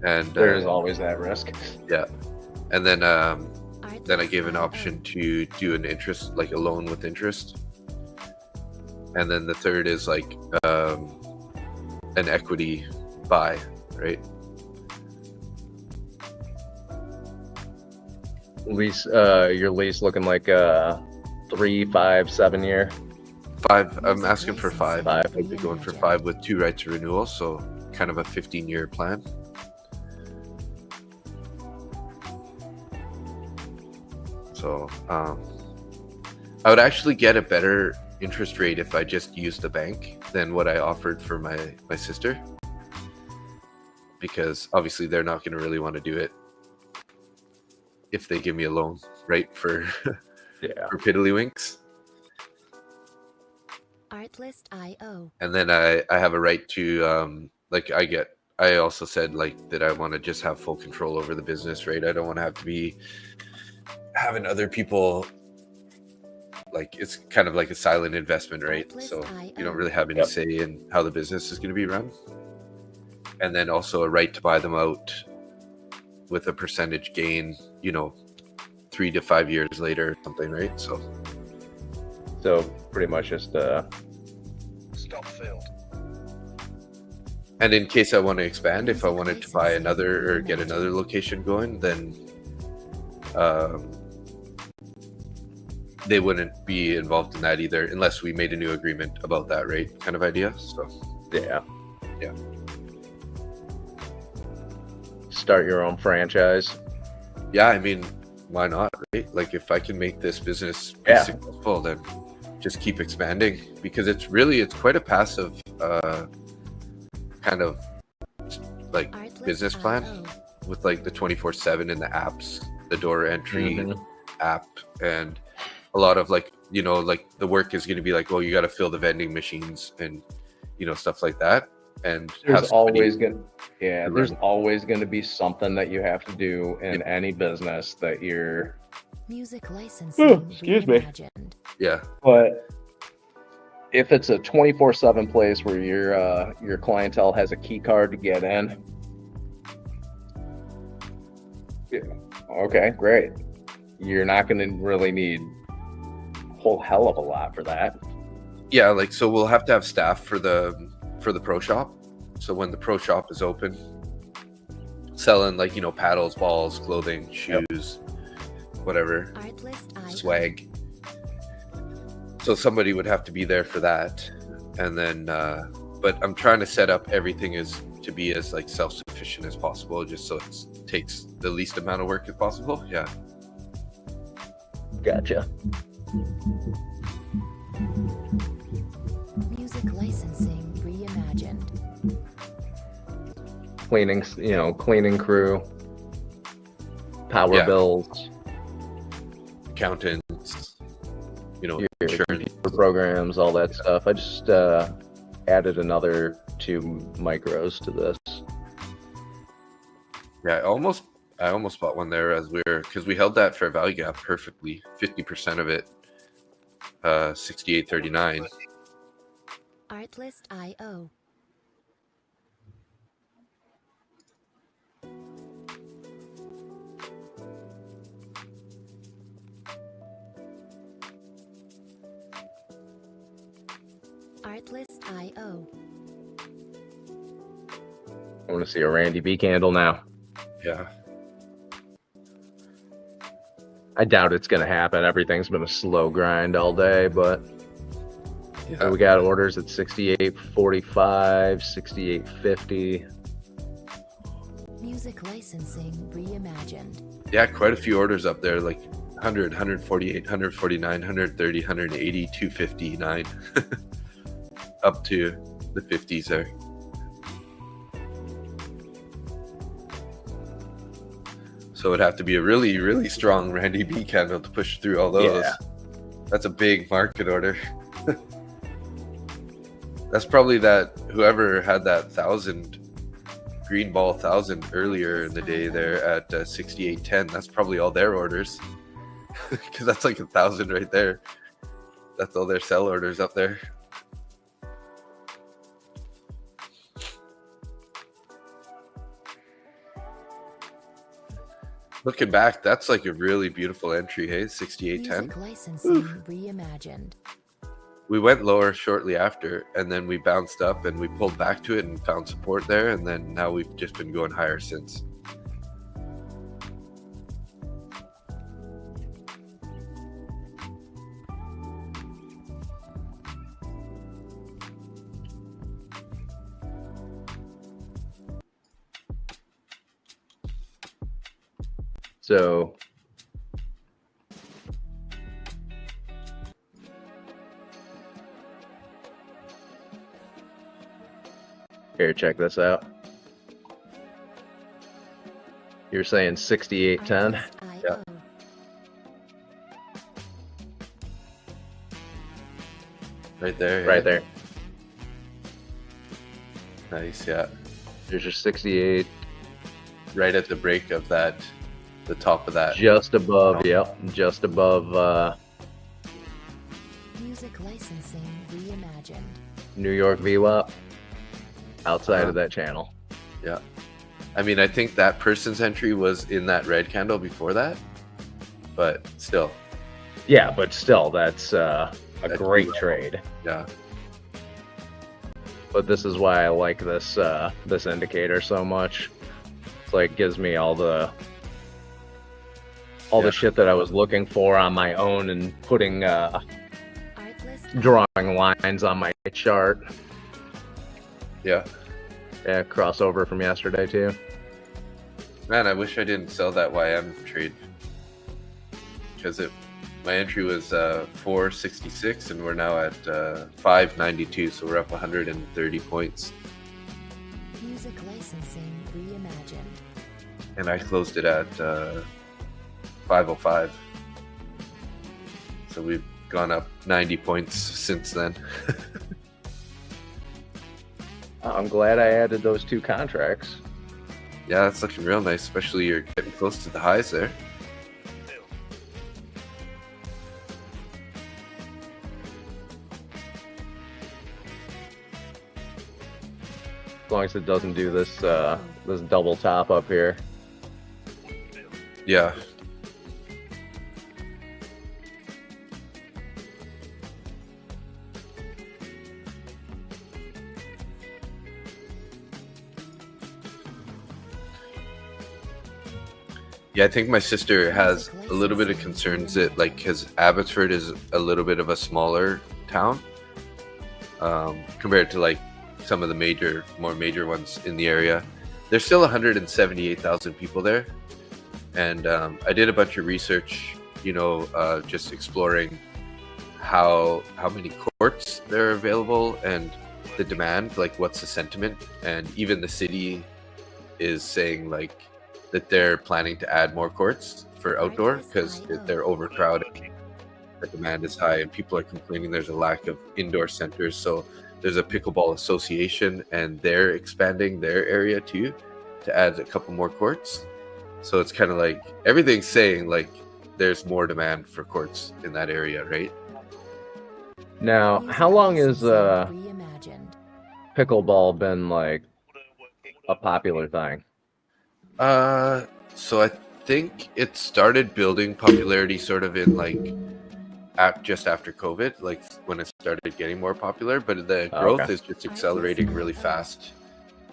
And there's always that risk. yeah, and then I gave an Artlist.io. option to do an interest, like a loan with interest. And then the third is like an equity buy, right? Lease, your lease looking like a 3, 5, 7 year. 5, I'm asking for 5. Five. I'd be going for 5 with 2 rights of renewal, so kind of a 15-year plan. So I would actually get a better interest rate if I just used the bank than what I offered for my sister, because obviously they're not going to really want to do it if they give me a loan, right, for Yeah. for piddlywinks. Artlist.io. And then I have a right to I also said like that I want to just have full control over the business, right? I don't want to have to be having other people, like, it's kind of like a silent investment, right? So you don't really have any Yep. say in how the business is going to be run. And then also a right to buy them out with a percentage gain, 3 to 5 years later or something, right? So So pretty much just Stop filled. and in case I want to expand, if I wanted to buy another or get another location going, then they wouldn't be involved in that either, unless we made a new agreement about that, right? Kind of idea. So yeah. Yeah. Start your own franchise. yeah, I mean, why not, right? Like, if I can make this business be Yeah. successful, then just keep expanding, because it's quite a passive kind of like business plan, Artlist.io. with like the 24/7 in the apps, the door entry Mhm. app, and a lot of like like the work is going to be like, oh, you got to fill the vending machines and stuff like that. And There's always gonna run. there's always gonna be something that you have to do in any business that you're Music licensing. excuse me. Reimagined. Yeah. But if it's a 24/7 place where your clientele has a key card to get in, yeah, okay, great. You're not going to really need a whole hell of a lot for that. Yeah, like, so we'll have to have staff for the pro shop. So when the pro shop is open, selling like paddles, balls, clothing, shoes, whatever, swag. So somebody would have to be there for that. And then but I'm trying to set up everything to be as like self-sufficient as possible, just so it takes the least amount of work as possible. Yeah. Gotcha. Music licensing reimagined. Cleaning crew, power bills, accountants, your insurance programs, all that stuff. I just added another 2 micros to this. Yeah, I almost bought one there because we held that fair value gap perfectly, 50% of it, 68.39. Artlist.io. Artlist.io. I want to see a Randy B candle now. Yeah. I doubt it's going to happen. Everything's been a slow grind all day, but Yeah. we got orders at 68.45, 68.50. Music licensing reimagined. Yeah, quite a few orders up there, like 100, 148, 149, 130, 180, 259, up to the 50s there. So it'd have to be a really, really strong Randy B candle to push through all those. Yeah. That's a big market order. That's probably that whoever had that 1,000 green ball 1,000 earlier in the day there at 68.10. That's probably all their orders, because that's like 1,000 right there. That's all their sell orders up there. Looking back, that's like a really beautiful entry, hey? 68.10. Music licensing reimagined. We went lower shortly after, and then we bounced up and we pulled back to it and found support there, and then now we've just been going higher since. So here, check this out. You're saying 68.10? Artlist.io. Right there. Right yeah. there. Nice, yeah. There's your 68. Right at the break of that, the top of that. Just above, yep. Just above Music licensing reimagined. New York VWAP. Outside of that channel. Yeah. I mean, I think that person's entry was in that red candle before that, but still. Yeah, but still, that's a That's great cool. trade. Yeah. But this is why I like this this indicator so much. It's like gives me all the Yeah. shit that I was looking for on my own and putting Artlist. drawing lines on my chart. Yeah. Yeah, crossover from yesterday too. Man, I wish I didn't sell that YM trade, because my entry was 466 and we're now at 592, so we're up 130 points. Music licensing reimagined. And I closed it at 505. So we've gone up 90 points since then. I'm glad I added those 2 contracts. Yeah, it's looking real nice, especially you're getting close to the highs there. As long as it doesn't do this this double top up here. Yeah. Yeah, I think my sister has a little bit of concerns that, like, because Abbotsford is a little bit of a smaller town compared to like some of the more major ones in the area. There's still 178,000 people there, and I did a bunch of research, just exploring how many courts there are available and the demand, like what's the sentiment, and even the city is saying like that they're planning to add more courts for outdoor because they're overcrowded. The demand is high and people are complaining there's a lack of indoor centers. So there's a pickleball association and they're expanding their area too to add a couple more courts. So it's kind of like everything's saying like there's more demand for courts in that area, right? Now, how long is pickleball been like a popular thing? So I think it started building popularity sort of in like just after COVID, like when it started getting more popular, but the growth is just accelerating really fast,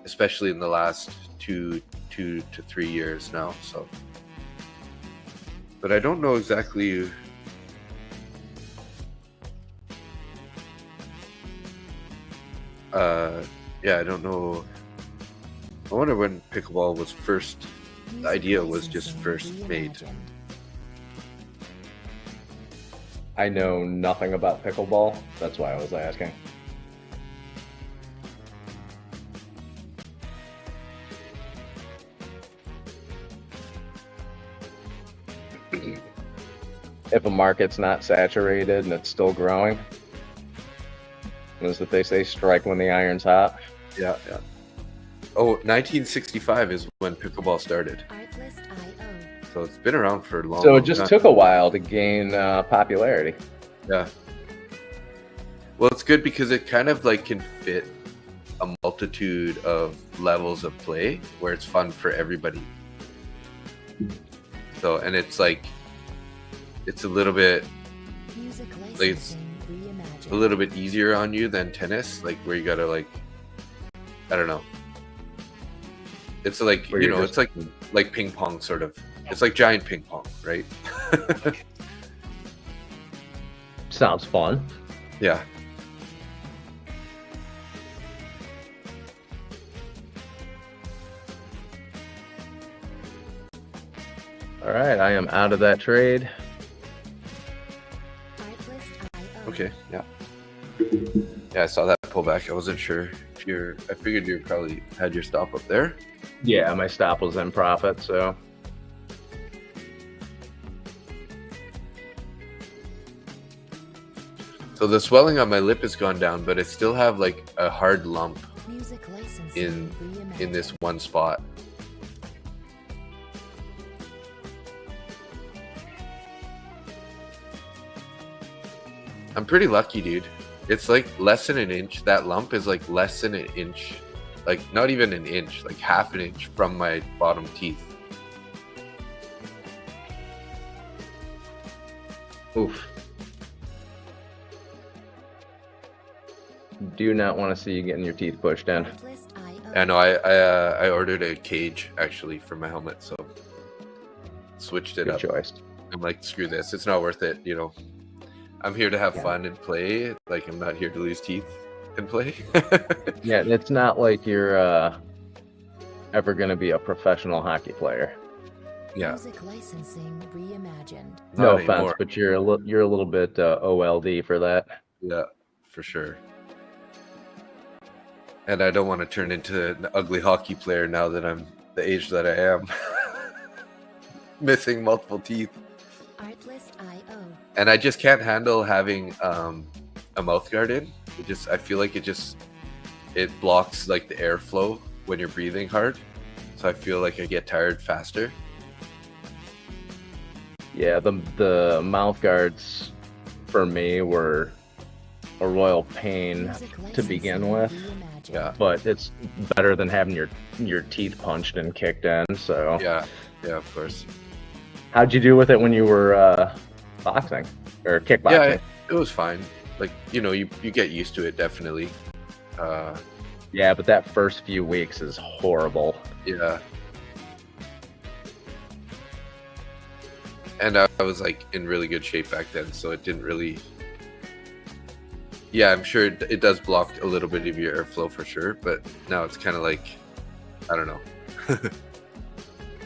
especially in the last 2 to 3 years now. So, but I don't know exactly. I don't know. I wonder when pickleball was first, the idea was just first made. I know nothing about pickleball. That's why I was asking. If a market's not saturated and it's still growing, as if they say, strike when the iron's hot. Yeah. Oh, 1965 is when pickleball started. So it's been around for a long time. So it just took a while to gain popularity. Yeah. Well, it's good because it kind of like can fit a multitude of levels of play where it's fun for everybody. So, and it's like, it's a little bit, like it's a little bit easier on you than tennis, like where you gotta like, I don't know. It's like, it's like ping pong sort of. It's like giant ping pong, right? Sounds fun. Yeah. All right, I am out of that trade. Okay, yeah. Yeah, I saw that pullback. I wasn't sure if I figured you probably had your stop up there. Yeah, my stop was in profit, so. So the swelling on my lip has gone down, but I still have like a hard lump in this one spot. I'm pretty lucky, dude. It's like less than an inch. That lump is like less than an inch. Like not even an inch, like half an inch from my bottom teeth. Oof. Do not want to see you getting your teeth pushed in. I know. I ordered a cage actually for my helmet, so switched it up. Good choice. I'm like, screw this. It's not worth it. I'm here to have fun and play. Like, I'm not here to lose teeth and play. Yeah, it's not like you're ever going to be a professional hockey player. Yeah. Music licensing reimagined. No Not offense, anymore. but you're a little bit OLD for that. Yeah, for sure. And I don't want to turn into an ugly hockey player now that I'm the age that I am. Missing multiple teeth. Artlist.io. And I just can't handle having a mouth guard in. I feel like it blocks like the airflow when you're breathing hard. So I feel like I get tired faster. Yeah, the mouth guards for me were a royal pain to begin with. Yeah. But it's better than having your teeth punched and kicked in. So Yeah, of course. how'd you do with it when you were boxing or kickboxing? Yeah, it was fine. Like, you get used to it, definitely. Yeah, but that first few weeks is horrible. Yeah. And I was like in really good shape back then, so it didn't really. Yeah, I'm sure it does block a little bit of your airflow for sure, but now it's kind of like, I don't know.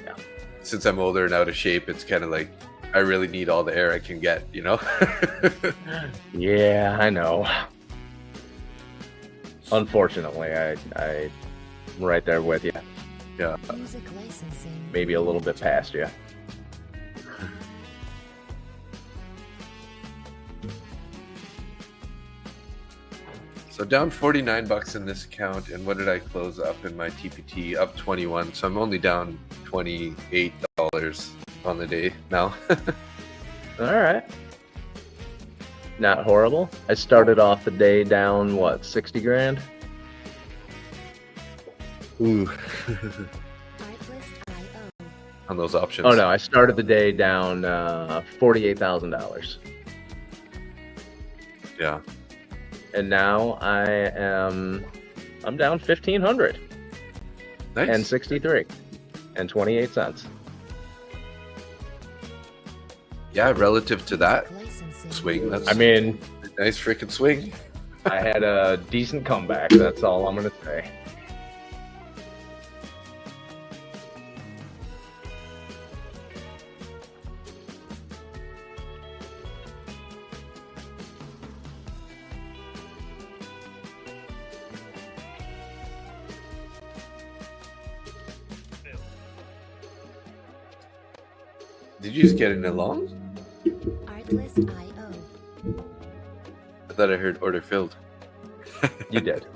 Yeah. Since I'm older and out of shape, it's kind of like I really need all the air I can get, Yeah, I know. Unfortunately, I'm right there with you. Yeah. Music licensing. Maybe a little bit past you. So down $49 in this account, and what did I close up in my TPT? Up 21. So I'm only down $28 on the day now. All right. Not horrible. I started off the day down, what, 60 grand? Ooh. Artlist IO. On those options. Oh, no, I started the day down $48,000. Yeah. And now I'm down 1,500 Nice. and 63 and 28 cents. Yeah, relative to that Licensing. swing, that's I mean, a nice freaking swing. I had a decent comeback. That's all I'm going to say. Did you just get in it long? Artlist IO. I thought I heard order filled. You did.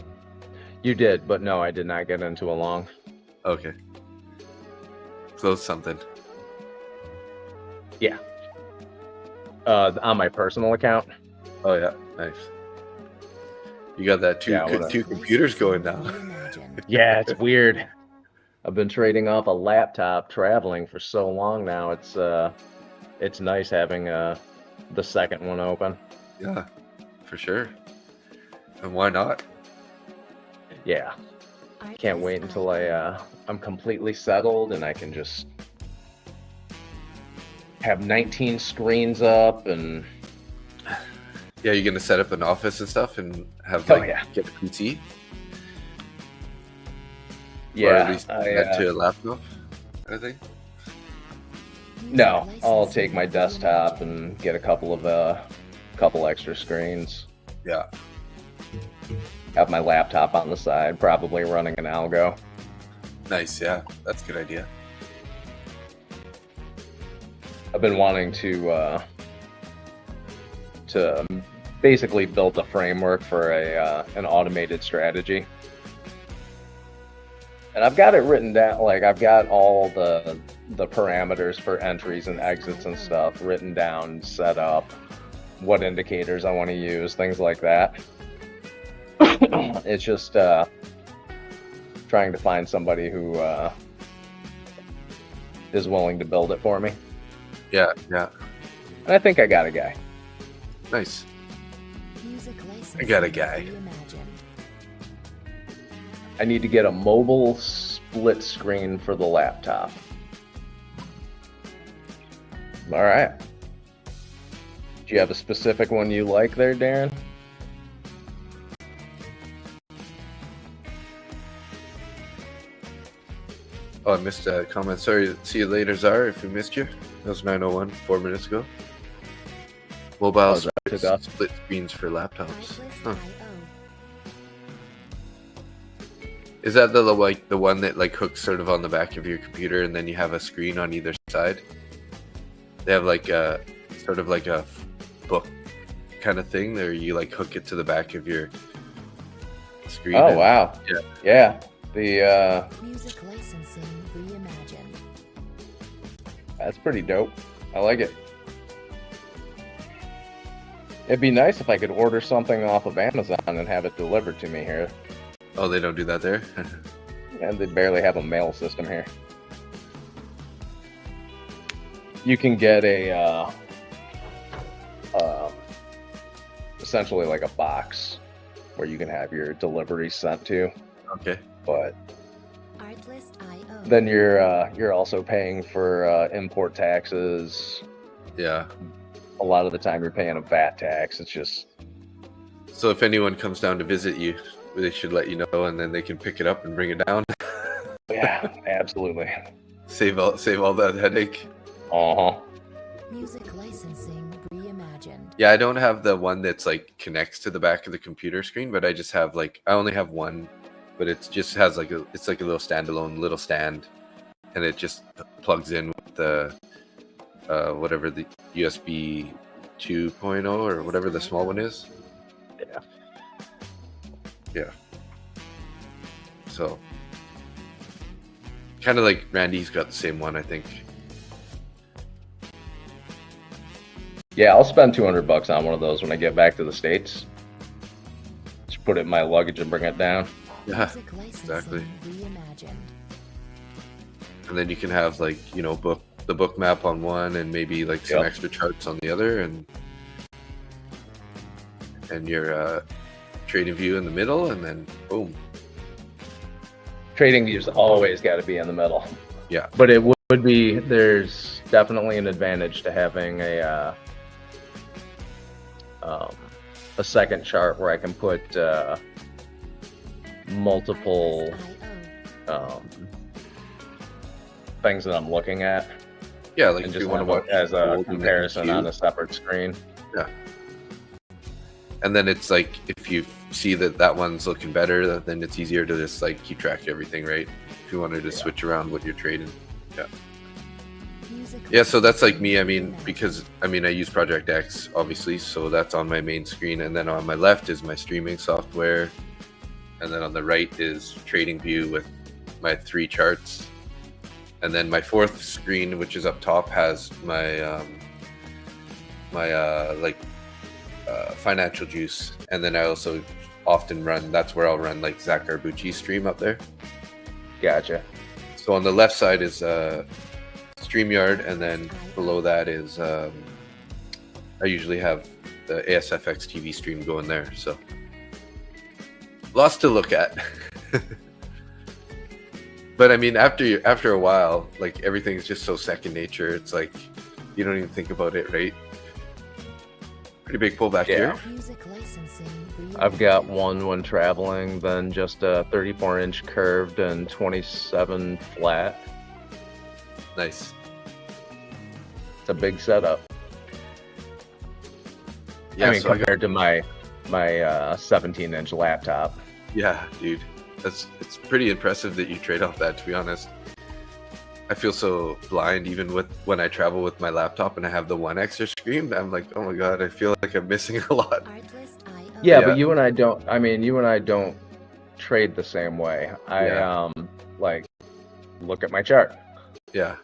You did, but no, I did not get into a long. Okay. Close something. Yeah. On my personal account. Oh yeah, nice. You got that Yeah, whatever. two computers going now. Reimagined. Yeah, it's weird. I've been trading off a laptop traveling for so long now. It's nice having the second one open. Yeah, for sure. And why not? Yeah, can't wait until I'm completely settled and I can just have 19 screens up and Yeah, you're gonna set up an office and stuff and have Oh, like yeah. get a PC? Or yeah. at least add to a laptop, I think. No, I'll take my desktop and get a couple extra screens. Yeah. Have my laptop on the side, probably running an algo. Nice, yeah. That's a good idea. I've been wanting to basically build a framework for an automated strategy. And I've got it written down, like I've got all the parameters for entries and exits and stuff written down, set up, what indicators I want to use, things like that. It's just trying to find somebody who is willing to build it for me. Yeah. And I think I got a guy. Nice. Music I got a guy. Reimagined. I need to get a mobile split screen for the laptop. All right. Do you have a specific one you like there, Darren? Oh, I missed a comment. Sorry. See you later, Czar, if we missed you. That was 9:01, 4 minutes ago. Mobile Oh, that took off. split screens for laptops. Artlist Huh. IO. Is that the one that like hooks sort of on the back of your computer and then you have a screen on either side? They have like a sort of like a book kind of thing, there you like hook it to the back of your screen. Oh, and- wow. Yeah. Yeah. The Music licensing reimagined. that's pretty dope. I like it. It'd be nice if I could order something off of Amazon and have it delivered to me here. Oh, they don't do that there? And they barely have a mail system here. You can get a essentially like a box where you can have your delivery sent to, Okay. but Artlist.io. then you're also paying for import taxes. Yeah. A lot of the time you're paying a VAT tax. It's just So if anyone comes down to visit you, they should let you know, and then they can pick it up and bring it down. yeah, absolutely. Save all that headache. Uh-huh. Music licensing reimagined. Yeah, I don't have the one that's like connects to the back of the computer screen, but I just have like I only have one, but it just has like it's like a little standalone little stand, and it just plugs in with the whatever the USB 2.0 or whatever the small one is. Yeah. Yeah. So kind of like Randy's got the same one, I think. Yeah, I'll spend $200 on one of those when I get back to the States. Just put it in my luggage and bring it down. Yeah, Music licensing exactly. reimagined. And then you can have like, you know, the book map on one and maybe like some Yep. extra charts on the other, and your trading view in the middle, and then boom. Trading view's always got to be in the middle. Yeah. But it would be, there's definitely an advantage to having a second chart where I can put multiple Artlist.io. things that I'm looking at, Yeah, like and if just you want to have watch it as a gold and comparison then on a separate screen. and then it's like if you see that one's looking better, then it's easier to just like keep track of everything, right? If you wanted to switch around what you're trading. Music Yeah, so that's like me. I licensing mean, reimagined. because I use Project X obviously, so that's on my main screen, and then on my left is my streaming software, and then on the right is Trading View with my 3 charts, and then my 4th screen, which is up top, has my financial juice, and then I also often run. That's where I'll run like Zach Arbucci's stream up there. Gotcha. So on the left side is StreamYard, and then below that is I usually have the ASFX TV stream going there. So lots to look at. But I mean, after a while, like everything's just so second nature. It's like you don't even think about it, right? Pretty big pullback Yeah. here. Music licensing I've got reimagined. one when traveling, then just a 34-inch curved and 27 flat. Nice. It's a big setup. Yeah, I mean, so I got- compared to my 17-inch laptop. yeah, dude. It's pretty impressive that you trade off that, to be honest. I feel so blind even when I travel with my laptop and I have the one extra screen. I'm like, oh my god, I feel like I'm missing a lot. Artlist.io. Yeah, Yeah. but you and I don't. I mean, you and I don't trade the same way. Yeah. Like, look at my chart. Yeah.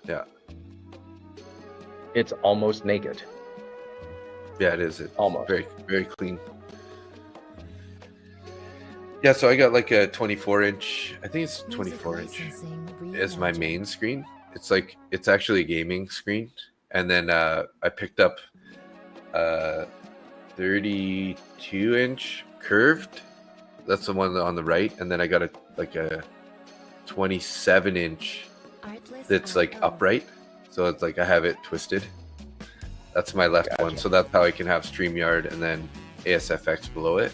It's almost naked. Yeah, it is. It's Almost. very, very clean. Yeah, so I got like a 24-inch. I think it's 24-inch. Is my main screen. It's actually a gaming screen, and then I picked up a 32-inch curved. That's the one on the right, and then I got a 27-inch that's like upright. So it's like I have it twisted. That's my left one. Gotcha. So that's how I can have StreamYard and then ASFX below it.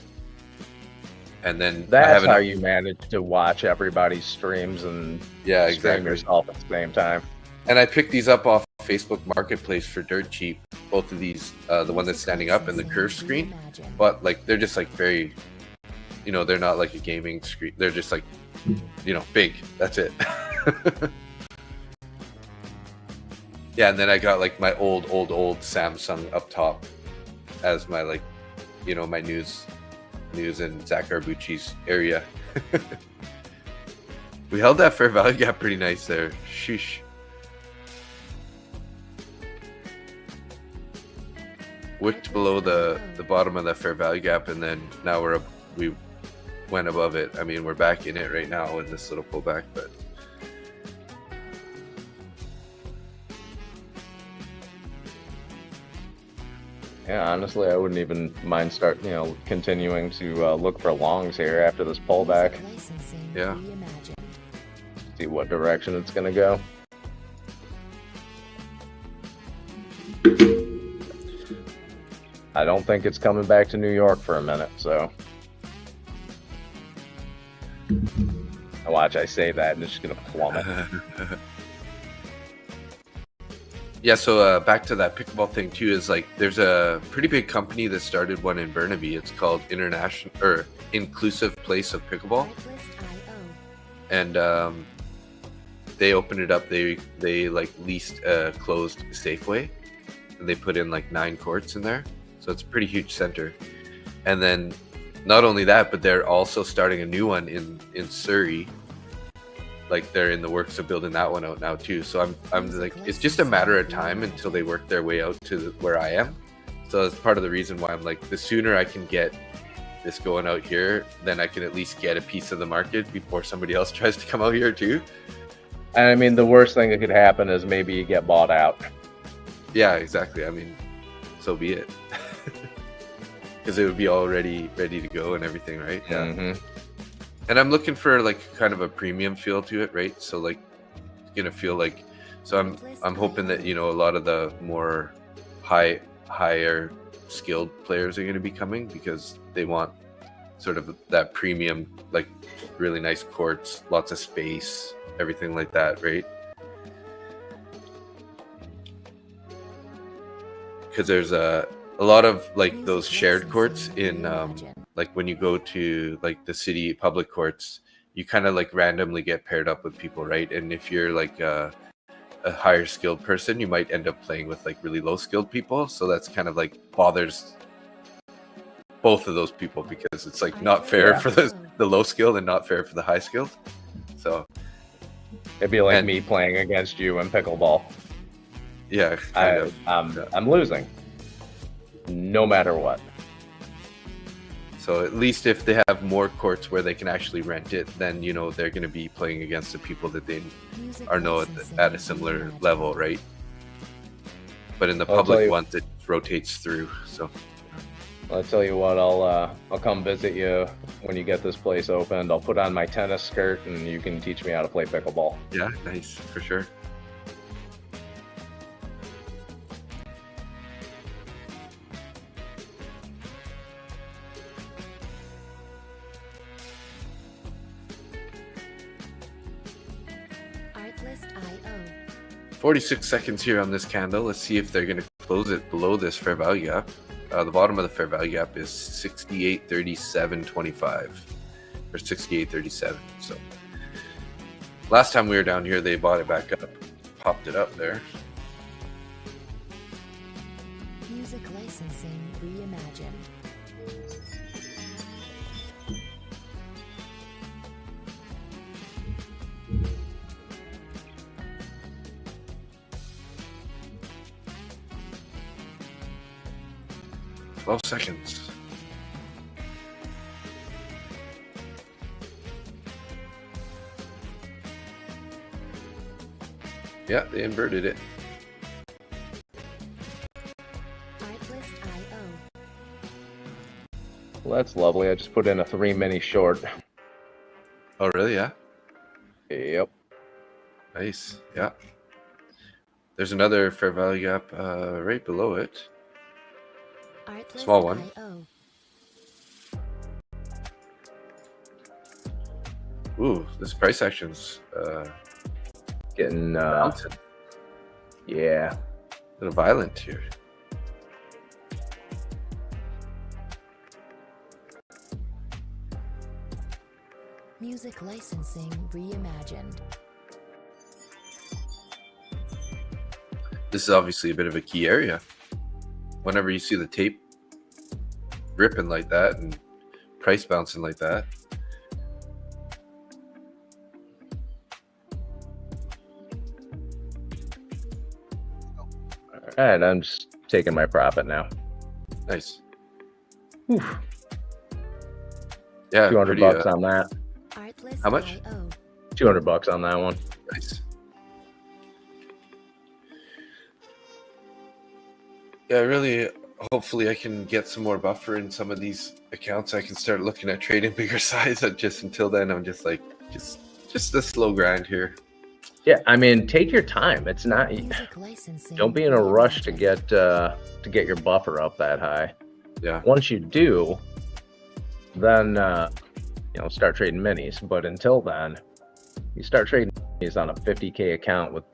And then I That's have how an- you manage to watch everybody's streams and Yeah, stream exactly. yourself at the same time. And I picked these up off Facebook Marketplace for dirt cheap. Both of these, the one that's standing up and the curved screen. But like they're just like very, they're not like a gaming screen. They're just like, big. That's it. Yeah, and then I got like my old Samsung up top. as my like, you know, my news and Zach Arbucci's area. We held that fair value gap pretty nice there. Sheesh. Wicked below the bottom of that fair value gap, and then now we went above it. I mean, we're back in it right now in this little pullback, but Yeah, honestly, I wouldn't even mind continuing to look for longs here after this pullback. Yeah. See what direction it's gonna go. I don't think it's coming back to New York for a minute, so. Watch, I say that and it's just gonna plummet. Yeah, so back to that pickleball thing too, is like there's a pretty big company that started one in Burnaby. It's called Inclusive Place of Pickleball, and they opened it up. They like leased a closed Safeway, and they put in like 9 courts in there, so it's a pretty huge center. And then not only that, but they're also starting a new one in Surrey. Like they're in the works of building that one out now too. So I'm like, it's just a matter of time until they work their way out to where I am. So that's part of the reason why I'm like, the sooner I can get this going out here, then I can at least get a piece of the market before somebody else tries to come out here too. And I mean, the worst thing that could happen is maybe you get bought out. Yeah, exactly. I mean, so be it. Because it would be already ready to go and everything, right? Yeah. Mm-hmm. And I'm looking for like kind of a premium feel to it, right? So like it's gonna feel like, so I'm hoping that, you know, a lot of the more higher skilled players are gonna be coming because they want sort of that premium, like really nice courts, lots of space, everything like that, right? Because there's a lot of like those shared courts in like when you go to like the city public courts, you kind of like randomly get paired up with people, right? And if you're like a higher skilled person, you might end up playing with like really low skilled people. So that's kind of like bothers both of those people because it's like not fair for the low skilled and not fair for the high skilled. So it'd be like me playing against you in pickleball. Yeah, I'm losing no matter what. So at least if they have more courts where they can actually rent it, then, you know, they're going to be playing against the people that they are know at a similar level, right? But in the public ones, it rotates through. So I'll tell you what, I'll come visit you when you get this place opened. I'll put on my tennis skirt and you can teach me how to play pickleball. Yeah, nice, for sure. IO. 46 seconds here on this candle. Let's see if they're going to close it below this fair value gap. The bottom of the fair value gap is 68.3725 or 68.37. So last time we were down here, they bought it back up, popped it up there. Music licensing reimagined. Seconds. Yeah, they inverted it. Well, that's lovely. I just put in a 3 mini short. Oh, really? Yeah. Yep. Nice. Yeah. There's another fair value gap right below it. Small one. Ooh, this price action's getting bouncing. Yeah, a little violent here. Music licensing reimagined. This is obviously a bit of a key area. Whenever you see the tape ripping like that and price bouncing like that. All right, I'm just taking my profit now. Nice. Oof. Yeah, 200 pretty, bucks on that. Artlist How much? IO. 200 bucks on that one. Nice. Yeah, really. Hopefully, I can get some more buffer in some of these accounts. I can start looking at trading bigger size. Just until then, I'm just like just a slow grind here. Yeah, I mean, take your time. It's not. Music licensing Don't be in a rush to reimagined. get your buffer up that high. Yeah. Once you do, then start trading minis. But until then, you start trading minis on a 50K account with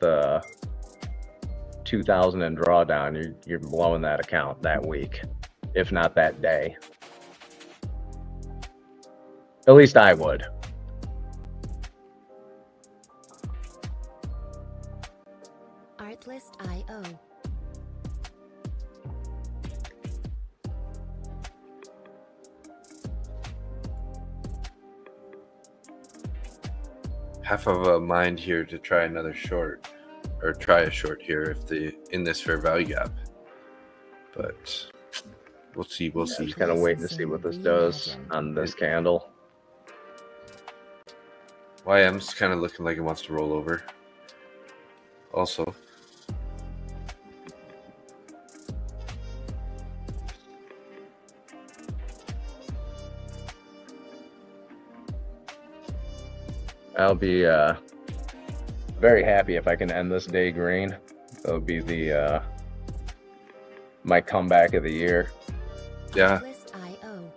2,000 in drawdown. You're blowing that account that week, if not that day. At least I would. Artlist IO. Half of a mind here to try another short, or try a short here if in this fair value gap. But we'll see. We'll see. Just kind of waiting to see what this does on this candle. YM's kind of looking like it wants to roll over. Also. I'll be very happy if I can end this day green. That would be the my comeback of the year. Yeah. Artlist IO.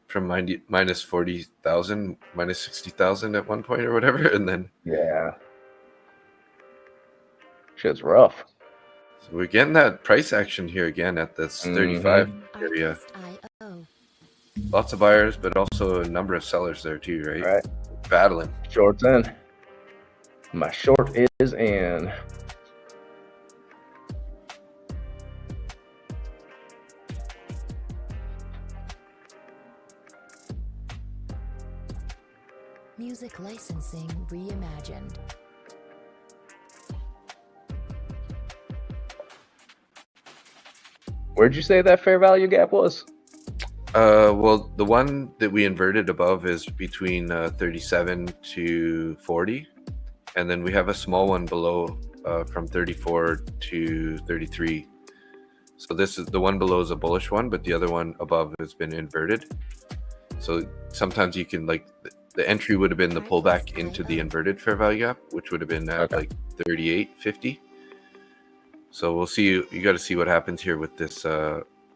From minus 40,000, minus 60,000 at one point or whatever, and then Yeah. Shit's rough. so we're getting that price action here again at this 35 area. Artlist IO. Lots of buyers, but also a number of sellers there too, right? All right. Battling. Short's in. My short is in. Music licensing reimagined. Where'd you say that fair value gap was? Well, the one that we inverted above is between 37 to 40, and then we have a small one below from 34 to 33. So this is the one below is a bullish one, but the other one above has been inverted. So sometimes you can the entry would have been the pullback into the inverted fair value gap, which would have been at like 38.50. So we'll see. You got to see what happens here with this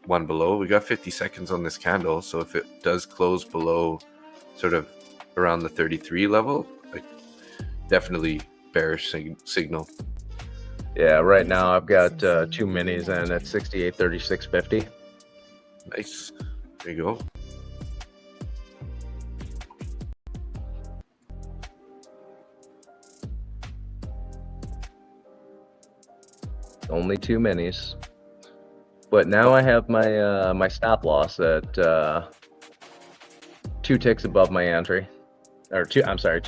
one below. We got 50 seconds on this candle, so if it does close below sort of around the 33 level, like definitely bearish signal. Yeah, right now I've got 2 minis in at 68.36.50. Nice. There you go. Only 2 minis. But now I have my my stop loss at 2 ticks above my entry. Or 2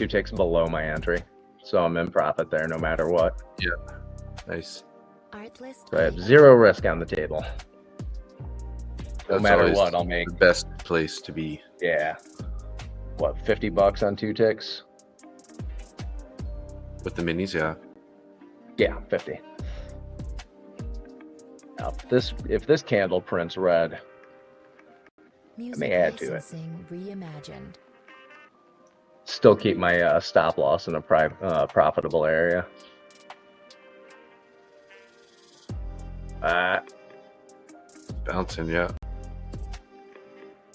ticks below my entry. So I'm in profit there no matter what. Yeah. Nice. Artlist So I have IO. 0 risk on the table. No That's matter always what, I'll make, the best place to be. yeah. What, 50 bucks on 2 ticks? With the minis, yeah. Yeah, 50. Now, if this candle prints red, Music may add to it. licensing reimagined. still keep my stop loss in a profitable area. Bouncing, yeah.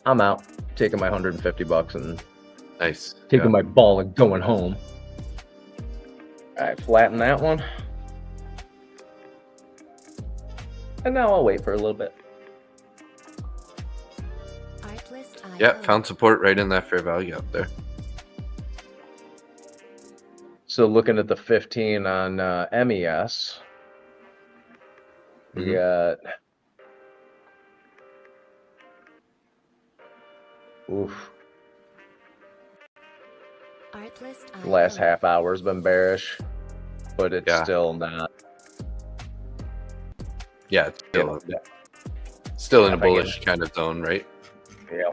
I'm out. Taking my 150 bucks and Nice. taking my ball and going home. All right, flatten that one. And now I'll wait for a little bit. Yeah, found support right in that fair value up there. So looking at the 15 on MES, We Mhm. got. Oof. Artlist The last IO. half hour's been bearish, but it's Yeah. still not. Yeah, it's You know, still in a if I get- bullish kind of zone, right? Yeah.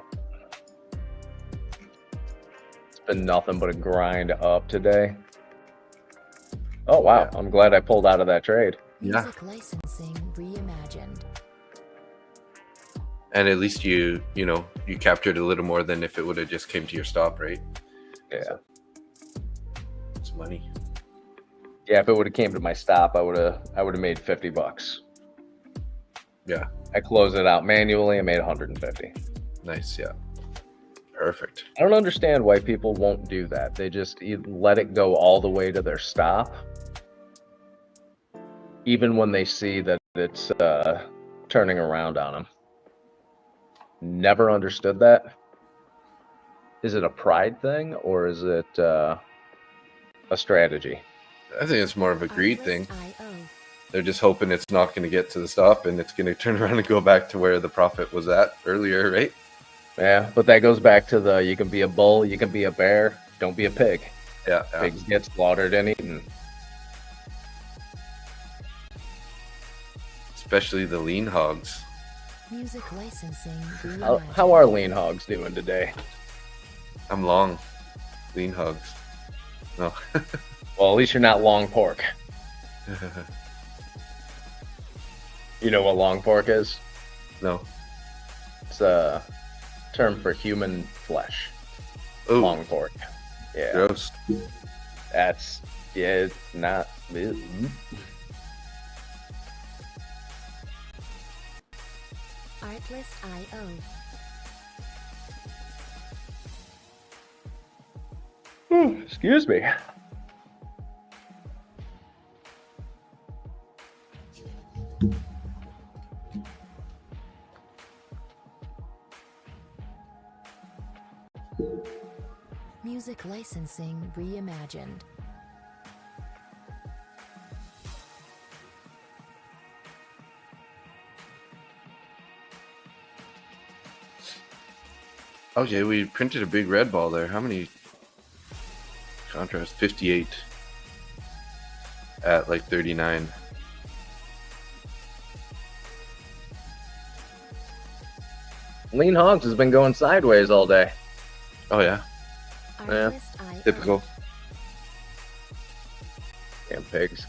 It's been nothing but a grind up today. Oh wow! Yeah. I'm glad I pulled out of that trade. Yeah. Music licensing reimagined. And at least you captured a little more than if it would have just came to your stop, right? Yeah. So, it's money. Yeah, if it would have came to my stop, I would have made $50. Yeah. I closed it out manually. I made 150. Nice. Yeah. Perfect. I don't understand why people won't do that. They just let it go all the way to their stop, even when they see that it's turning around on them. Never understood that. Is it a pride thing or is it a strategy? I think it's more of a greed thing. IO. They're just hoping it's not going to get to the stop and it's going to turn around and go back to where the profit was at earlier, right? Yeah, but that goes back to the you can be a bull, you can be a bear, don't be a pig. Yeah. Yeah. Pigs get slaughtered and eaten. Especially the lean hogs. Music licensing How are lean hogs doing today? I'm long. Lean hogs. No. Well, at least you're not long pork. You know what long pork is? No. It's a term for human flesh. Ooh, Long pork. Yeah. gross. That's it's not. Artlist IO. Excuse me. Music licensing reimagined. Okay, we printed a big red ball there. How many contrast? 58 at like 39. Lean hogs has been going sideways all day. Oh yeah, Yeah, Artlist IO. typical. Damn pigs.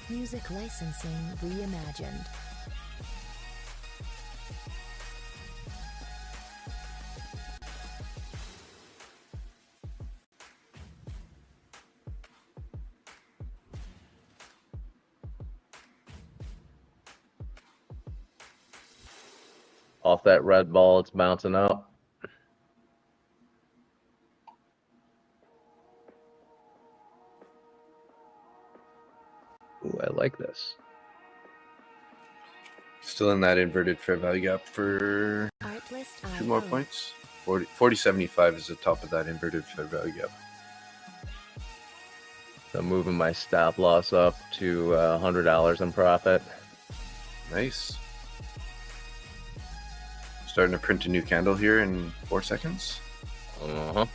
Music licensing reimagined. Off that red ball, it's bouncing up. Ooh, I like this. Still in that inverted fair value gap for Artlist 2 more IO. points. 40.75 is the top of that inverted fair value gap. So I'm moving my stop loss up to $100 in profit. Nice. Starting to print a new candle here in 4 seconds. Uh-huh.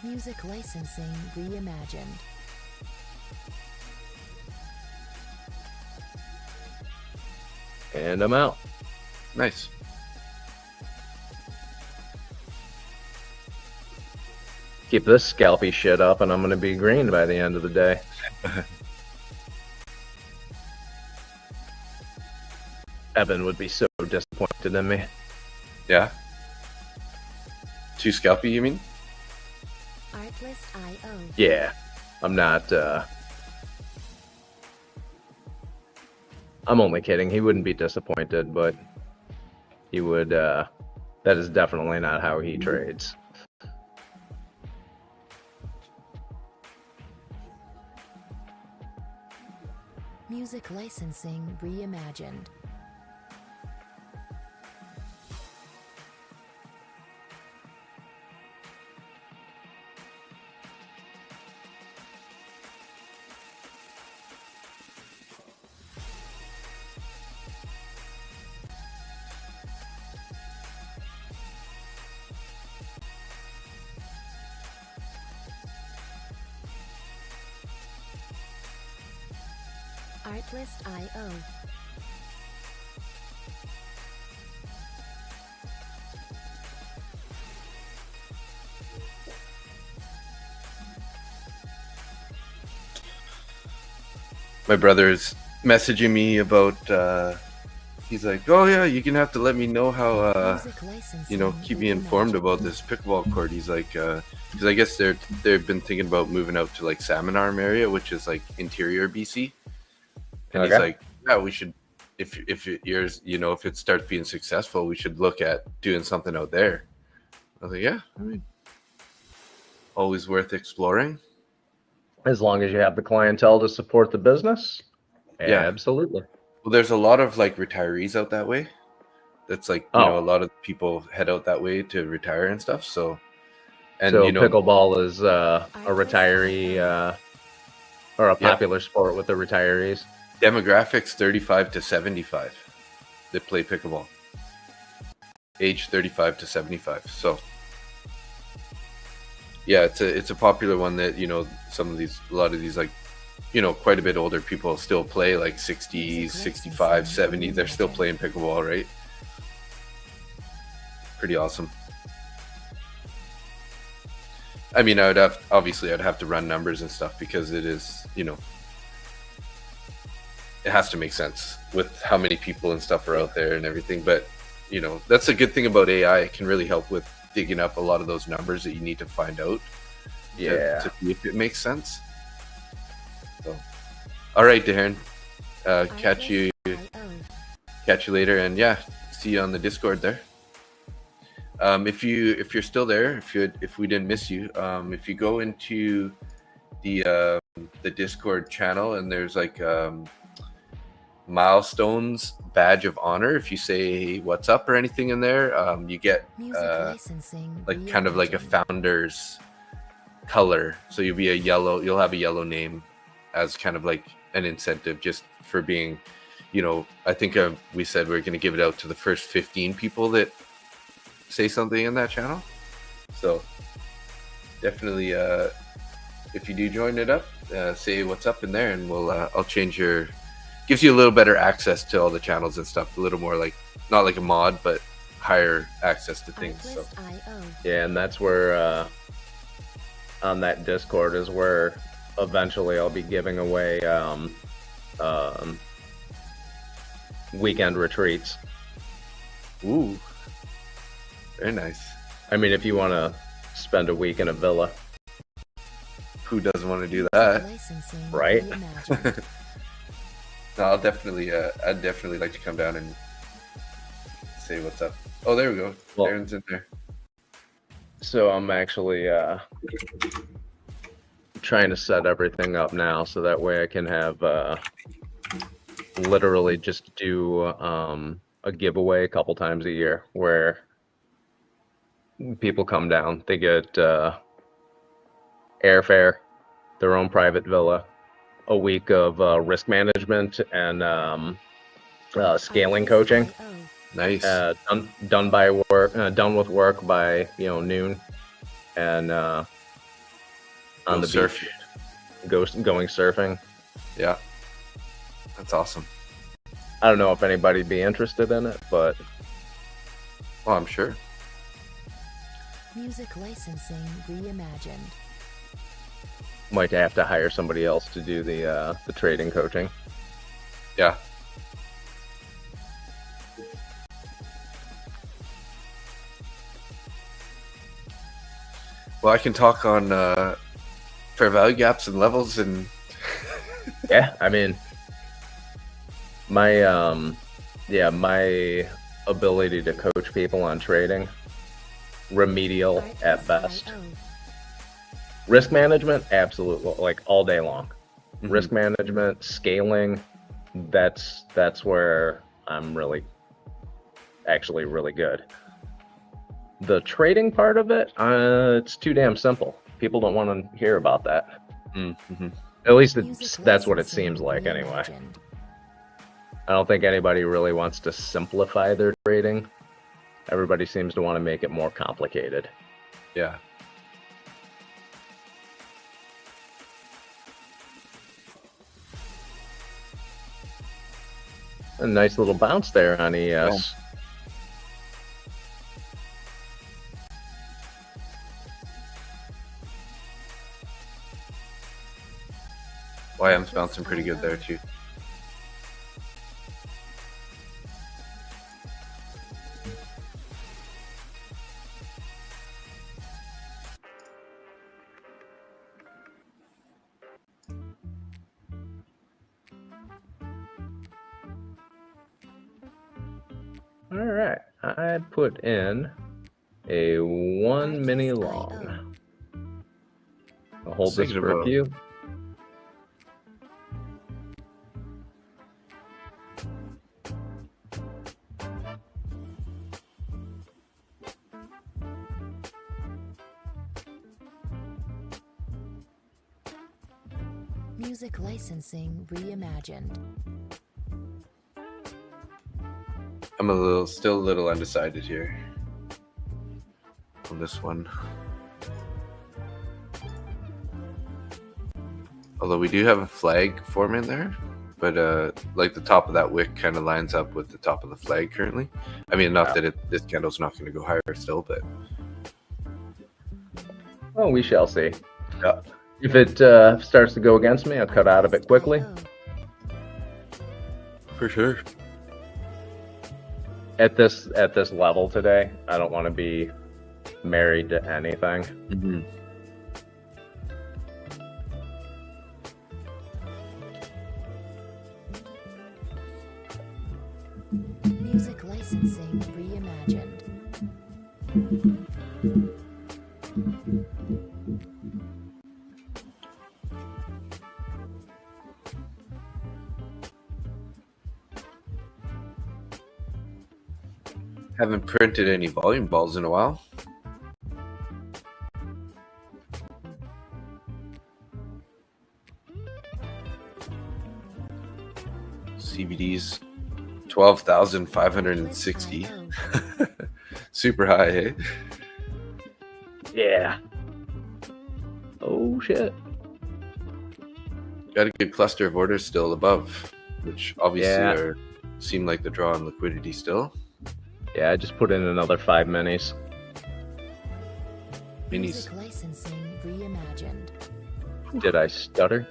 Music licensing reimagined. And I'm out. Nice. Keep this scalpy shit up and I'm going to be green by the end of the day. Evan would be so disappointed in me. Yeah. Too scalpy, you mean? Artlist IO. Yeah, I'm not. I'm only kidding. He wouldn't be disappointed, but he would. That is definitely not how he trades. Music licensing reimagined. Artlist.io. My brother's messaging me about. He's like, "Oh yeah, you're gonna have to let me know how Music licensing you know, keep me informed about this pickleball court." He's like, because I guess they've been thinking about moving out to like Salmon Arm area, which is like interior BC. And he's Okay. like, "Yeah, we should. If if it starts being successful, we should look at doing something out there." I was like, "Yeah, I mean, always worth exploring." As long as you have the clientele to support the business. Yeah. Absolutely. Well, there's a lot of like retirees out that way. That's like a lot of people head out that way to retire and stuff. So, and so pickleball is a retiree or a Yeah. popular sport with the retirees. demographics 35 to 75 that play pickleball. Age 35 to 75. So, yeah, it's a popular one that, you know, a lot of these like, you know, quite a bit older people still play, like 60s, 65, 70. They're still playing pickleball, right? Pretty awesome. I mean, I'd have to run numbers and stuff because it is, you know, it has to make sense with how many people and stuff are out there and everything. But, you know, that's a good thing about AI. It can really help with digging up a lot of those numbers that you need to find out. To see if it makes sense. So, all right, Darren. Catch you later, and yeah, see you on the Discord there. If you're still there, if we didn't miss you, if you go into the Discord channel and there's like milestones badge of honor, if you say what's up or anything in there, you get like kind of like a founder's color. So you'll have a yellow name as kind of like an incentive just for being, you know, I think we said we're going to give it out to the first 15 people that say something in that channel. So definitely if you do join it up, say what's up in there, and we'll I'll change gives you a little better access to all the channels and stuff, a little more like, not like a mod, but higher access to things. So yeah, and that's where on that Discord is where eventually I'll be giving away weekend retreats. Ooh, very nice. I mean, if you want to spend a week in a villa, who doesn't want to do that, right? No, I'd definitely like to come down and say what's up. Oh, there we go. Well, Aaron's in there. So I'm actually trying to set everything up now so that way I can have literally just do a giveaway a couple times a year where people come down. They get airfare, their own private villa, a week of risk management and scaling coaching. Nice. Done with work by noon, and on the beach, going surfing. Yeah, that's awesome. I don't know if anybody'd be interested in it, but well, I'm sure. Music licensing reimagined. Might have to hire somebody else to do the trading coaching. Yeah. Well, I can talk on fair value gaps and levels and yeah, I mean, my my ability to coach people on trading, remedial at best. Risk management, absolutely, like all day long. Mm-hmm. Risk management, scaling, that's where I'm actually really good. The trading part of it, it's too damn simple. People don't want to hear about that. Mm-hmm. At least Music that's what it licensing seems like anyway. reimagined. I don't think anybody really wants to simplify their trading. Everybody seems to want to make it more complicated. Yeah. A nice little bounce there on ES. YM's bouncing pretty good there too. All right, I put in a 1 mini long. I'll hold this Thinking for a about- few. Music licensing reimagined. I'm still a little undecided here on this one. Although we do have a flag form in there, but like the top of that wick kind of lines up with the top of the flag currently. I mean, not that this candle's not going to go higher still, but Oh, we shall see. yeah. If it starts to go against me, I'll cut out of it quickly. For sure. At this level today, I don't want to be married to anything. Mm-hmm. Music licensing reimagined. Haven't printed any volume balls in a while. CVD's 12,560. Super high, eh? Yeah. Oh shit. Got a good cluster of orders still above, which obviously Yeah. seem like the draw on liquidity still. Yeah, I just put in another 5 minis. Minis. Music licensing reimagined. Did I stutter?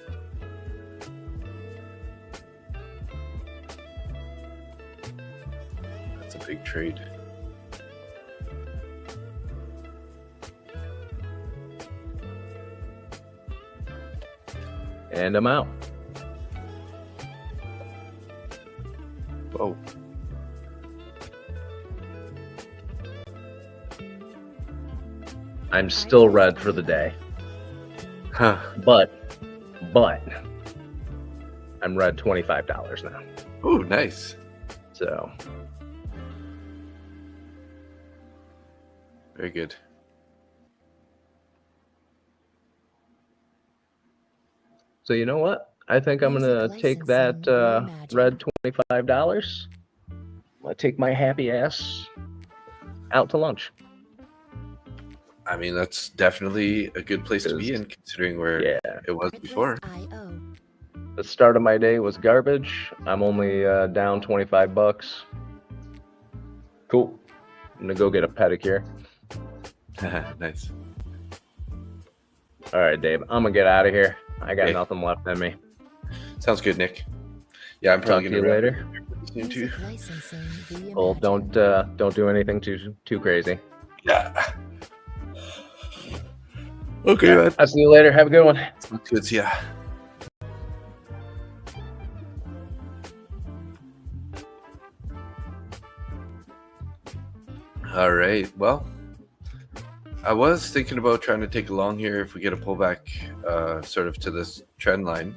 That's a big trade. And I'm out. Oh, I'm still red for the day. huh. But I'm red $25 now. Oh, nice. So Very good. you know what? I think I'm gonna Music take that licensing red $25. I'm gonna take my happy ass out to lunch. I mean, that's definitely a good place to be in, considering where Yeah. it was before. IO. The start of my day was garbage. I'm only down $25. Cool. I'm gonna go get a pedicure. Nice. All right, Dave. I'm gonna get out of here. I got Okay. nothing left in me. Sounds good, Nick. Yeah, I'm Talk probably to you gonna wrap later. soon too. Music licensing reimagined. Well, don't do anything too crazy. Yeah. Okay, man. I'll see you later. Have a good one. Sounds good. See ya. All right. Well, I was thinking about trying to take a long here if we get a pullback sort of to this trend line.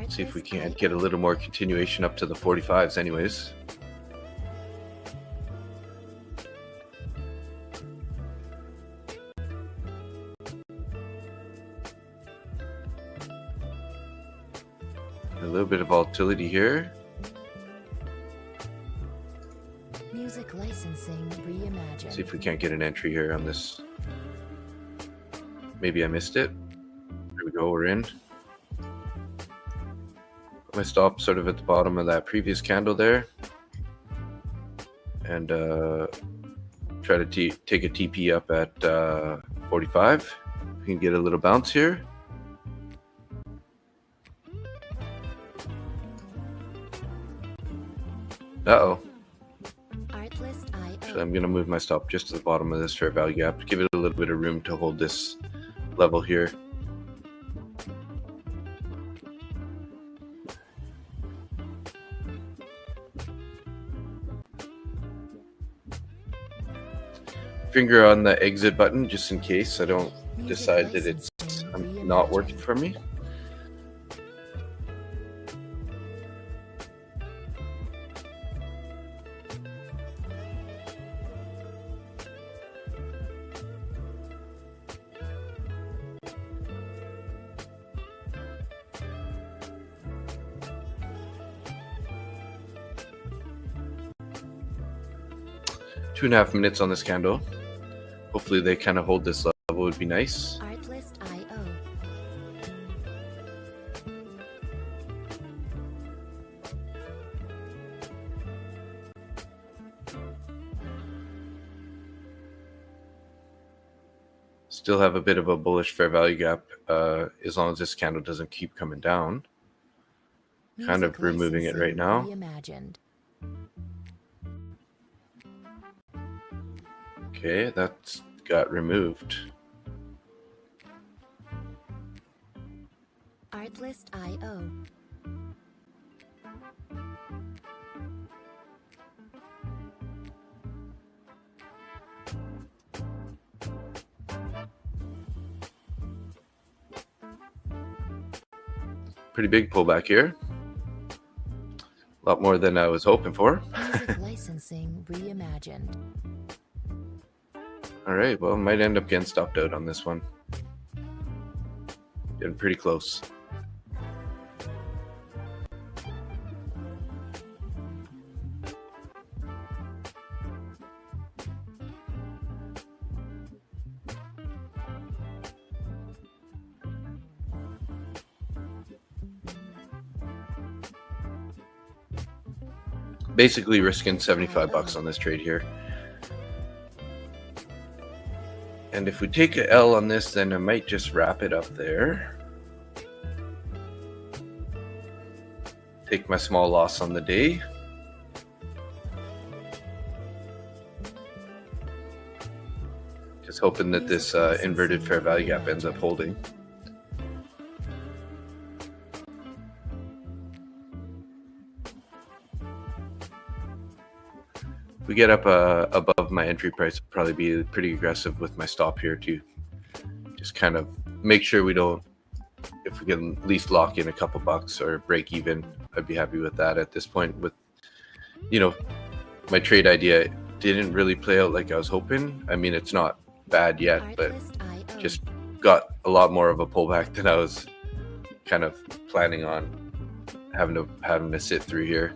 See if we can't get a little more continuation up to the 45s anyways. A little bit of volatility here. Music licensing reimagined. See if we can't get an entry here on this. Maybe I missed it. There we go, we're in. Put my stop sort of at the bottom of that previous candle there. And try to take a TP up at 45. We can get a little bounce here. Uh-oh. So I'm going to move my stop just to the bottom of this fair value gap to give it a little bit of room to hold this level here. Finger on the exit button just in case I don't decide that it's not working for me. Two and a half minutes on this candle. Hopefully they kind of hold this level would be nice. Artlist.io. Still have a bit of a bullish fair value gap as long as this candle doesn't keep coming down. Kind of removing it right now. Reimagined. Okay, that's got removed. Artlist.io. Pretty big pullback here. A lot more than I was hoping for. Music licensing reimagined. All right, well, might end up getting stopped out on this one. Getting pretty close. Basically risking 75 bucks on this trade here. And if we take a L on this, then I might just wrap it up there. Take my small loss on the day. Just hoping that this inverted fair value gap ends up holding. If we get up above my entry price, I'll probably be pretty aggressive with my stop here too. Just kind of make sure we don't, if we can at least lock in a couple bucks or break even, I'd be happy with that at this point. With, you know, my trade idea didn't really play out like I was hoping. I mean, it's not bad yet, but just got a lot more of a pullback than I was kind of planning on having to sit through here.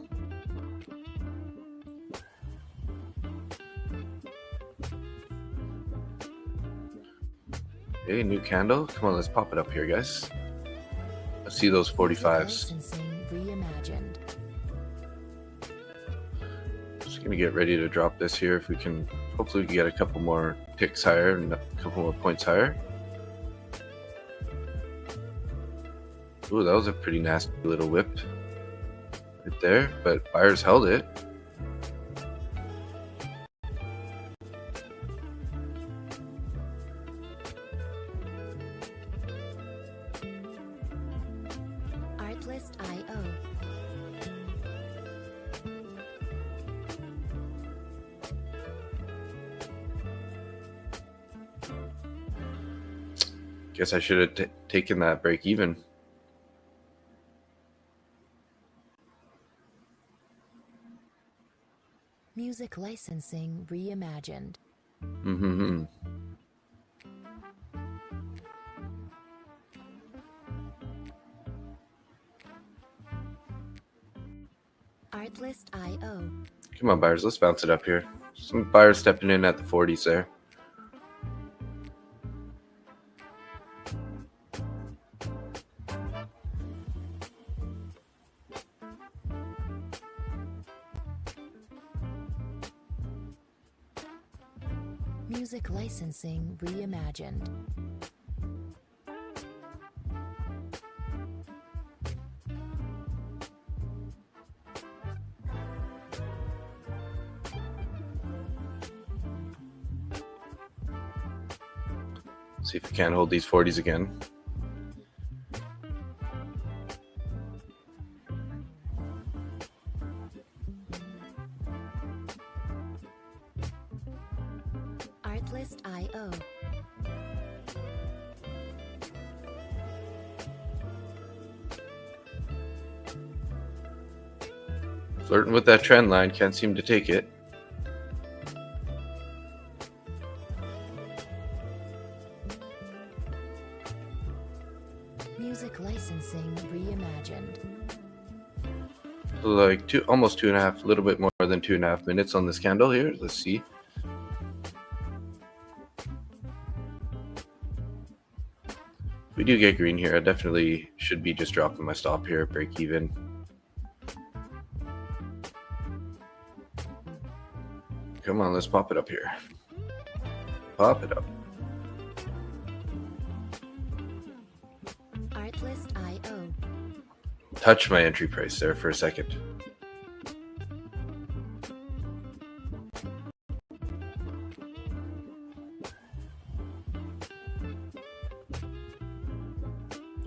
Okay, new candle. Come on, let's pop it up here, guys. Let's see those 45s. Reimagined. Just gonna get ready to drop this here. If we can, hopefully we can get a couple more ticks higher and a couple more points higher. Ooh, that was a pretty nasty little whip right there, but buyers held it. Artlist.io. Guess I should have taken that break even. Music licensing reimagined. Mm-hmm. Artlist.io. Come on, buyers. Let's bounce it up here. Some buyers stepping in at the 40s there. Music licensing reimagined. See if we can't hold these 40s again. Artlist.io. Flirting with that trend line, can't seem to take it. Music licensing reimagined. Like almost 2.5, a little bit more than 2.5 minutes on this candle here. Let's see. If we do get green here, I definitely should be just dropping my stop here, break even. Come on, let's pop it up here. Pop it up. Artlist.io. Touch my entry price there for a second.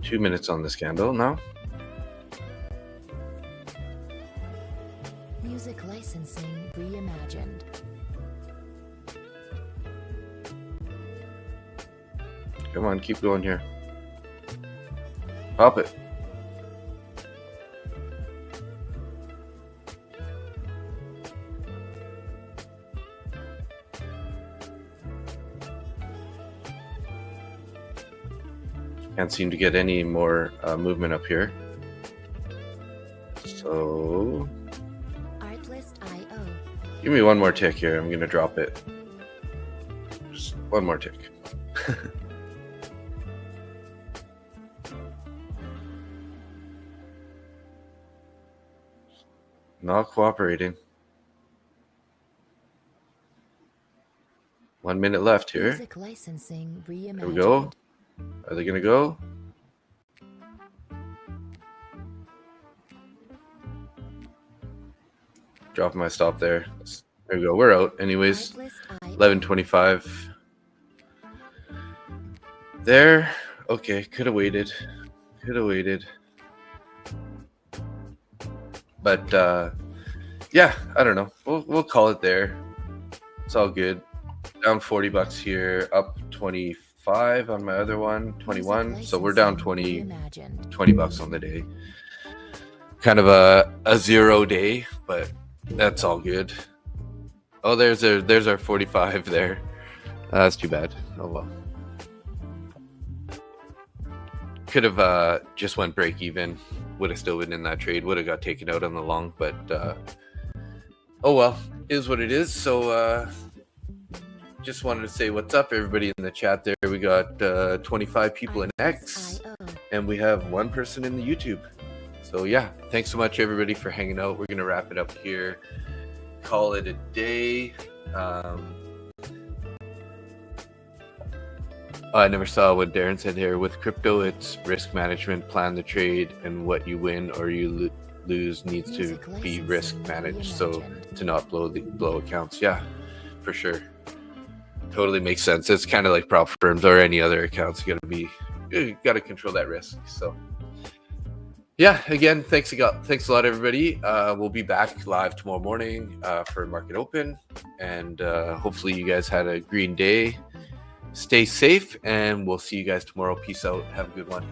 Two minutes on this candle now. Music licensing reimagined. Come on, keep going here. Pop it. Can't seem to get any more movement up here. So Artlist.io. give me one more tick here. I'm gonna drop it. Just one more tick. Not cooperating. 1 minute left here. Music licensing reimagined. There we go. Are they gonna go? Drop my stop there. There we go. We're out. Anyways, Artlist.io. 11:25. There. Okay. Could have waited. Could have waited. But yeah, I don't know. We'll call it there. It's all good. Down $40 here. Up 25 on my other one. 21. So we're down 20 bucks on the day. Kind of a zero day, but that's all good. Oh, there's our 45 there. That's too bad. Oh well. Could have just went break even. Would have still been in that trade. Would have got taken out on the long, but oh well, is what it is. So just wanted to say what's up, everybody in the chat there. We got 25 people in X, and we have 1 person in the YouTube. So yeah, thanks so much everybody for hanging out. We're gonna wrap it up here. Call it a day. I never saw what Darren said here. With crypto, it's risk management. Plan the trade, and what you win or you lose needs to be risk managed, so to not blow accounts. Yeah, for sure. Totally makes sense. It's kind of like prop firms or any other accounts. You got to control that risk. So yeah, again, thanks a lot, everybody. We'll be back live tomorrow morning for Market Open, and hopefully you guys had a green day. Stay safe, and we'll see you guys tomorrow. Peace out. Have a good one.